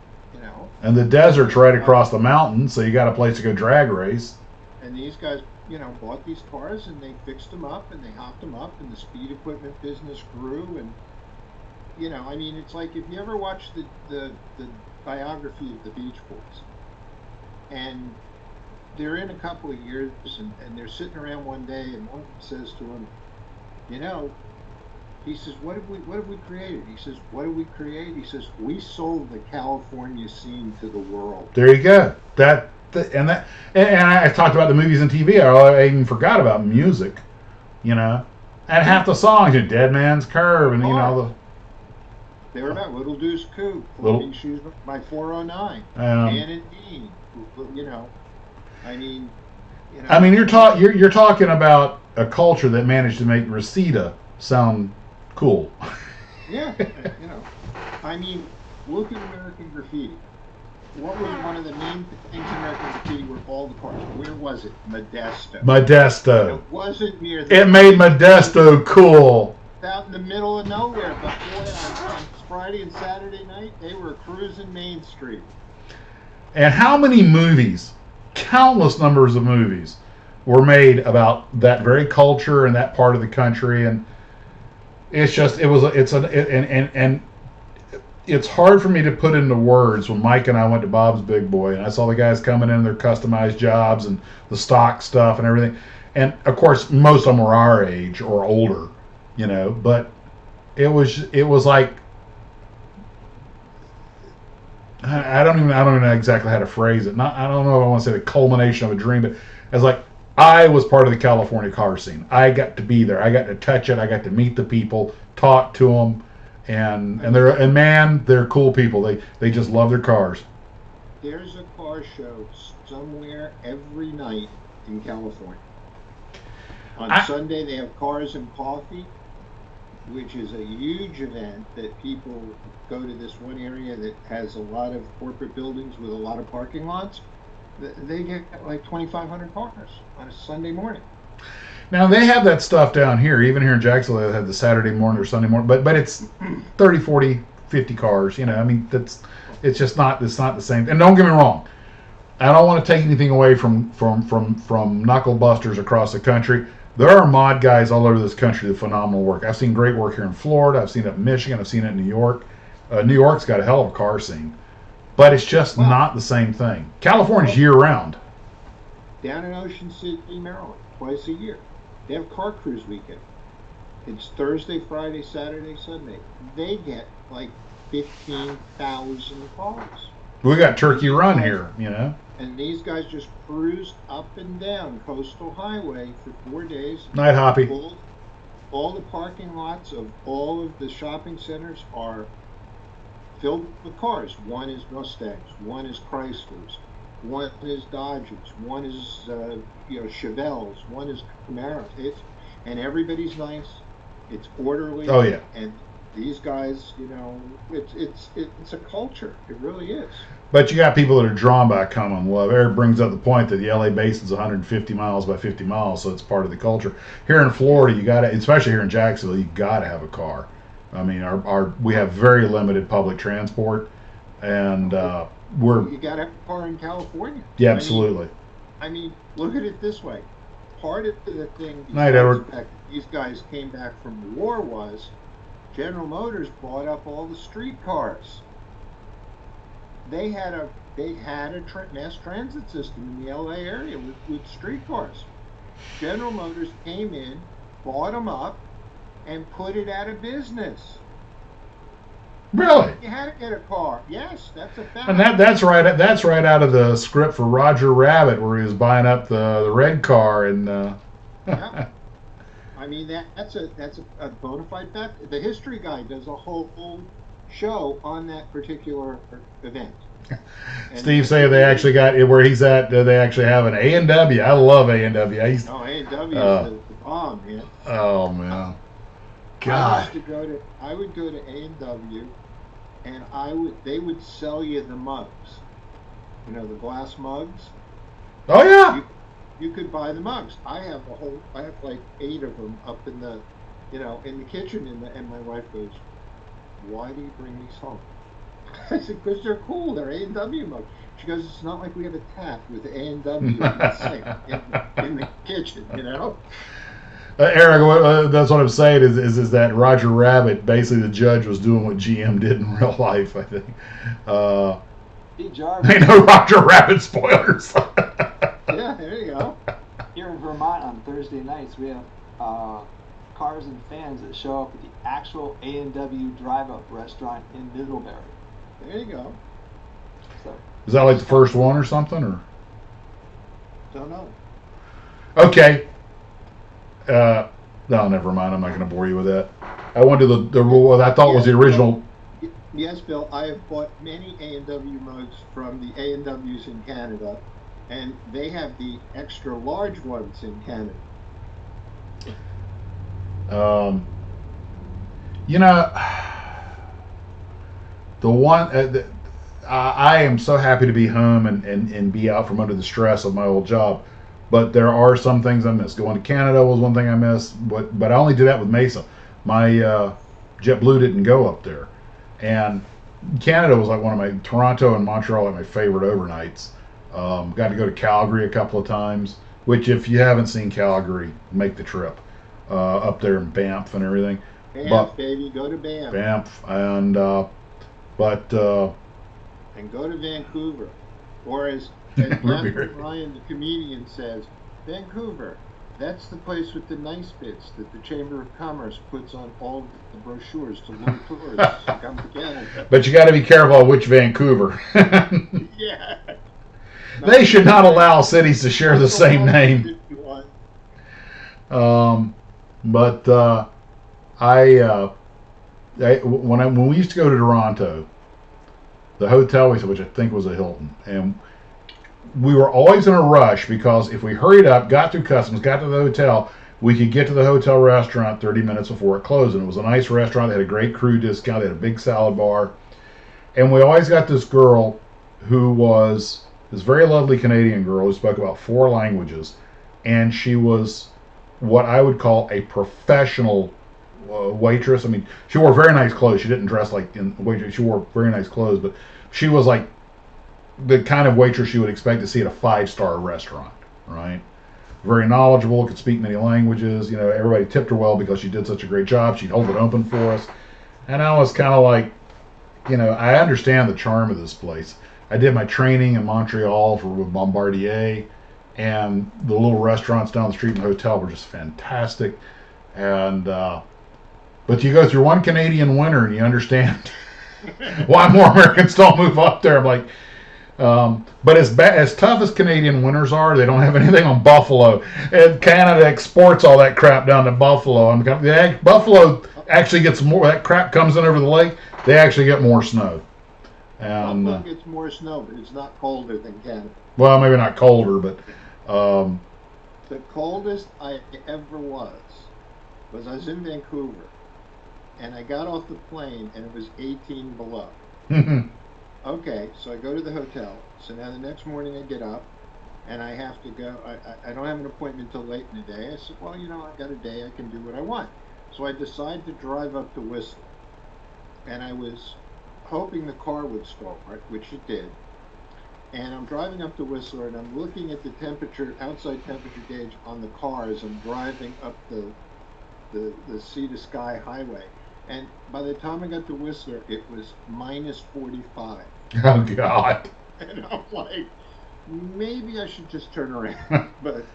and the desert's right across the mountain, so you got a place to go drag race. And these guys bought these cars and they fixed them up and they hopped them up, and the speed equipment business grew. And it's like if you ever watch the biography of the Beach Boys, and they're in a couple of years and they're sitting around one day and one says to him, he says, what have we created? He says, what did we create? He says, we sold the California scene to the world. There you go. And I talked about the movies and TV. I even forgot about music, and half the songs, Dead Man's Curve, and they were about Little Deuce Coupe, Floating Shoes by 409, Dan and Dean, you're talking about a culture that managed to make Reseda sound cool. Yeah, look at American Graffiti. What was one of the main things in American Graffiti were all the cars? Where was it? Modesto. It wasn't near the... It made Modesto cool. Out in the middle of nowhere, but boy, on Friday and Saturday night, they were cruising Main Street. And how many movies, countless numbers of movies, were made about that very culture and that part of the country, and it's hard for me to put into words when Mike and I went to Bob's Big Boy and I saw the guys coming in their customized jobs and the stock stuff and everything. And of course, most of them were our age or older, but it was like, I don't even know exactly how to phrase it. I don't know if I want to say the culmination of a dream, but it's like I was part of the California car scene. I got to be there. I got to touch it. I got to meet the people, talk to them. And they're cool people. They just love their cars. There's a car show somewhere every night in California. On Sunday they have Cars and Coffee, which is a huge event that people go to this one area that has a lot of corporate buildings with a lot of parking lots. They get like 2,500 cars on a Sunday morning. Now, they have that stuff down here. Even here in Jacksonville, they have the Saturday morning or Sunday morning. But it's 30, 40, 50 cars. It's just not the same. And don't get me wrong. I don't want to take anything away from knuckle busters across the country. There are mod guys all over this country that do phenomenal work. I've seen great work here in Florida. I've seen it in Michigan. I've seen it in New York. New York's got a hell of a car scene. But it's just not the same thing. California's year-round. Down in Ocean City, Maryland, twice a year. They have car cruise weekend. It's Thursday, Friday, Saturday, Sunday. They get like 15,000 cars. We got Turkey These Run guys, here, you know. and these guys just cruised up and down Coastal Highway for 4 days. Night hoppy. All the parking lots of all of the shopping centers are filled with cars. One is Mustangs, one is Chryslers, one is Dodges, one is Chevelles, one is Camaros. And everybody's nice. It's orderly. Oh yeah. And these guys, it's a culture. It really is. But you got people that are drawn by common love. Eric brings up the point that the LA basin's 150 miles by 50 miles, so it's part of the culture. Here in Florida, you got to, especially here in Jacksonville, you got to have a car. I mean, we have very limited public transport, and you got to have a car in California. Yeah, absolutely. I mean, look at it this way. Part of the thing, Night, Edward. The fact that these guys came back from the war was General Motors bought up all the streetcars. They had a mass transit system in the LA area with streetcars. General Motors came in, bought them up, and put it out of business. Really? You had to get a car. Yes, that's a fact. And that's right. That's right out of the script for Roger Rabbit, where he was buying up the red car and. Yeah. I mean that's a bona fide fact. The History Guy does a whole show on that particular event. Steve saying they actually got where he's at. They actually have an A&W. I love A&W. A&W is the bomb, man. Oh man, God. I would go to A&W, and they would sell you the mugs. The glass mugs. Oh yeah. You could buy the mugs. I have like 8 of them up in the, in the kitchen, and my wife goes, "Why do you bring these home?" I said, "Because they're cool. They're A&W mugs." She goes, "It's not like we have a tap with the A&W in the sink in the kitchen, Eric, that's what I'm saying is that Roger Rabbit, basically the judge was doing what GM did in real life, I think. Ain't no Roger Rabbit spoilers. Yeah, there you go. Here in Vermont on Thursday nights, we have cars and fans that show up at the actual A&W drive-up restaurant in Middlebury. There you go. So, is that like the first one or something, or? Don't know. Okay. No, never mind. I'm not going to bore you with that. I went to the what I thought was the original. Yes, Bill. I have bought many A&W mugs from the A&Ws in Canada, and they have the extra large ones in Canada. The one I am so happy to be home and be out from under the stress of my old job. But there are some things I miss. Going to Canada was one thing I missed, but I only did that with Mesa. My JetBlue didn't go up there, and Canada was like one of my Toronto and Montreal like my favorite overnights. Got to go to Calgary a couple of times, which if you haven't seen Calgary, make the trip up there in Banff and everything. Banff, baby, go to Banff. Banff and and go to Vancouver, or as Ryan, the comedian, says, Vancouver. That's the place with the nice bits that the Chamber of Commerce puts on all the brochures to lure tourists to come to Canada. But you got to be careful of which Vancouver. Yeah. They should not allow cities to share the same name. When we used to go to Toronto, the hotel we said, which I think was a Hilton, and we were always in a rush because if we hurried up, got through customs, got to the hotel, we could get to the hotel restaurant 30 minutes before it closed. And it was a nice restaurant. They had a great crew discount. They had a big salad bar. And we always got this girl who was this very lovely Canadian girl who spoke about 4 languages. And she was what I would call a professional waitress. I mean, she wore very nice clothes. She didn't dress like in waitress. She wore very nice clothes, but she was like the kind of waitress you would expect to see at a 5-star restaurant, right? Very knowledgeable, could speak many languages. Everybody tipped her well because she did such a great job. She'd hold it open for us. And I was kind of like, I understand the charm of this place. I did my training in Montreal with Bombardier, and the little restaurants down the street in the hotel were just fantastic. And But you go through one Canadian winter and you understand why more Americans don't move up there. I'm like, but as tough as Canadian winters are, they don't have anything on buffalo. And Canada exports all that crap down to Buffalo. And Buffalo actually gets more. That crap comes in over the lake. They actually get more snow. And Buffalo gets more snow, but it's not colder than Canada. Well, maybe not colder, but the coldest I ever was I was in Vancouver, and I got off the plane, and it was 18 below. Okay, so I go to the hotel. So now the next morning I get up, and I have to go. I don't have an appointment till late in the day. I said, well, I got a day. I can do what I want. So I decide to drive up to Whistler, and I was hoping the car would start, which it did. And I'm driving up to Whistler, and I'm looking at the outside temperature gauge on the car as I'm driving up the sea to sky highway. And by the time I got to Whistler, it was minus 45. Oh, God. And I'm like, maybe I should just turn around. But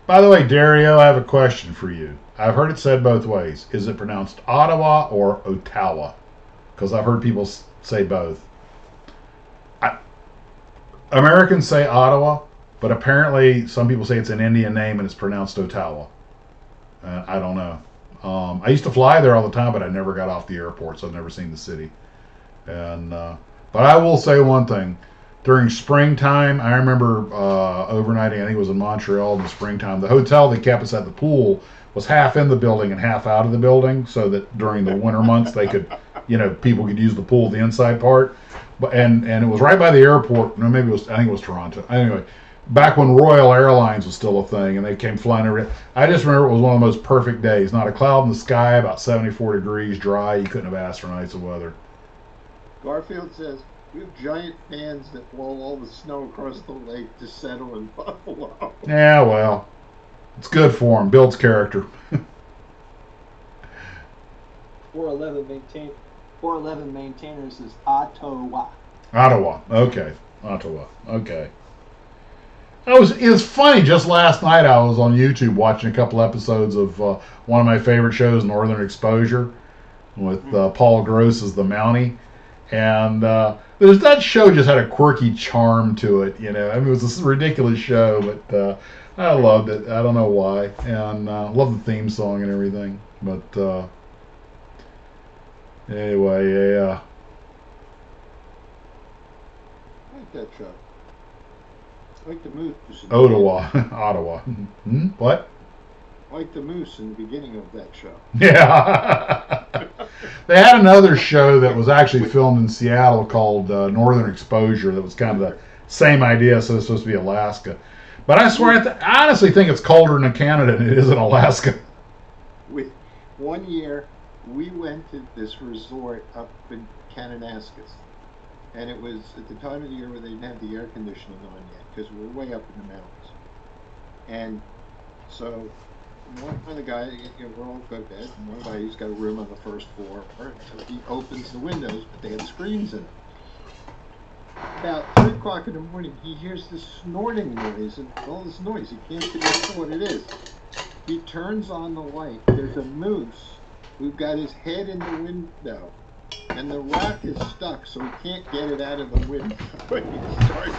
by the way, Dario, I have a question for you. I've heard it said both ways. Is it pronounced Ottawa or Ottawa? Because I've heard people say both. Americans say Ottawa, but apparently some people say it's an Indian name and it's pronounced Ottawa. I don't know. I used to fly there all the time, but I never got off the airport, so I've never seen the city. And but I will say one thing. During springtime, I remember overnighting, I think it was in Montreal in the springtime. The hotel that kept us at the pool was half in the building and half out of the building, so that during the winter months they could, people could use the pool, the inside part. But and it was right by the airport. No, maybe I think it was Toronto. Anyway, back when Royal Airlines was still a thing and they came flying over. I just remember it was one of the most perfect days. Not a cloud in the sky, about 74 degrees, dry. You couldn't have asked for nicer weather. Garfield says, we have giant fans that blow all the snow across the lake to settle in Buffalo. Yeah, well, it's good for them. Builds character. 411 maintainers is Ottawa. Ottawa. Okay. Ottawa. Okay. It's funny. Just last night I was on YouTube watching a couple episodes of one of my favorite shows, Northern Exposure, with Paul Gross as the Mountie. And that show just had a quirky charm to it, it was a ridiculous show, but I loved it. I don't know why, and love the theme song and everything. But anyway, yeah. I like that show. I like the moose. Ottawa. What? I like the moose in the beginning of that show. Yeah. They had another show that was actually filmed in Seattle called Northern Exposure that was kind of the same idea, so it's supposed to be Alaska. But I swear, I honestly think it's colder in Canada than it is in Alaska. One year, we went to this resort up in Kananaskis. And it was at the time of the year where they didn't have the air conditioning on yet, because we were way up in the mountains. And so one of the guys, we're all go to bed, and one guy, he's got a room on the first floor, so he opens the windows, but they had screens in them. About 3 o'clock in the morning, he hears this snorting noise and all this noise. He can't figure out what it is. He turns on the light. There's a moose who's got his head in the window, and the rack is stuck, so he can't get it out of the window. But he starts.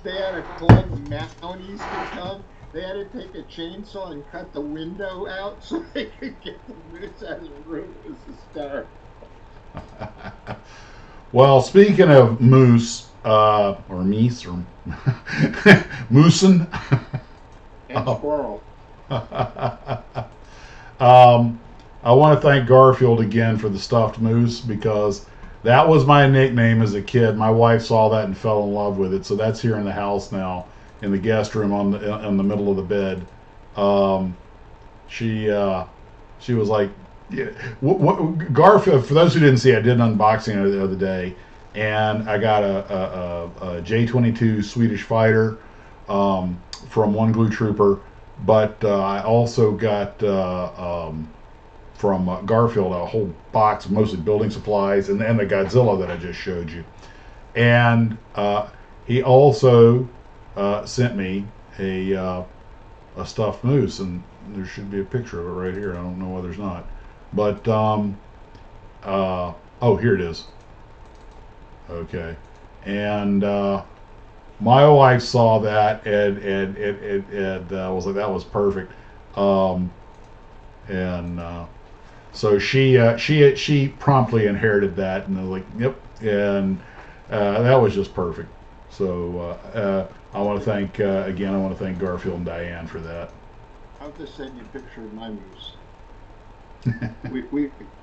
They had to call the Mounties to come. They had to take a chainsaw and cut the window out so they could get the moose out of the room. It was hysterical. Well, speaking of moose, or meese, or moosin, and squirrel. I want to thank Garfield again for the stuffed moose, because that was my nickname as a kid. My wife saw that and fell in love with it, so that's here in the house now, in the guest room in the middle of the bed. She was like, yeah, Garfield. For those who didn't see, I did an unboxing the other day, and I got a J-22 Swedish fighter from one Gloo Trooper, but I also got from Garfield a whole box of mostly building supplies, and the Godzilla that I just showed you. And he also sent me a stuffed moose, and there should be a picture of it right here. I don't know why there's not. But oh, here it is. Okay, and my wife saw that and was like, that was perfect. Um, and so she promptly inherited that, and I was like, yep, and that was just perfect. So I want to thank again. I want to thank Garfield and Diane for that. I'll just send you a picture of my moose.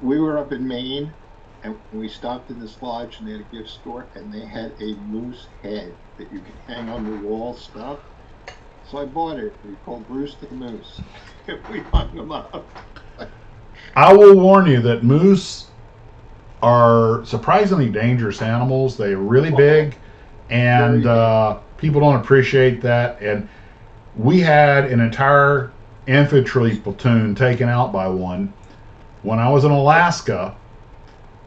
we were up in Maine, and we stopped in this lodge, and they had a gift store, and they had a moose head that you could hang on the wall stuff. So I bought it. We called Bruce the Moose. We hung him up. I will warn you that moose are surprisingly dangerous animals. They're really big, and people don't appreciate that. And we had an entire infantry platoon taken out by one. When I was in Alaska,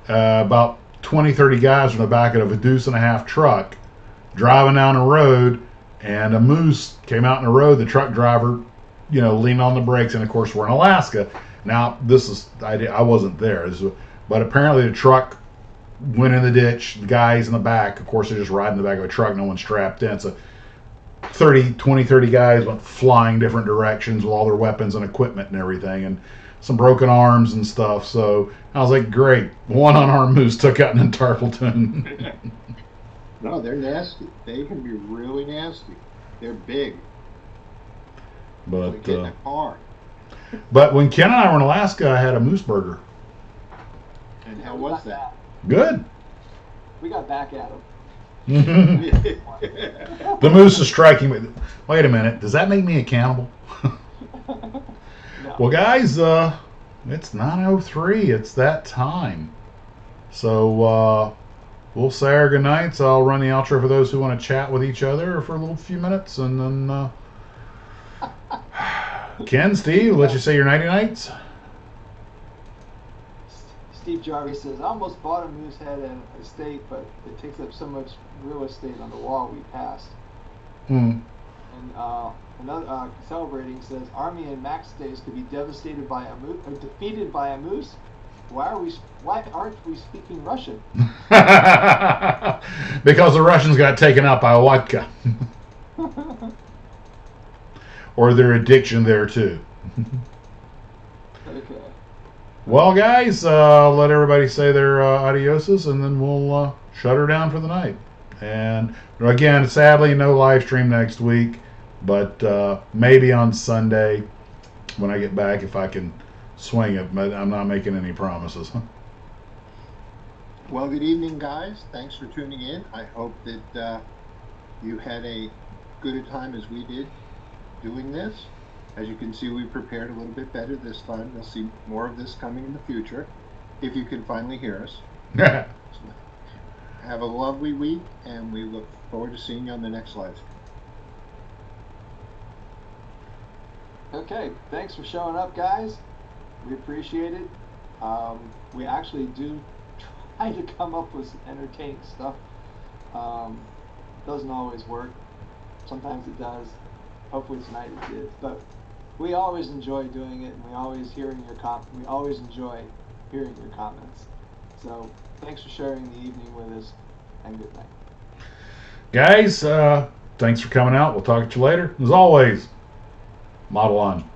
about 20, 30 guys in the back of a deuce-and-a-half truck driving down the road, and a moose came out in the road. The truck driver, leaned on the brakes, and of course we're in Alaska. Now, I wasn't there, but apparently the truck went in the ditch. The guys in the back, of course, they're just riding in the back of a truck, no one's strapped in. So 30 guys went flying different directions with all their weapons and equipment and everything, and some broken arms and stuff. So I was like, great, one unarmed moose took out an entire platoon. No, they're nasty. They can be really nasty. They're big. But they get in a car. But when Ken and I were in Alaska, I had a moose burger. And how was that? Good. We got back at him. The moose is striking me. Wait a minute, does that make me a cannibal? No. Well, guys, it's 9:03. It's that time. So we'll say our goodnights. I'll run the outro for those who want to chat with each other for a little few minutes, and then Ken, Steve, let you say your nighty nights. Steve Jarvis says, I almost bought a moose head at an estate, but it takes up so much real estate on the wall we passed. And another celebrating says, Army and Max days could be devastated by a moose, or defeated by a moose. Why aren't we speaking Russian? Because the Russians got taken out by vodka. Or their addiction there too. Okay. Well, guys, let everybody say their adioses, and then we'll shut her down for the night. And again, sadly, no live stream next week, but maybe on Sunday when I get back if I can swing it. But I'm not making any promises. Well, good evening, guys. Thanks for tuning in. I hope that you had a good a time as we did doing this. As you can see, we prepared a little bit better this time. You'll see more of this coming in the future, if you can finally hear us. Have a lovely week, and we look forward to seeing you on the next live. Okay, thanks for showing up, guys. We appreciate it. We actually do try to come up with some entertaining stuff. Doesn't always work. Sometimes it does. Hopefully tonight it did. But we always enjoy doing it, and we always enjoy hearing your comments. So thanks for sharing the evening with us, and good night. Guys, thanks for coming out. We'll talk to you later. As always, model on.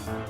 Thank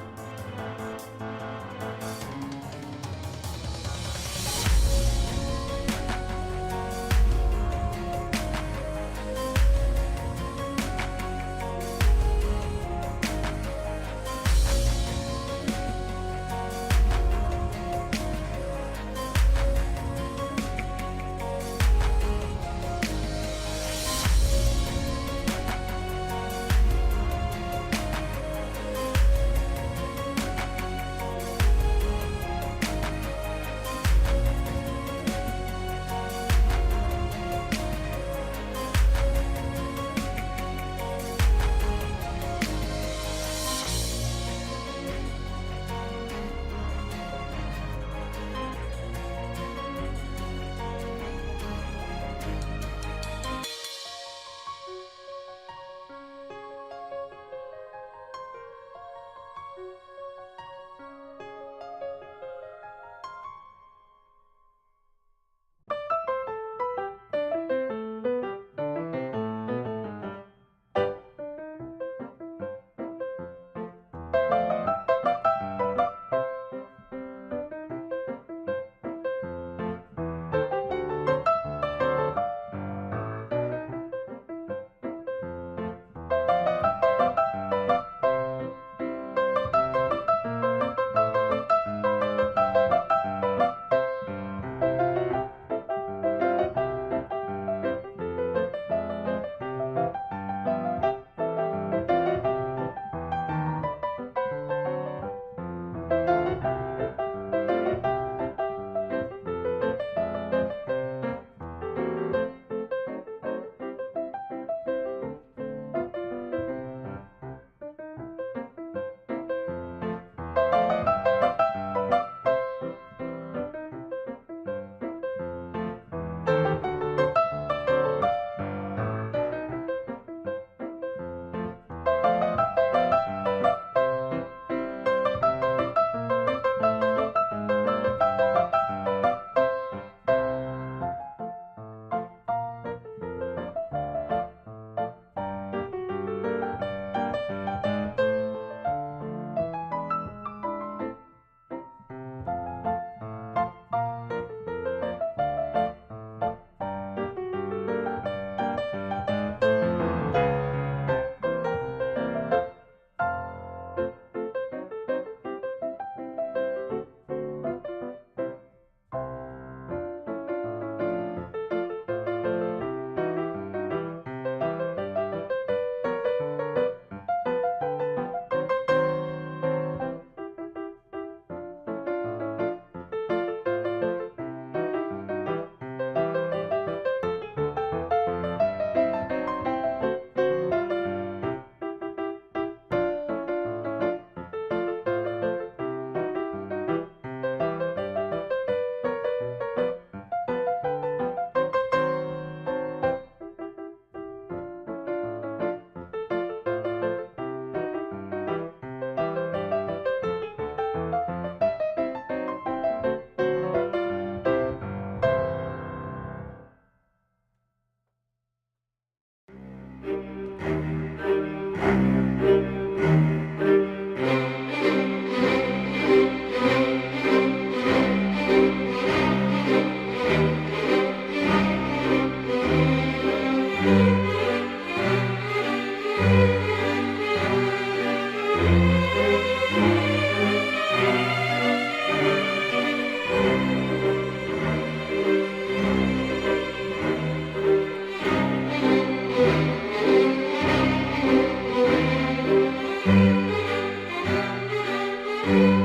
you.